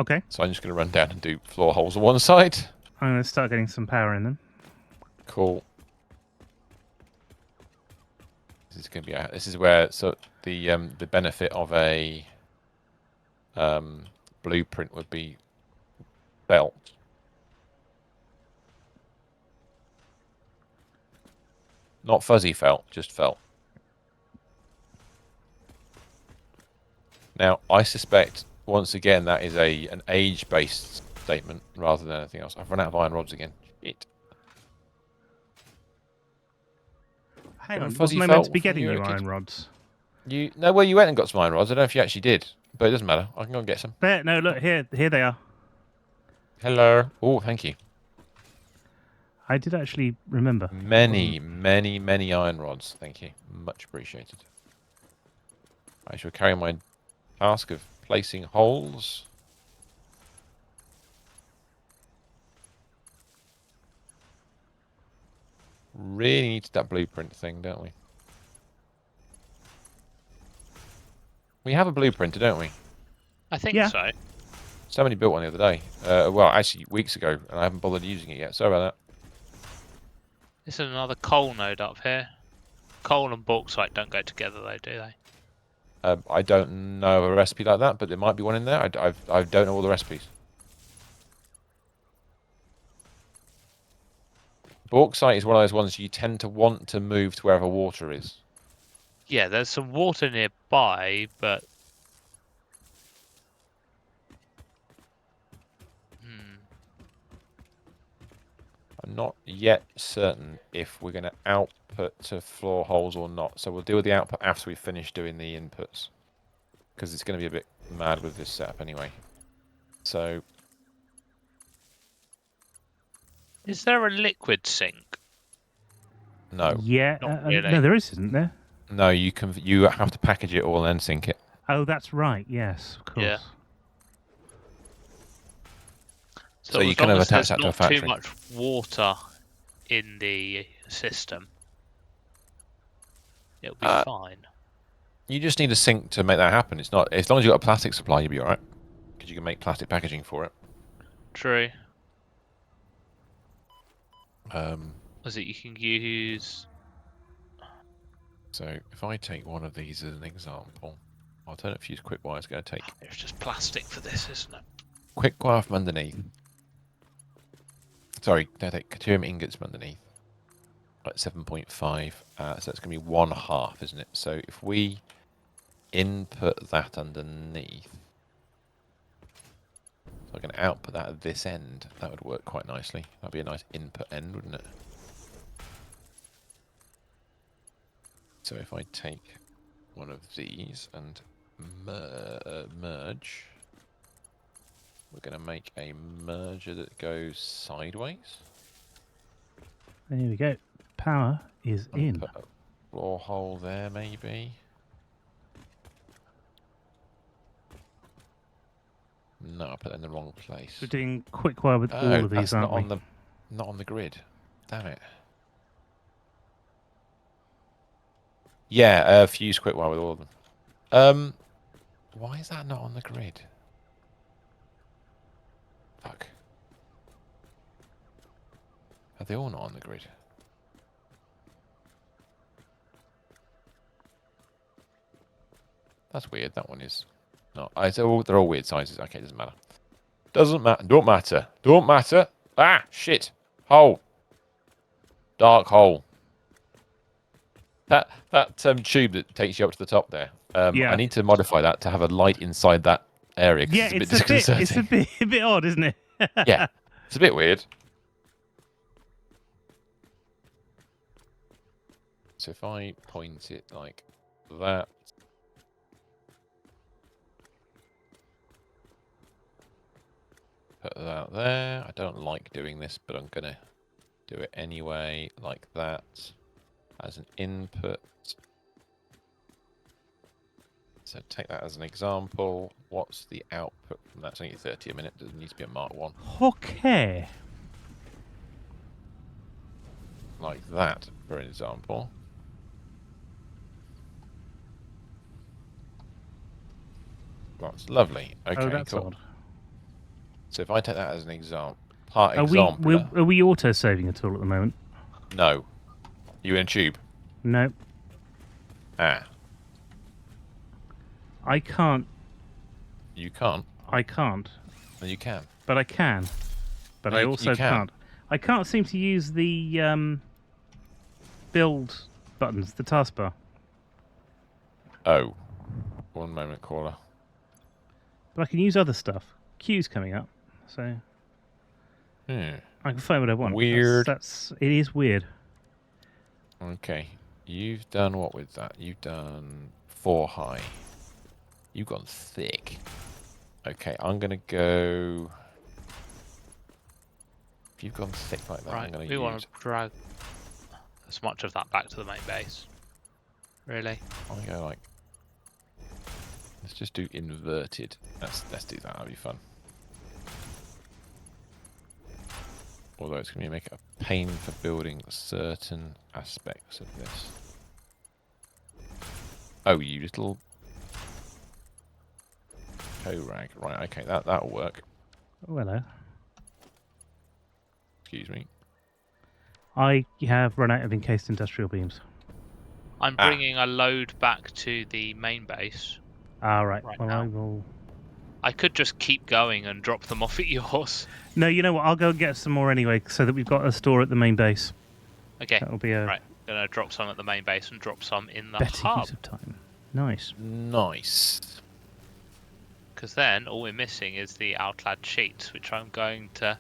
Okay. So I'm just going to run down and do floor holes on one side. I'm going to start getting some power in them. Cool. This is going to be. This is where the benefit of a blueprint would be felt. Not fuzzy felt, just felt. Now, I suspect, once again, that is an age-based statement rather than anything else. I've run out of iron rods again. Shit. Hang Got a on, fuzzy wasn't I meant felt to be from getting you, you kid? iron rods? You know where you went and got some iron rods? I don't know if you actually did, but it doesn't matter. I can go and get some. There, no, look, here they are. Hello. Oh, thank you. I did actually remember. Many, many, many iron rods. Thank you. Much appreciated. I shall carry my task of placing holes. Really need that blueprint thing, don't we? We have a blueprint, don't we? I think Yeah. so. Somebody built one the other day. Well, actually, weeks ago, and I haven't bothered using it yet. Sorry about This is another coal node up here. Coal and bauxite don't go together though, do they? that. I don't know of a recipe like that, but there might be one in there. I don't know all the recipes. Bauxite is one of those ones you tend to want to move to wherever water is. Yeah, there's some water nearby, but I'm not yet certain if we're going to output to floor holes or not. So we'll deal with the output after we finish doing the inputs. Because it's going to be a bit mad with this setup anyway. So Is there a liquid sink? no, Yeah. Not really. No, there isn't there? no, you have to package it all and sink it. Oh, that's right. Yes, of course. Yeah. So So you as kind long of as attach there's that to a not too factory. much water in the system, it'll be fine. You just need a sink to make that happen. It's not as long as you've got a plastic supply, you'll be all right because you can make plastic packaging for it. True. Um, As it you can use. so if I take one of these as an example, alternate fuse quick wire is going to take There's just plastic for this, isn't it? quick wire from underneath. Sorry, they take deuterium ingots from underneath. Like 7.5. So it's going to be 1/2, isn't it? So if we input that underneath, so I can output that at this end, that would work quite nicely. That'd be a nice input end, wouldn't it? So if I take one of these and merge, we're going to make a merger that goes sideways. There we go. Power is in. Put a floor hole there, maybe. No, I put it in the wrong place. We're doing quick wire with all of these, that's aren't not we? on the not on the grid. Damn it. Yeah, fuse quick wire with all of them. Why is that not on the grid? Fuck. Are they all not on the grid? That's weird. That one is not. They're all weird sizes. Okay, doesn't matter. Doesn't matter. Don't matter. Don't matter. Ah, shit. Hole. Dark hole. That tube that takes you up to the top there. Yeah. I need to modify that to have a light inside that area. Yeah, it's a bit disconcerting. it's a bit odd, isn't it? Yeah, it's a bit weird. So if I point it like that. Put that there. I don't like doing this, but I'm going to do it anyway, like that, as an input. So take that as an example. What's the output from that? It's only 30 a minute. Doesn't need to be a Mark 1. Okay. Like that, for an example. That's lovely. Okay, Oh, that's cool. odd. So if I take that as an example, Are we auto-saving at all at the moment? No. You in tube? No. Ah. I can't. You can't? I can't. Then you can. But I can. But No, I you also can. can't. I can't seem to use the build buttons, the taskbar. Oh. One moment, caller. But I can use other stuff. Queue's coming up, so I can find what I want. Weird. It is weird. Okay. You've done what with that? You've done 4 high. You've gone thick. Okay, I'm going to go... If you've gone thick like that, I'm Right, going we to want use... to drag as much of that back to the main base. Really? I'm going to go like... Let's just do inverted. Let's do that, that'll be fun. Although it's going to make it a pain for building certain aspects of this. Oh, you little... Co-rag. Right, okay, that'll work. Oh, hello. Excuse me. I have run out of encased industrial beams. I'm bringing a load back to the main base. Right. Right Well, now. I will... I could just keep going and drop them off at yours. No, you know what? I'll go and get some more anyway, so that we've got a store at the main base. Okay. That'll be a Right. Gonna drop some at the main base and drop some in the better hub. use of time. Nice. Nice. Because then all we're missing is the outland sheets, which I'm going to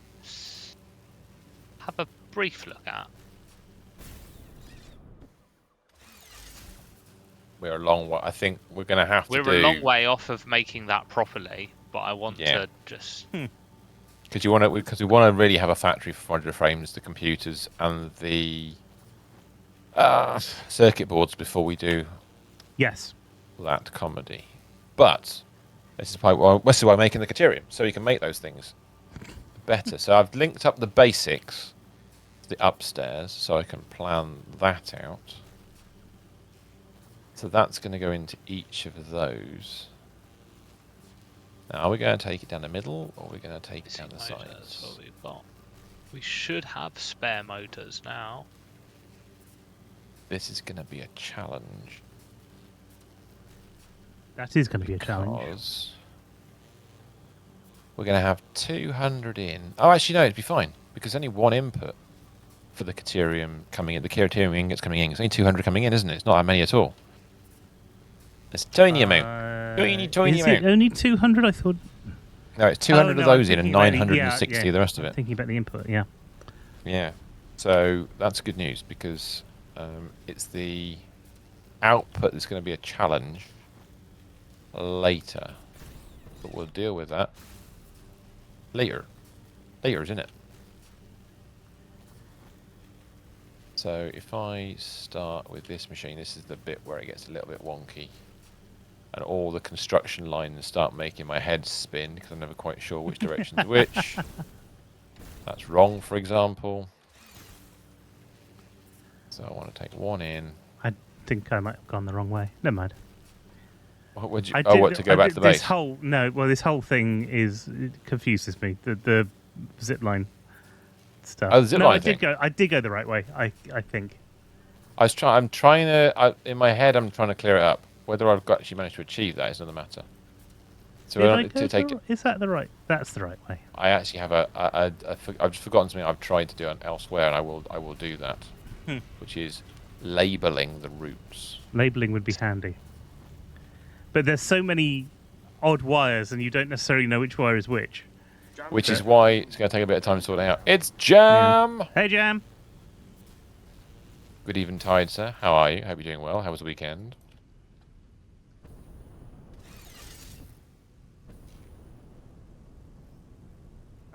have a brief look at. We're a long way. I think we're going to have to do... We're a long way off of making that properly, but I want to just... Because we want to really have a factory for 400 frames, the computers, and the circuit boards before we do that comedy. But this is why I'm making the Caterium, so you can make those things better. So I've linked up the basics, the upstairs, so I can plan that out. So that's going to go into each of those. Now, are we going to take it down the middle, or are we going to take it down the sides? We should have spare motors now. This is going to be a challenge. That is going to be a challenge. Because we're going to have 200 in. Oh, actually, no, it'd be fine. Because only one input for the Caterium coming in. The Caterium ingots coming in. It's only 200 coming in, isn't it? It's not that many at all. It's a tiny amount. Tiny Is amount. it only 200? I thought... No, it's 200 of those in and thinking about 960 the rest of it. Thinking about the input, yeah. Yeah. So that's good news because it's the output that's going to be a challenge later. But we'll deal with that later. Later, isn't it? So if I start with this machine, this is the bit where it gets a little bit wonky. And all the construction lines start making my head spin because I'm never quite sure which direction's which. That's wrong, for example. So I want to take one in. I think I might have gone the wrong way. Never mind. What to go back to the base? This whole thing it confuses me. The zip line stuff. Oh, the zip line thing. I did go the right way. I think. I'm trying to. In my head, I'm trying to clear it up. Whether I've actually managed to achieve that is another matter. So is that the right? That's the right way. I actually have I've just forgotten something I've tried to do elsewhere, and I will do that, which is labeling the routes. Labeling would be handy. But there's so many odd wires, and you don't necessarily know which wire is which. Which is why it's going to take a bit of time to sort it out. It's Jam! Yeah. Hey, Jam! Good eventide, sir. How are you? Hope you're doing well. How was the weekend?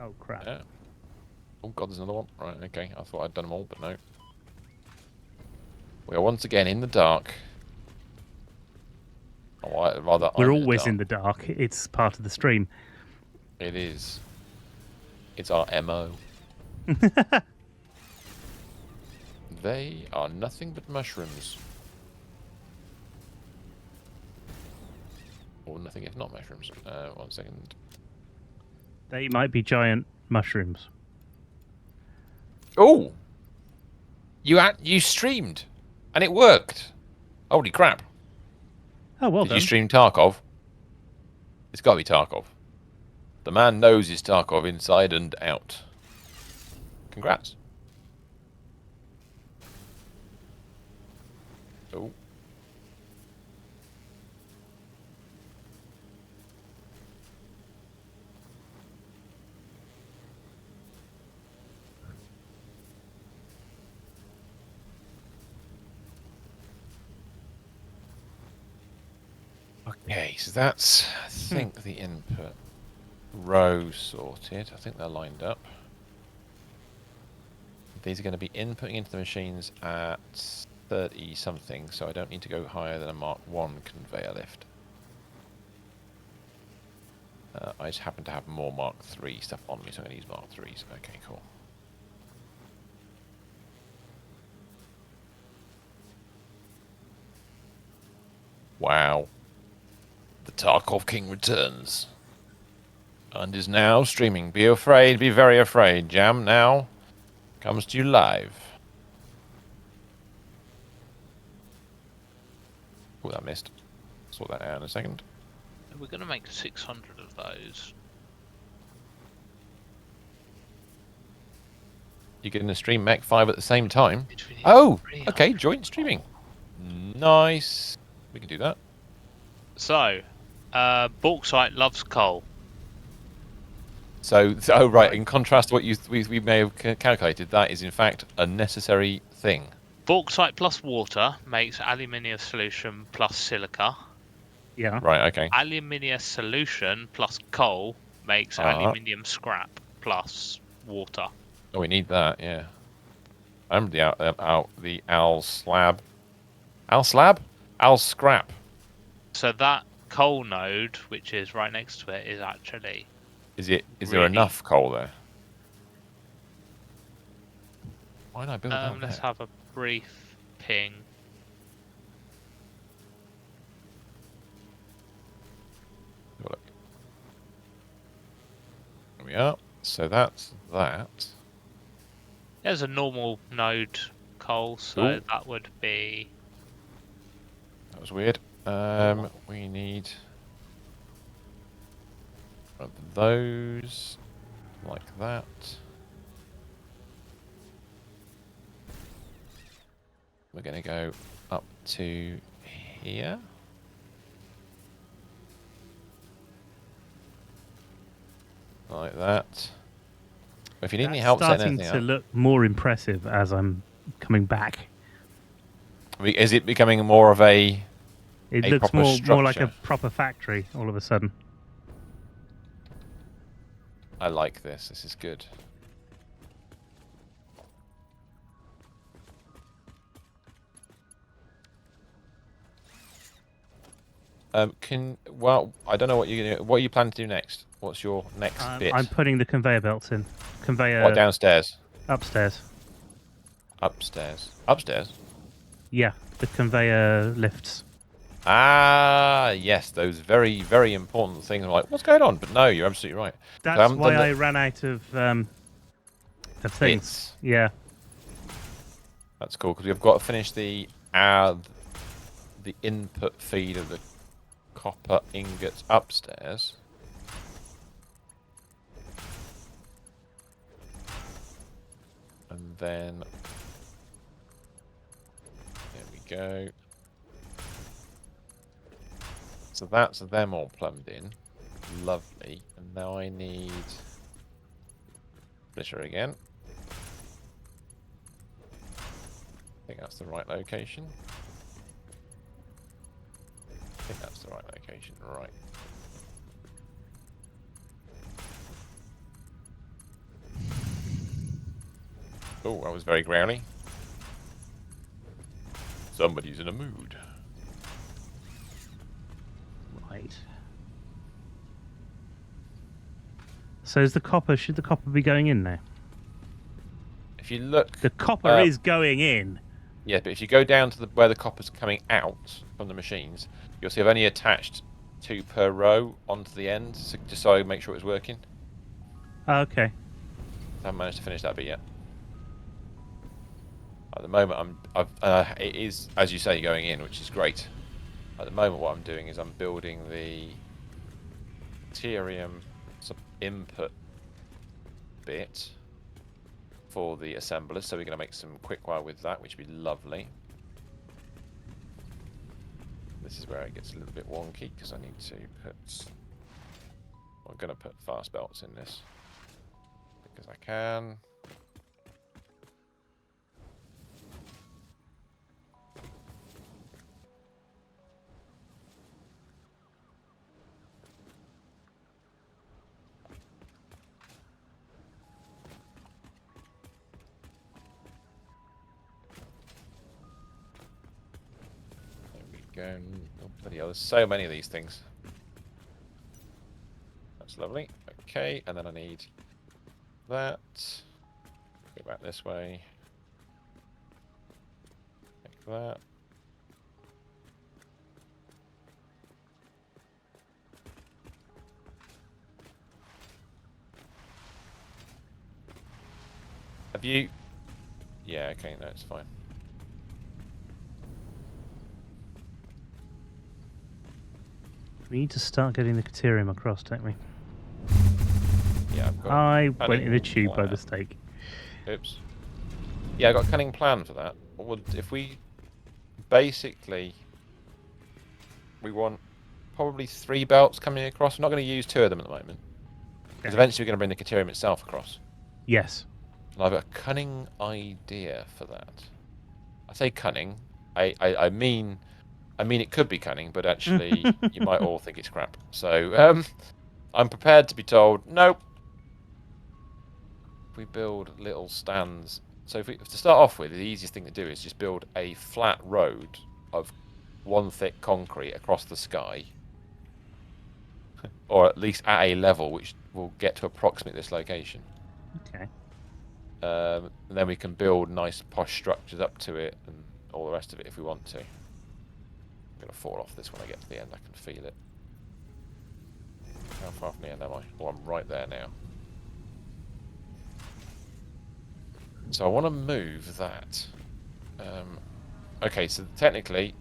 Oh, crap. Yeah. Oh, God, there's another one. Right, okay. I thought I'd done them all, but no. We are once again in the dark. Or rather, we're always in the dark. It's part of the stream. It is. It's our MO. They are nothing but mushrooms. Or nothing if not mushrooms. 1 second. They might be giant mushrooms. Oh! You streamed! And it worked! Holy crap. Oh, well done. Did you stream Tarkov? It's got to be Tarkov. The man knows his Tarkov inside and out. Congrats. Oh. Okay, so that's, I think, the input row sorted. I think they're lined up. These are going to be inputting into the machines at 30 something, so I don't need to go higher than a Mark 1 conveyor lift. I just happen to have more Mark 3 stuff on me, so I'm going to use Mark 3s. Okay, cool. Wow. The Tarkov King returns. And is now streaming. Be afraid, be very afraid. Jam now comes to you live. Oh, that missed. Sort that out in a second. We're going to make 600 of those. You're getting a stream Mech 5 at the same time? Oh, okay, joint streaming. Nice. We can do that. So, bauxite loves coal. So, oh right. In contrast to what we may have calculated, that is in fact a necessary thing. Bauxite plus water makes aluminium solution plus silica. Yeah. Right, okay. Aluminium solution plus coal makes aluminium scrap plus water. Oh, we need that, yeah. I remember the Al slab. Al slab? Al scrap. So that coal node, which is right next to it, is actually... Is there really... enough coal there? Why did I build that Let's there? have a brief ping. Have a look. There we are. So that's that. There's a normal node coal, so Ooh. that would be... That was weird. We need those like that. We're going to go up to here. Like that. If you need any help setting starting anything to up, look more impressive as I'm coming back. is it becoming more of a? It A looks proper more like a structure. proper factory all of a sudden. I like this. This is good. Well, I don't know what you're gonna. What are you planning to do next? What's your next bit? I'm putting the conveyor belts in. Conveyor What, downstairs? upstairs. Upstairs. Upstairs? Yeah, the conveyor lifts. Ah, yes, those very, very important things. I'm like, what's going on? But no, you're absolutely right. So That's why I ran out of things. Bits. Yeah. That's cool because we've got to finish the input feed of the copper ingots upstairs. And then there we go. So that's them all plumbed in. Lovely. And now I need splitter again. I think that's the right location. I think that's the right location, right. Oh, that was very growly. Somebody's in a mood. Right. So is the copper? Should the copper be going in now? If you look, The copper is going in. yeah, but if you go down to where the copper's coming out from the machines, you'll see I've only attached 2 per row onto the end, so just so I make sure it's working. Okay. I haven't managed to finish that bit yet. At the moment, it is, as you say, going in, which is great. At the moment, what I'm doing is I'm building the Ethereum input bit for the assemblers, so we're going to make some quick wire with that, which would be lovely. This is where it gets a little bit wonky because I need to put. I'm going to put fast belts in this because I can. Oh, bloody hell, there's so many of these things. That's lovely. Okay, and then I need that. Go back this way. Like that. Have you... Yeah, okay, no, it's fine. We need to start getting the Caterium across, don't we? Yeah, I've got... I went in a tube by mistake. Oops. Yeah, I got a cunning plan for that. If we... Basically... We want probably 3 belts coming across. We're not going to use 2 of them at the moment. Because eventually we're going to bring the Caterium itself across. Yes. And I've got a cunning idea for that. I say cunning. I mean it could be cunning, but actually you might all think it's crap. So I'm prepared to be told nope. If we build little stands, so to start off with, the easiest thing to do is just build a flat road of one thick concrete across the sky, or at least at a level which will get to approximate this location. Okay. And then we can build nice posh structures up to it and all the rest of it if we want to. I'm going to fall off this when I get to the end. I can feel it. How far from the end am I? Oh, I'm right there now. So I want to move that. Okay, so technically,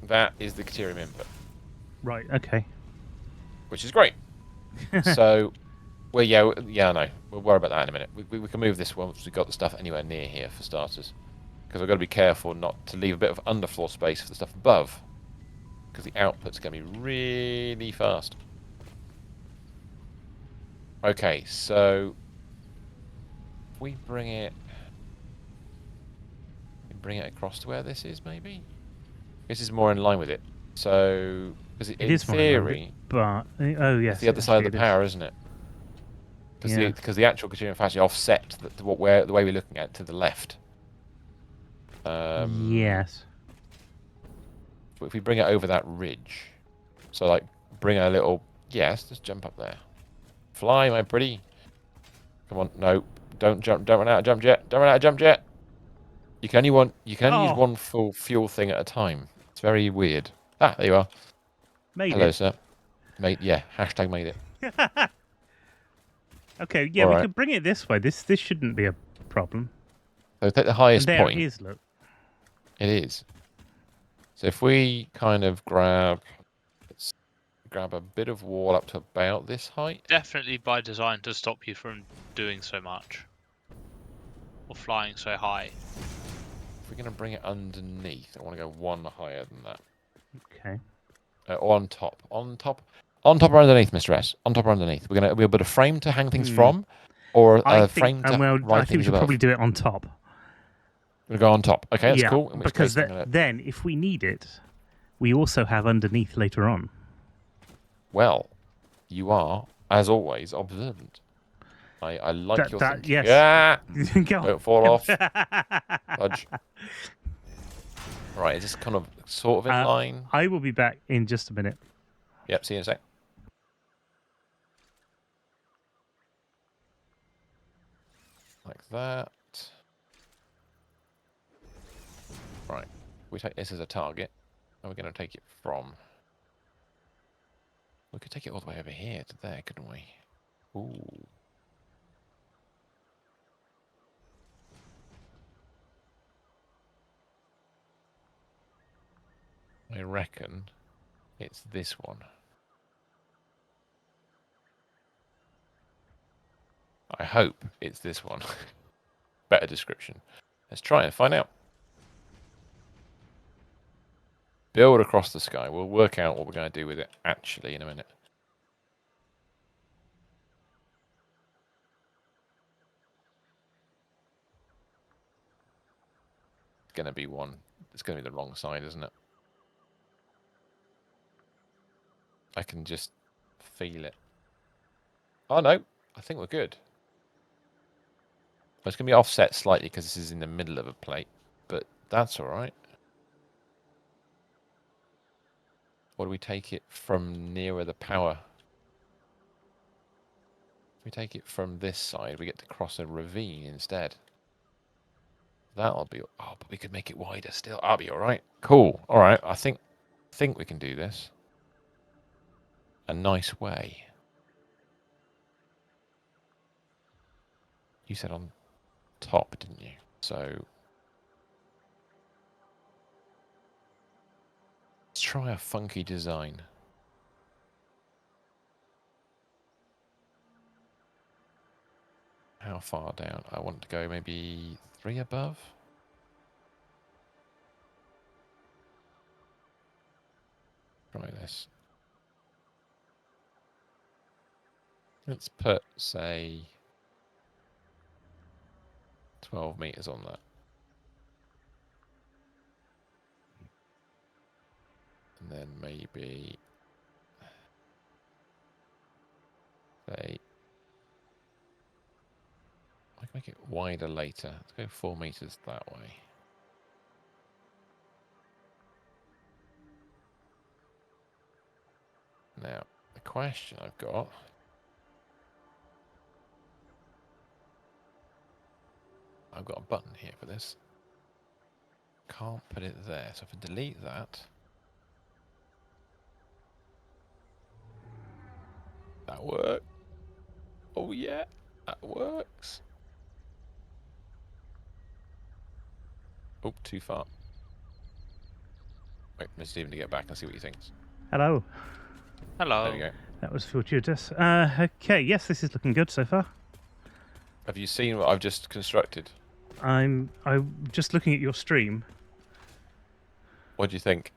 that is the Caterium input. Right. Okay. Which is great. So, well, yeah, I know. We'll worry about that in a minute. We can move this once we've got the stuff anywhere near here for starters. Because I've got to be careful not to leave a bit of underfloor space for the stuff above. Because the output's going to be really fast. Okay, so if we bring it across to where this is, maybe? This is more in line with it. So, because It in is more in line with it, theory, but oh yes, it's the other side of the power, isn't it? Because the actual Caterium factory offset the way we're looking at it to the left. Yes. But if we bring it over that ridge, so like bring a little, yes, just jump up there. Fly, my pretty. Come on, no, don't jump, don't run out of jump jet, don't run out of jump jet. You can only use one full fuel thing at a time. It's very weird. Ah, there you are. Hello, sir. Mate, yeah, hashtag made it. Okay, yeah, we could bring it this way. This shouldn't be a problem. So take the highest and there point. It is, look. It is. So if we kind of grab a bit of wall up to about this height. Definitely by design to stop you from doing so much. Or flying so high. If we're going to bring it underneath, I want to go one higher than that. Okay. Or on top. On top or underneath, Mr. S? On top or underneath? We'll build a frame to hang things from? Or a frame to I think we should probably do it on top. We'll go on top. Okay, that's cool. Because then, if we need it, we also have underneath later on. Well, you are, as always, observant. I like your thinking. Yes. Yeah! Go Don't fall off. Fudge. Right, is this kind of sort of in line? I will be back in just a minute. Yep, see you in a sec. Like that. Right, we take this as a target. And we're going to take it from... We could take it all the way over here to there, couldn't we? Ooh. I reckon it's this one. I hope it's this one. Better description. Let's try and find out. Build across the sky. We'll work out what we're going to do with it actually in a minute. It's going to be one. It's going to be the wrong side, isn't it? I can just feel it. Oh no, I think we're good. It's going to be offset slightly because this is in the middle of a plate, but that's all right. Or do we take it from nearer the power? If we take it from this side, we get to cross a ravine instead. That'll be... Oh, but we could make it wider still. I'll be all right. Cool. All right. I think we can do this. A nice way. You said on top, didn't you? So... Let's try a funky design. How far down? I want to go maybe 3 above. Try this. Let's put, say... 12 meters on that. And then maybe say I can make it wider later. Let's go 4 meters that way. Now, the question I've got. I've got a button here for this. Can't put it there. So if I delete that. That works. Oh yeah, that works. Oh, too far. Wait, Mr. Stephen to get back and see what he thinks. Hello. Hello. There we go. That was fortuitous. Okay, yes, this is looking good so far. Have you seen what I've just constructed? I'm just looking at your stream. What do you think?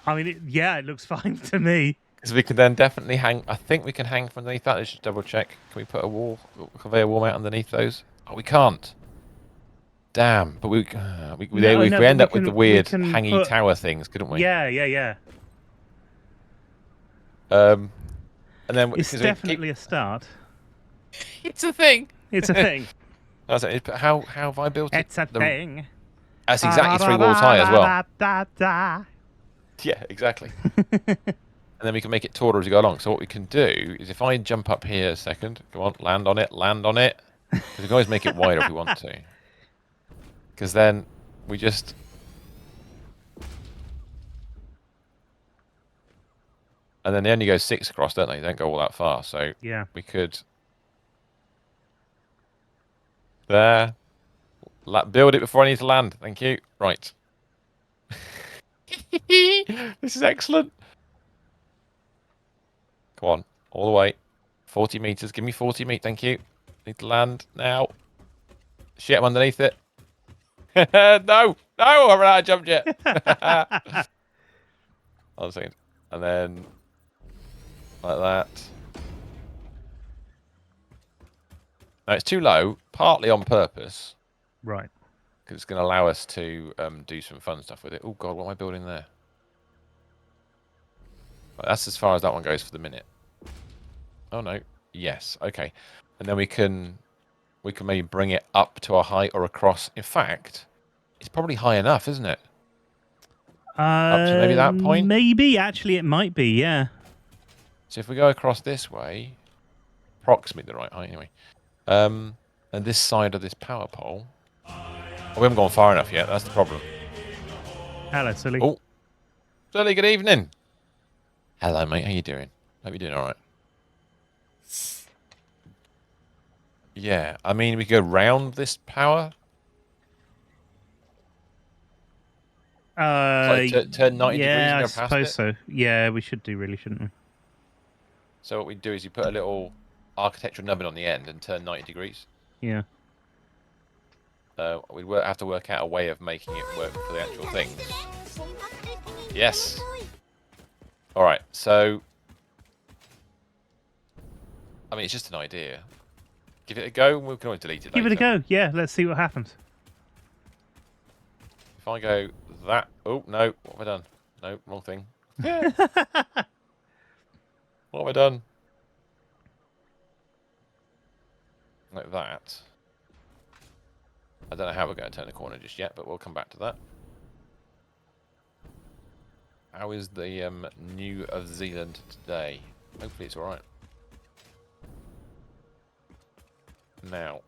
I mean, it looks fine to me. Because we can then definitely hang. I think we can hang from underneath that. Let's just double check. Can we put a conveyor wall mount underneath those? Oh, we can't. Damn. But we end up with the weird hangy tower things, couldn't we? Yeah. And then It's definitely a start. It's a thing. It's a thing. How have I built it? It's a thing. That's exactly 3 walls high as well. Yeah, exactly. And then we can make it taller as we go along. So what we can do is if I jump up here a second, come on, land on it. Because we can always make it wider if we want to. Because then we just... And then they only go 6 across, don't they? They don't go all that far. So yeah, we could... There. Build it before I need to land. Thank you. Right. This is excellent. Come on. All the way. 40 meters. Give me 40 meters. Thank you. Need to land now. Shit, I'm underneath it. No. I haven't had a jump yet. Hold on a second. And then... like that. No, it's too low, partly on purpose. right. Because it's going to allow us to do some fun stuff with it. Oh god, what am I building there? Right, that's as far as that one goes for the minute. Oh no, yes, okay. And then we can maybe bring it up to a height or across. In fact, it's probably high enough, isn't it? Up to maybe that point? Maybe, actually it might be, yeah. So if we go across this way, approximately the right height anyway, and this side of this power pole, we haven't gone far enough yet, that's the problem. Hello, Sully. Oh, Sully, good evening. Hello, mate, how you doing? Hope you're doing alright. Yeah, I mean, we could go round this power. Like turn 90 degrees and go past it. I suppose so. Yeah, we should do, really, shouldn't we? So what we do is you put a little architectural nubbin on the end and turn 90 degrees. Yeah. We have to work out a way of making it work for the actual things. Yes. All right. So, I mean, it's just an idea. Give it a go, and we can always delete it later. Give it a go. Yeah, let's see what happens. If I go that... Oh, no. What have I done? No, wrong thing. Yeah. What have I done? Like that. I don't know how we're going to turn the corner just yet, but we'll come back to that. How is the New of Zealand today? Hopefully it's alright. Now,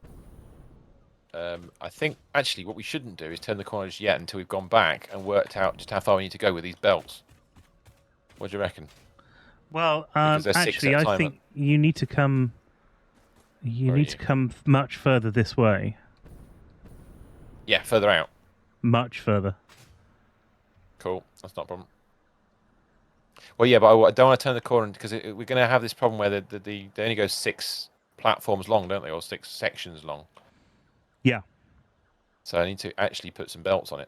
I think actually what we shouldn't do is turn the corner just yet until we've gone back and worked out just how far we need to go with these belts. What do you reckon? Well, actually, I think you need to come. You need to come much further this way. Yeah, further out. Much further. Cool, that's not a problem. Well, yeah, but I don't want to turn the corner because we're going to have this problem where they only go 6 platforms long, don't they, or 6 sections long. Yeah. So I need to actually put some belts on it.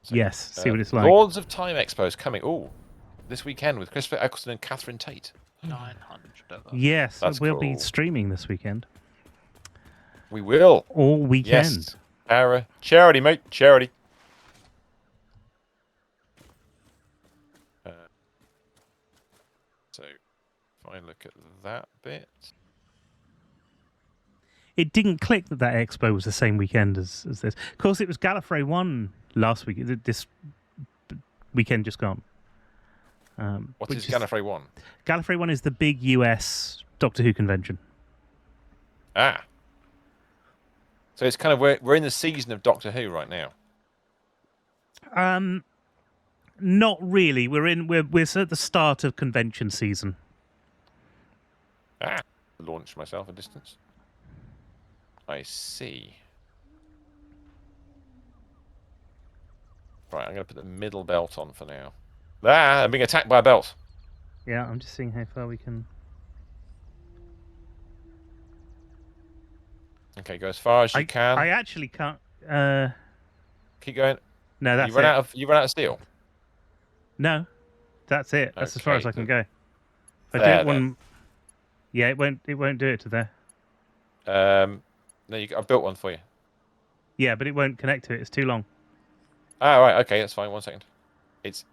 So, yes, see what it's like. Lords of Time Expo's coming. Oh, this weekend with Christopher Eccleston and Catherine Tate. 900 of them. Yes, That's we'll cool. be streaming this weekend. We will. All weekend. Yes. Charity, mate. Charity. So, if I look at that bit. It didn't click that expo was the same weekend as this. Of course, it was Gallifrey 1 last week. This weekend just gone. What is Gallifrey 1? Gallifrey 1 is the big US Doctor Who convention. Ah. So it's kind of we're in the season of Doctor Who right now. Not really. We're at the start of convention season. Ah. Launch myself a distance. I see. Right, I'm going to put the middle belt on for now. Ah, I'm being attacked by a belt. Yeah, I'm just seeing how far we can. Okay, go as far as you can. I actually can't. Keep going. No, that's you run out of steel. No, that's it. That's as far as I can go. I do it one. Yeah, it won't do it to there. No, I built one for you. Yeah, but it won't connect to it. It's too long. Ah, right. Okay, that's fine. 1 second. It's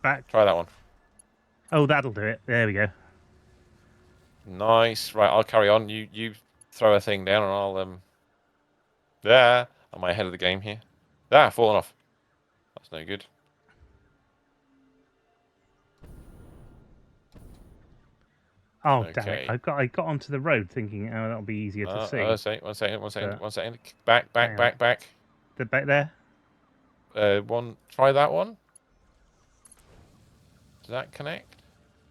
back. Try that one. Oh, that'll do it. There we go. Nice. Right, I'll carry on. You throw a thing down, and I'll There. Am I ahead of the game here? Ah, fallen off. That's no good. Oh, okay. Damn it. I got onto the road thinking, oh, that'll be easier to see. One second. Back. The back there? Try that one. Does that connect?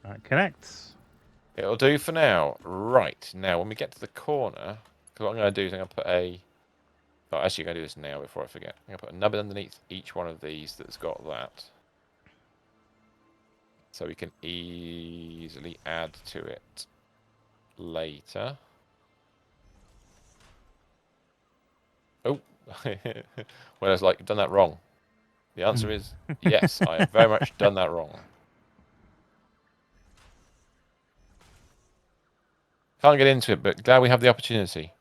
That connects. It'll do for now. Right. Now, when we get to the corner, because what I'm going to do is I'm going to put a... Oh, actually, I'm going to do this now before I forget. I'm going to put a nubbin underneath each one of these that's got that. So we can easily add to it later. Oh, well, it's like you've done that wrong. The answer is yes, I have very much done that wrong. Can't get into it, but glad we have the opportunity.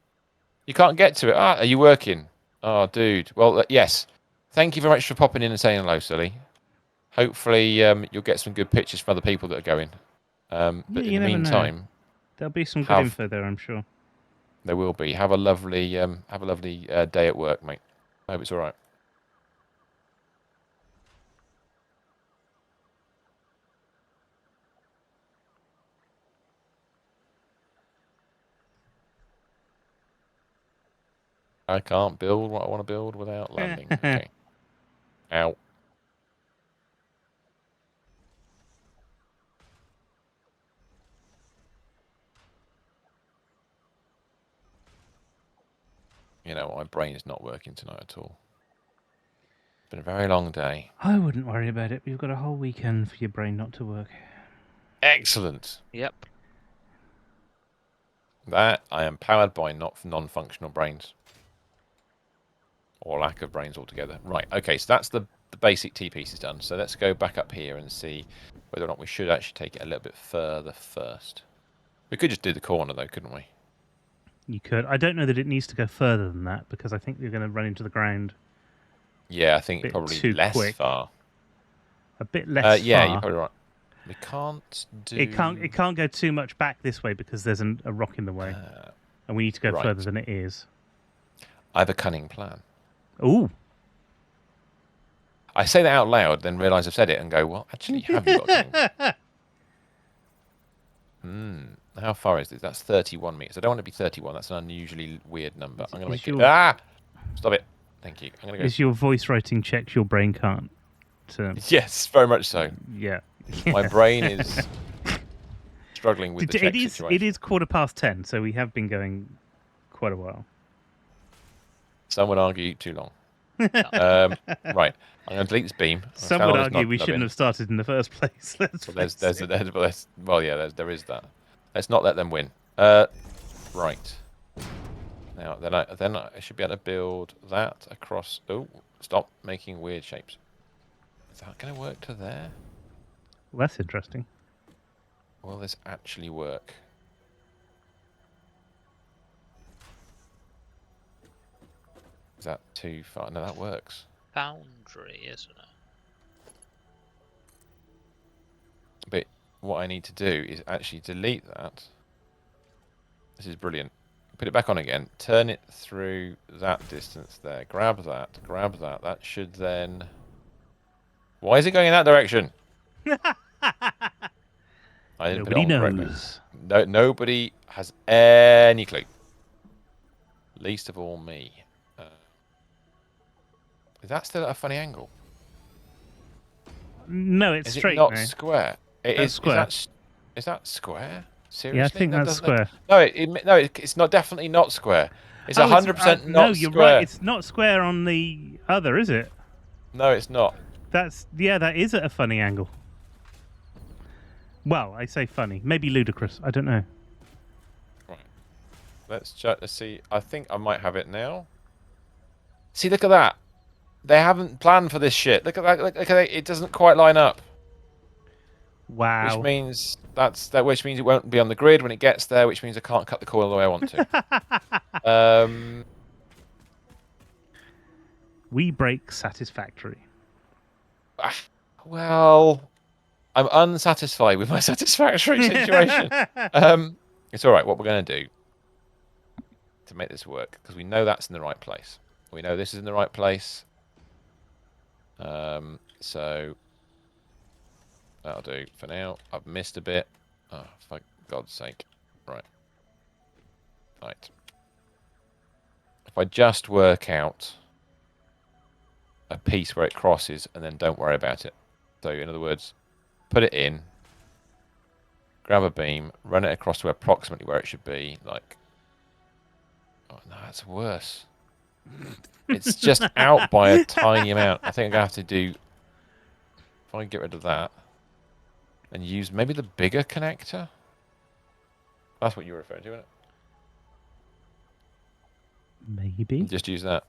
You can't get to it. Ah, are you working? Oh, dude. Well, yes. Thank you very much for popping in and saying hello, Sully. Hopefully, you'll get some good pictures from other people that are going. But in the meantime, there'll be some good info there, I'm sure. There will be. Have a lovely day at work, mate. I hope it's all right. I can't build what I want to build without landing. Okay. Ow. You know, my brain is not working tonight at all. It's been a very long day. I wouldn't worry about it. You've got a whole weekend for your brain not to work. Excellent. Yep. That I am powered by non-functional brains. Or lack of brains altogether. Right, okay, so that's the basic T-piece is done. So let's go back up here and see whether or not we should actually take it a little bit further first. We could just do the corner though, couldn't we? You could. I don't know that it needs to go further than that because I think you're going to run into the ground. Yeah, I think probably less far. A bit less far. Yeah, you're probably right. We can't do... It can't go too much back this way because there's a rock in the way. And we need to go further than it is. I have a cunning plan. Ooh. I say that out loud, then realise I've said it and go, well, actually, have you got a cunning plan? How far is this? That's 31 meters. I don't want it to be 31. That's an unusually weird number. I'm going to make it... Ah! Stop it. Thank you. I'm going to go... Is your voice writing checks your brain can't? Yes, very much so. Yeah. My brain is struggling with the check situation. It is 10:15, so we have been going quite a while. Some would argue too long. Right. I'm going to delete this beam. Some would argue we shouldn't have started in the first place. There is that. Let's not let them win. Right. Now, then I should be able to build that across... Oh, stop making weird shapes. Is that going to work to there? Well, that's interesting. Will this actually work? Is that too far? No, that works. Boundary, isn't it? But what I need to do is actually delete that. This is brilliant. Put it back on again. Turn it through that distance there. Grab that. Grab that. That should then... Why is it going in that direction? I didn't put it Nobody on correctly. knows. No, nobody has any clue. Least of all me. Is that still at a funny angle? No, it's Is straight it not now. square? It That's is square. Is that square? Seriously? Yeah, I think That that's doesn't- square. No, it's not. Definitely not square. It's Oh, 100% no, not you're square. right. It's not square on the other, is it? No, it's not. That is at a funny angle. Well, I say funny, maybe ludicrous. I don't know. Right. Let's see. I think I might have it now. See, look at that. They haven't planned for this shit. Look at that. Look at that. It doesn't quite line up. Wow. Which means which means it won't be on the grid when it gets there. Which means I can't cut the coil the way I want to. We break Satisfactory. Well, I'm unsatisfied with my satisfactory situation. It's all right. What we're going to do to make this work, because we know that's in the right place. We know this is in the right place. So that'll do for now. I've missed a bit. Oh, for God's sake. Right. Right. If I just work out a piece where it crosses and then don't worry about it. So, in other words, put it in, grab a beam, run it across to approximately where it should be. Like, oh no, that's worse. It's just out by a tiny amount. I think I'm going to have to do, if I get rid of that, and use maybe the bigger connector. That's what you were referring to, isn't it? Maybe. Just use that.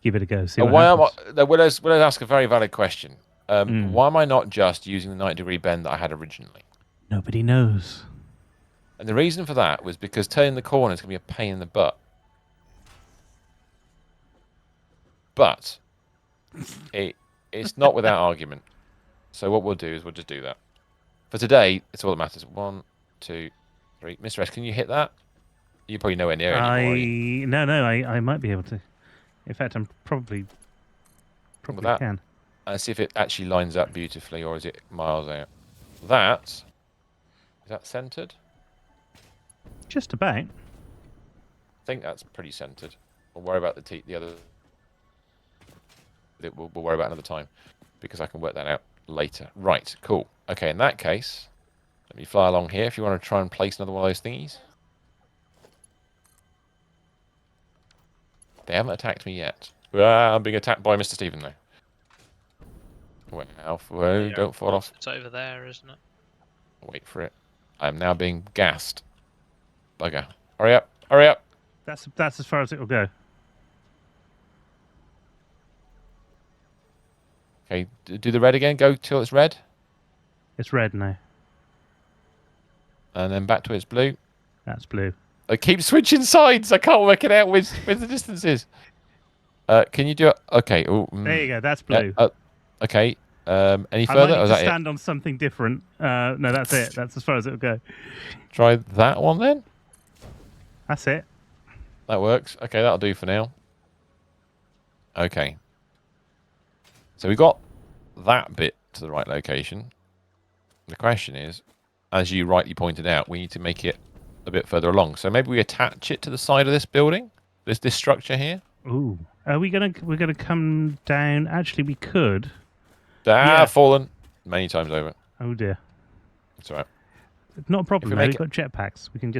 Give it a go. See Why what happens. will I ask a very valid question? Why am I not just using the 90-degree bend that I had originally? Nobody knows. And the reason for that was because turning the corner is going to be a pain in the butt. But it's not without argument. So what we'll do is we'll just do that. For today, it's all that matters. 1, 2, 3. Mr. S, can you hit that? You're probably nowhere near anymore, are you? No, I might be able to. In fact, I'm probably can. See if it actually lines up beautifully, or is it miles out? Is that centered? Just about. I think that's pretty centered. We'll worry about the other. We'll worry about another time, because I can work that out later. Right, cool. Okay, in that case, let me fly along here if you want to try and place another one of those thingies. They haven't attacked me yet. I'm being attacked by Mr. Stephen, though. Well, don't fall off. It's over there, isn't it? Wait for it. I am now being gassed. Bugger. Hurry up. Hurry up. That's as far as it'll go. Okay, do the red again. Go till it's red. It's red now. And then back to its blue. That's blue. I keep switching sides. I can't work it out with the distances. Can you do it? Okay. Ooh, There you go. That's blue. Okay. Any I further? might Or need is to that stand on something different. No, that's it. That's as far as it'll go. it? Try that one then. That's it. That works. Okay, that'll do for now. Okay. So we got that bit to the right location. The question is, as you rightly pointed out, we need to make it a bit further along. So maybe we attach it to the side of this building, this structure here. Ooh. We're gonna come down. Actually, we could. Yeah. Fallen many times over. Oh dear. It's all right. Not a problem. we We've make got jetpacks. We can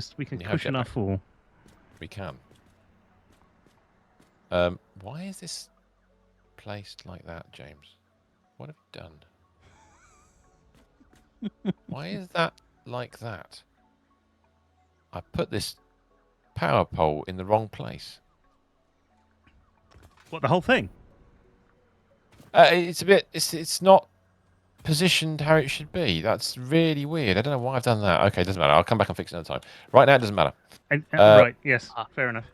have cushion our jetpack. fall. We can. Why is this placed like that, James? What have you done? Why is that like that? I put this power pole in the wrong place. What, the whole thing? It's a bit. It's not positioned how it should be. That's really weird. I don't know why I've done that. Okay, doesn't matter. I'll come back and fix it another time. Right now, it doesn't matter. Right. Yes. Fair enough.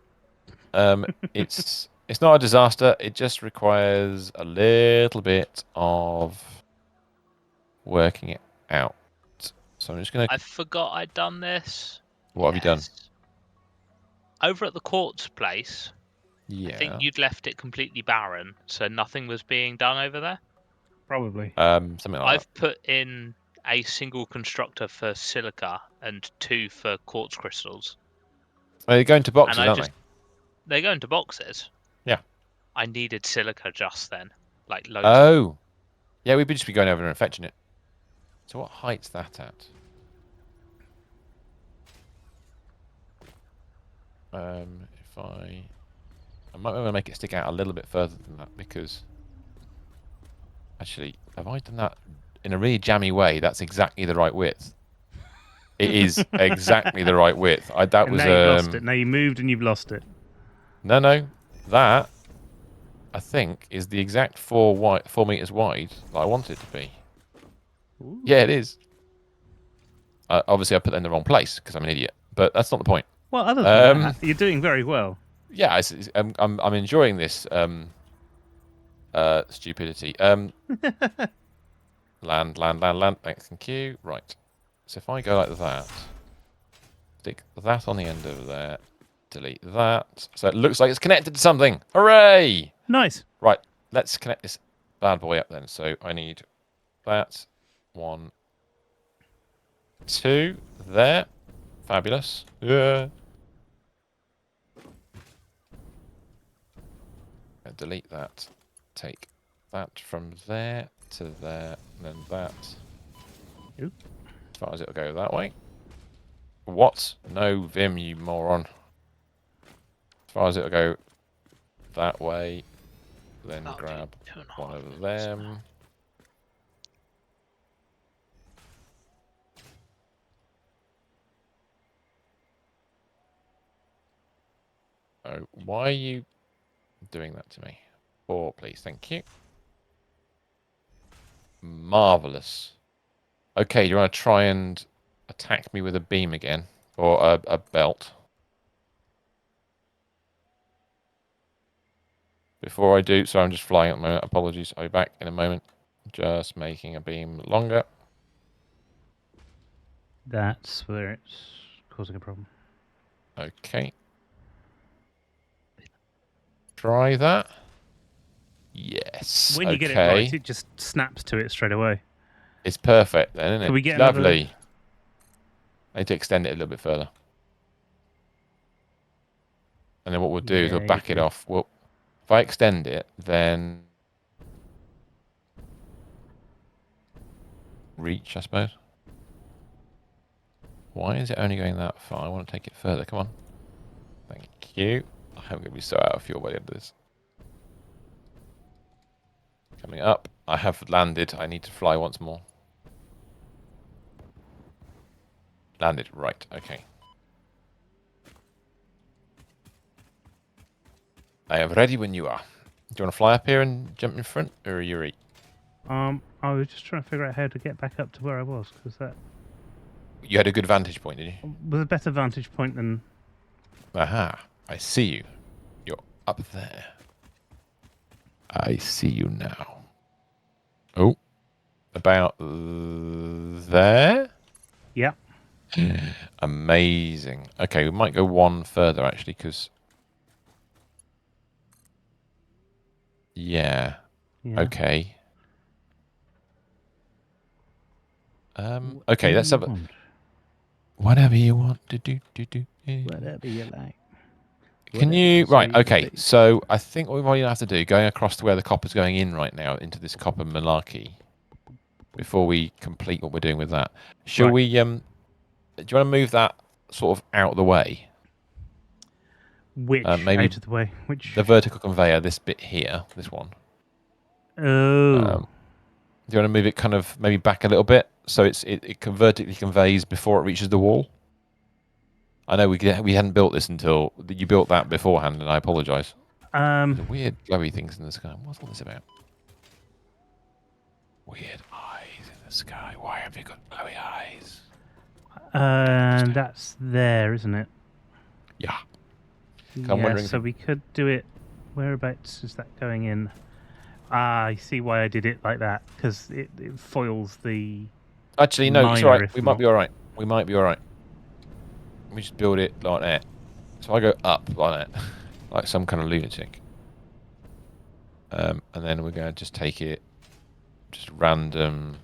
It's not a disaster. It just requires a little bit of working it out. So I'm just gonna. I forgot I'd done this. What have you done? Over at the quartz place, Yeah. I think you'd left it completely barren, so nothing was being done over there. Probably. Something like I've put in a single constructor for silica and 2 for quartz crystals. that. They're going to boxes, And aren't they go into boxes. Yeah. I needed silica just then, like loads. Oh. Yeah, we'd just be going over and fetching it. So what height's that at? If I might want to make it stick out a little bit further than that because actually, have I done that in a really jammy way? That's exactly the right width. It is exactly the right width. That was now you've lost it. Now you moved and you've lost it. No. That I think is the exact 4 meters wide that I want it to be. Ooh. Yeah, it is. Obviously, I put it in the wrong place because I'm an idiot. But that's not the point. Well, other than that, you're doing very well. Yeah, I'm enjoying this stupidity. Land. Thank you. Right. So if I go like that, stick that on the end of there, delete that. So it looks like it's connected to something. Hooray! Nice. Right. Let's connect this bad boy up then. So I need that. 1, 2 there. Fabulous. Yeah. Delete that. Take that from there to there, and then that. Oop. As far as it'll go that way. What? No, Vim, you moron. As far as it'll go that way, then That'll grab be 2.5 one of minutes them. now. Oh, why are you doing that to me? 4, please. Thank you. Marvelous. Okay, do you want to try and attack me with a beam again? Or a belt? Before I do, so I'm just flying at the moment. Apologies. I'll be back in a moment. Just making a beam longer. That's where it's causing a problem. Okay. Try that. Yes. When you get it right, it just snaps to it straight away. It's perfect then, isn't it? Can we get lovely. I need to extend it a little bit further. And then what we'll do is we'll back it off. Well, if I extend it, then reach, I suppose. Why is it only going that far? I want to take it further. Come on. Thank you. I'm going to be so out of fuel by the end of this. Coming up. I have landed. I need to fly once more. Landed. Right. Okay. I am ready when you are. Do you want to fly up here and jump in front, or are you ready? I was just trying to figure out how to get back up to where I was, because that You had a good vantage point, did you? was a better vantage point than... Aha. I see you. You're up there. I see you now. Oh. About there? Yeah. Amazing. Okay, we might go one further, actually, because... Yeah. Okay. Okay, let's have a... Whatever you want to do. Whatever you like. Can you... Right, okay. So I think what we might have to do, going across to where the copper's going in right now, into this copper malarkey, before we complete what we're doing with that. Shall we... do you want to move that sort of out of the way? Which maybe out of the way? Which... The vertical conveyor, this bit here, this one. Oh. Do you want to move it kind of maybe back a little bit so it vertically conveys before it reaches the wall? I know we hadn't built this until you built that beforehand, and I apologise. The weird glowy things in the sky. What's all this about? Weird eyes in the sky. Why have you got glowy eyes? And that's there, isn't it? Yeah. I'm wondering. So we could do it. Whereabouts is that going in? Ah, I see why I did it like that, because it foils the. Actually, no, it's minor, alright. if We might not. be alright. We might be alright. We just build it like that. So I go up like that, like some kind of lunatic. And then we're going to just take it, just random.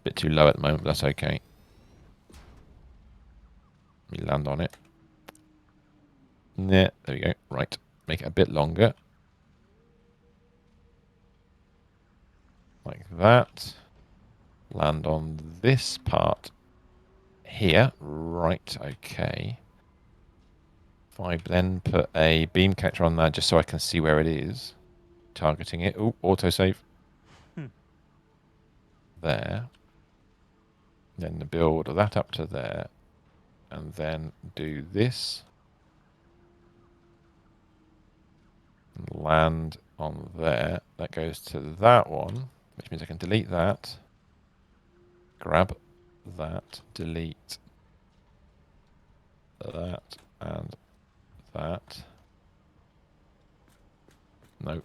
Bit too low at the moment, but that's okay. Let me land on it. Yeah, there we go. Right, make it a bit longer. Like that. Land on this part here. Right, okay. If I then put a beam catcher on that just so I can see where it is. Targeting it. Oh, autosave. There. Then build that up to there. And then do this. And land on there. That goes to that one, which means I can delete that. Grab that. Delete that and that. No.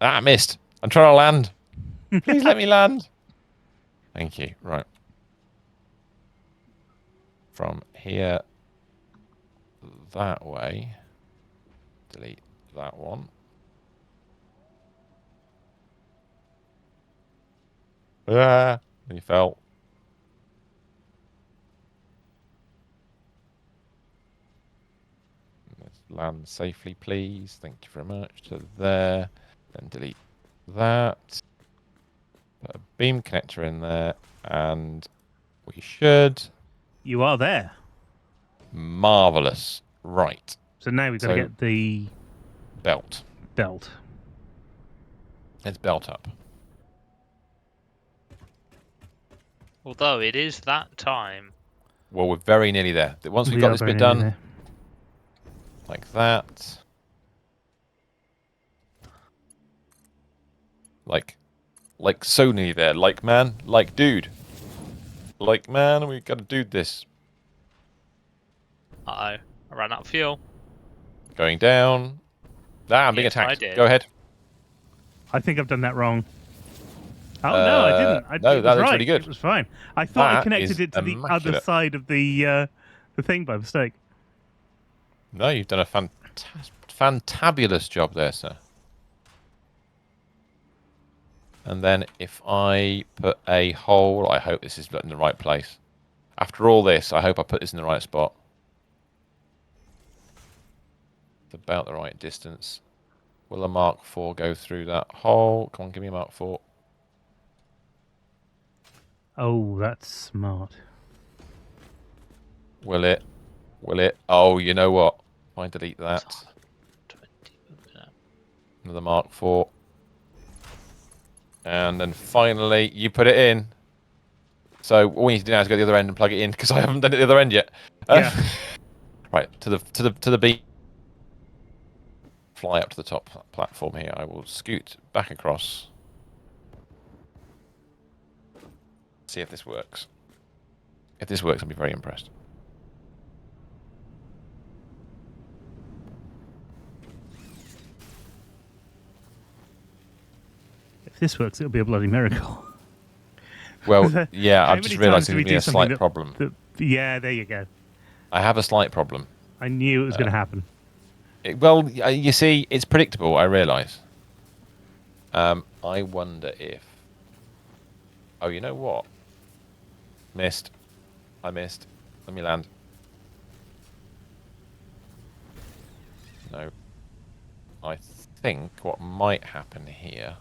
Ah, I missed. I'm trying to land. Please let me land. Thank you. Right. From here that way. Delete that one. Ah, he fell. Let's land safely, please. Thank you very much. To there. Then delete that. Put a beam connector in there. And we should. You are there. Marvellous. Right. So now we've got to get the belt. belt. Let's belt up. Although it is that time. Well, we're very nearly there. Once we've got this bit done, like that. Like so nearly there. Like man, like dude. Like man, we gotta do this. Uh-oh. I ran out of fuel. Going down. Ah, I'm being Yes, attacked. I did. Go ahead. I think I've done that wrong. Oh no, I didn't. No, it that was looks right. really good. It was fine. I thought I That connected is it to the other immaculate. side of the thing by mistake. No, you've done a fantabulous job there, sir. And then if I put a hole, I hope this is in the right place. After all this, I hope I put this in the right spot. It's about the right distance. Will a Mark IV go through that hole? Come on, give me a Mark IV. Oh, that's smart. Will it? Will it? Oh, you know what? If I delete that. 20. Another Mark IV. And then finally, you put it in. So all we need to do now is go to the other end and plug it in, because I haven't done it at the other end yet. Yeah. Right, to the beam. Fly up to the top platform here. I will scoot back across. See if this works. If this works, I'll be very impressed. If this works, it'll be a bloody miracle. Well, yeah, How I've just many realised times do there's we going to be do a something slight problem. Yeah, there you go. I have a slight problem. I knew it was going to happen. Well, you see, it's predictable, I realise. I wonder if... Oh, you know what? Missed. I missed. Let me land. No. I think what might happen here,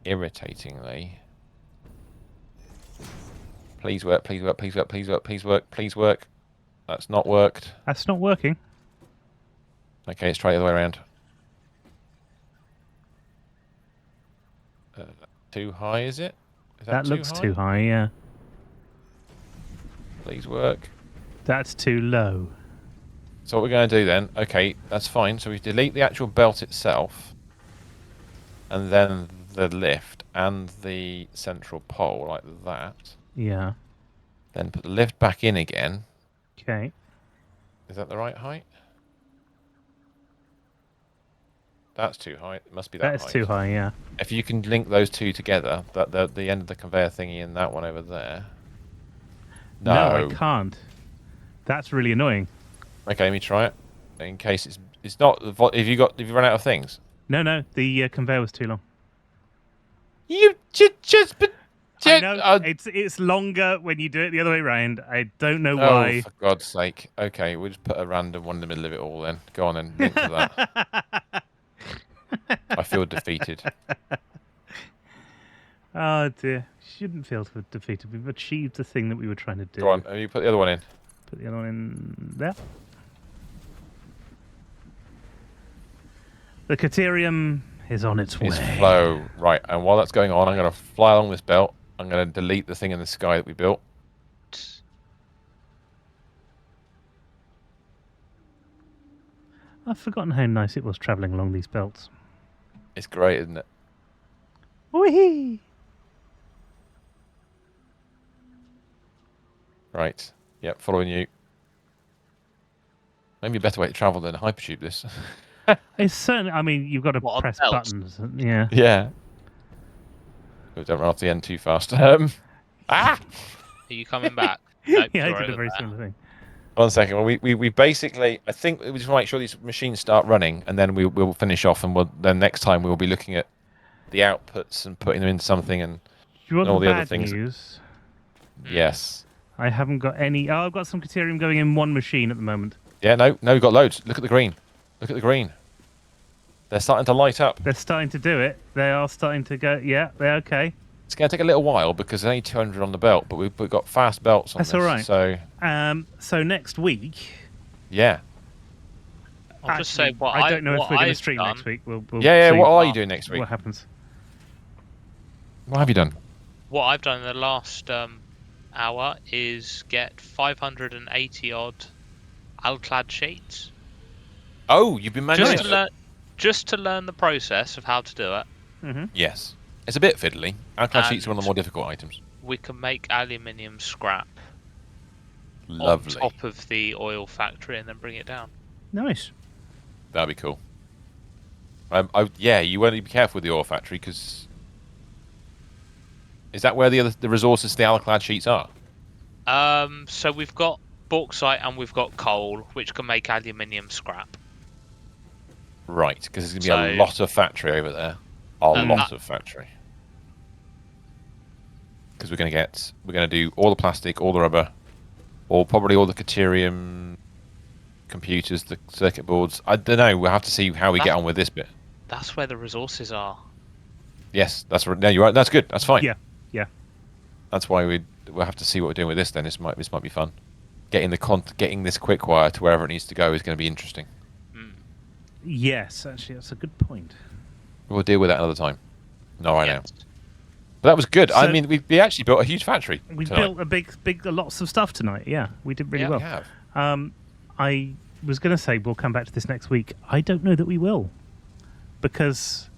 irritatingly... Please work, please work, please work, please work, please work, please work. That's not worked. That's not working. Okay, let's try the other way around. Too high, is it? Is That looks too high, yeah. Please work. That's too low. So what we're going to do then, okay, that's fine. So we delete the actual belt itself, and then the lift and the central pole like that. Yeah. Then put the lift back in again. Okay. Is that the right height? That's too high. It must be that That is height. too high, yeah. If you can link those two together, the end of the conveyor thingy and that one over there. No, I can't. That's really annoying. Okay, let me try it. In case it's not. If you run out of things. No, the conveyor was too long. You just. I know it's longer when you do it the other way around. I don't know Oh, why. for God's sake! Okay, we'll just put a random one in the middle of it all. Then go on and link to that. I feel defeated. Oh dear, shouldn't feel defeated. We've achieved the thing that we were trying to do. Go on, you put the other one in. Put the other one in there. The Caterium is on its way. It's flow. Right, and while that's going on, I'm going to fly along this belt. I'm going to delete the thing in the sky that we built. I've forgotten how nice it was travelling along these belts. It's great, isn't it? Whee! Right. Yep, following you. Maybe a better way to travel than hypertube this. It's certainly. I mean, you've got to press buttons. Yeah. Yeah. Don't run off the end too fast. Are you coming back? Nope, Yeah, I you're did a over very there. similar thing. 1 second. Well, we basically, I think we just want to make sure these machines start running, and then we'll finish off, and then next time we'll be looking at the outputs and putting them into something, and Do you want all the the other bad things. news? Yes. I haven't got any. Oh, I've got some Caterium going in one machine at the moment. Yeah. No. We've got loads. Look at the green. Look at the green. They're starting to light up. They're starting to do it. They are starting to go. Yeah, they're okay. It's going to take a little while because there's only 200 on the belt, but we've got fast belts on That's this. all right. So next week. yeah. I'll just say what I don't know if we're going to I've stream done. next week. We'll Yeah. see What are you doing next week? What happens? What have you done? What I've done in the last hour is get 580 odd Alclad sheets. Oh, you've been managing Just to learn the process of how to do it. Mm-hmm. Yes. It's a bit fiddly. Alclad sheets are one of the more difficult items. We can make aluminium scrap Lovely. on top of the oil factory and then bring it down. Nice. That'd be cool. You want to be careful with the oil factory because is that where the resources, the Alclad sheets are? So we've got bauxite and we've got coal, which can make aluminium scrap. Right, because there's going to be a lot of factory over there. A lot of factory. Because we're going to do all the plastic, all the rubber, probably all the Caterium computers, the circuit boards. I don't know. We'll have to see how we get on with this bit. That's where the resources are. Yes, that's right. No, you're right. That's good. That's fine. Yeah. That's why we'll have to see what we're doing with this. Then this might be fun. Getting this quick wire to wherever it needs to go is going to be interesting. Yes, actually, that's a good point. We'll deal with that another time. Not right now. But that was good. So, I mean, we actually built a huge factory. We tonight. built lots of stuff tonight. Yeah, we did really well. We have. I was going to say we'll come back to this next week. I don't know that we will, because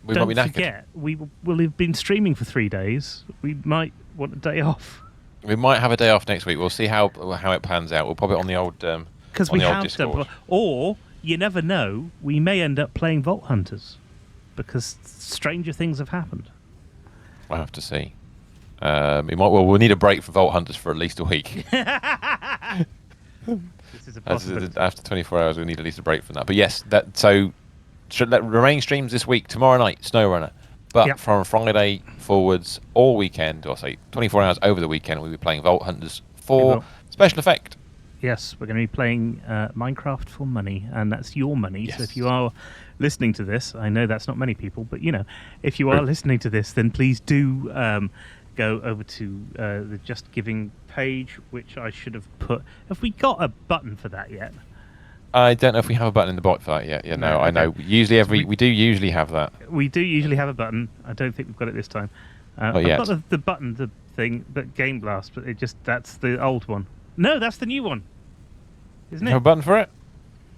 We don't might be knackered. forget we will have been streaming for 3 days. We might want a day off. We might have a day off next week. We'll see how it pans out. We'll pop it on the old because we have Discord. or you never know. We may end up playing Vault Hunters because stranger things have happened. We'll have to see. We'll need a break for Vault Hunters for at least a week. This is a possibility. After 24 hours, we need at least a break from that. But yes, remaining streams this week. Tomorrow night, SnowRunner. But from Friday forwards, all weekend, or say 24 hours over the weekend, we'll be playing Vault Hunters for special effect. Yes, we're going to be playing Minecraft for money, and that's your money. Yes. So if you are listening to this, I know that's not many people, but if you are listening to this, then please do go over to the Just Giving page, which I should have put. Have we got a button for that yet? I don't know if we have a button in the bot for that yet. Yeah, no, I know. Usually we do usually have that. We do usually have a button. I don't think we've got it this time. Not yet. I've got the button, the thing, that Game Blast, but that's the old one. No, that's the new one. Isn't it? Have a button for it?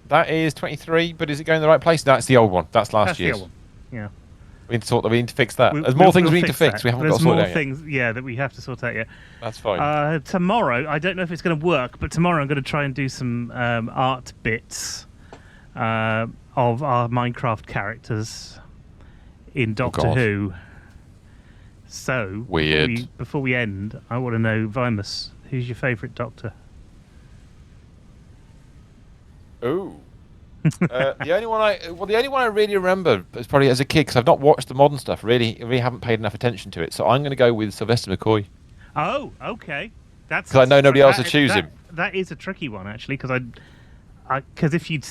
That is 23, but is it going the right place? That's the old one. That's last year's. The old one. Yeah. We need to sort that. We need to fix that. We'll- There's more we'll- things we'll we need to fix fix. that. We haven't There's got to sort more it out yet. things, yeah, that we have to sort out yet. That's fine. Tomorrow, I don't know if it's going to work, but tomorrow I'm going to try and do some art bits of our Minecraft characters in Doctor God. Who. So, Weird. Before we end, I want to know, Vimus, who's your favourite Doctor? Ooh. The only one I really remember is probably as a kid, because I've not watched the modern stuff. Really haven't paid enough attention to it. So I'm going to go with Sylvester McCoy. Oh, okay. That's 'Cause I know nobody else that- to choose that- him. That is a tricky one, actually, because because if you'd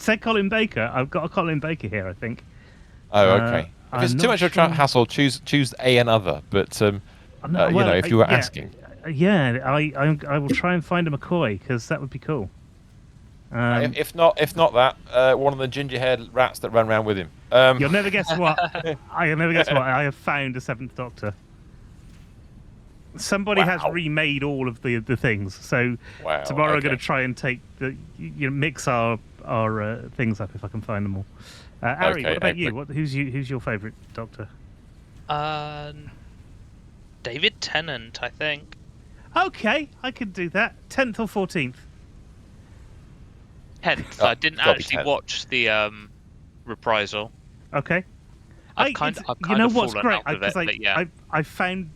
said Colin Baker, I've got a Colin Baker here, I think. Oh, okay. If it's I'm too not much of a sure. hassle, choose another. But if you were asking, Yeah, I will try and find a McCoy because that would be cool. if not that, one of the ginger-haired rats that ran around with him. You'll never guess what. I'll never guess what. I have found a seventh Doctor. Somebody has Wow. remade all of the things. So Wow, tomorrow I'm going okay. to try and take mix our things up if I can find them all. Ari, Okay, what about you? excellent. Who's your favourite Doctor? David Tennant, I think. Okay, I could do that. 10th or 14th. 10th. Oh, I didn't gotta be actually 10th. watch the reprisal. Okay. I've kind you know of what's fallen great? out of it, but yeah. I found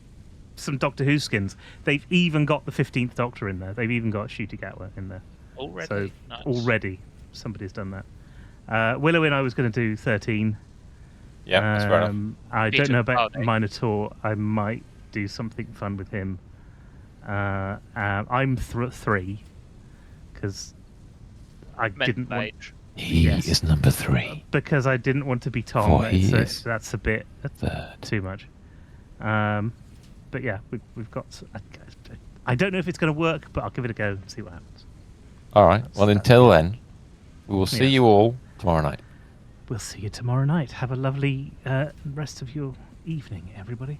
some Doctor Who skins. They've even got the 15th Doctor in there. They've even got Shooty Gatwa in there. Already? So Nice. already somebody's done that. Willow and I was going to do 13. Yeah, that's fair enough. I don't Peter know about Capaldi. Minotaur. I might do something fun with him. I'm 3 because I didn't want Age. He Yes. is number 3. because I didn't want to be Tom. For he is That's a bit third. too much. But yeah, we've got. I don't know if it's going to work, but I'll give it a go and see what happens. All right. Well, until then, we will see Yeah. you all tomorrow night. We'll see you tomorrow night. Have a lovely rest of your evening, everybody.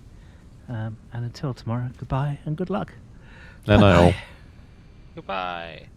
And until tomorrow, goodbye and good luck. No, no. Goodbye.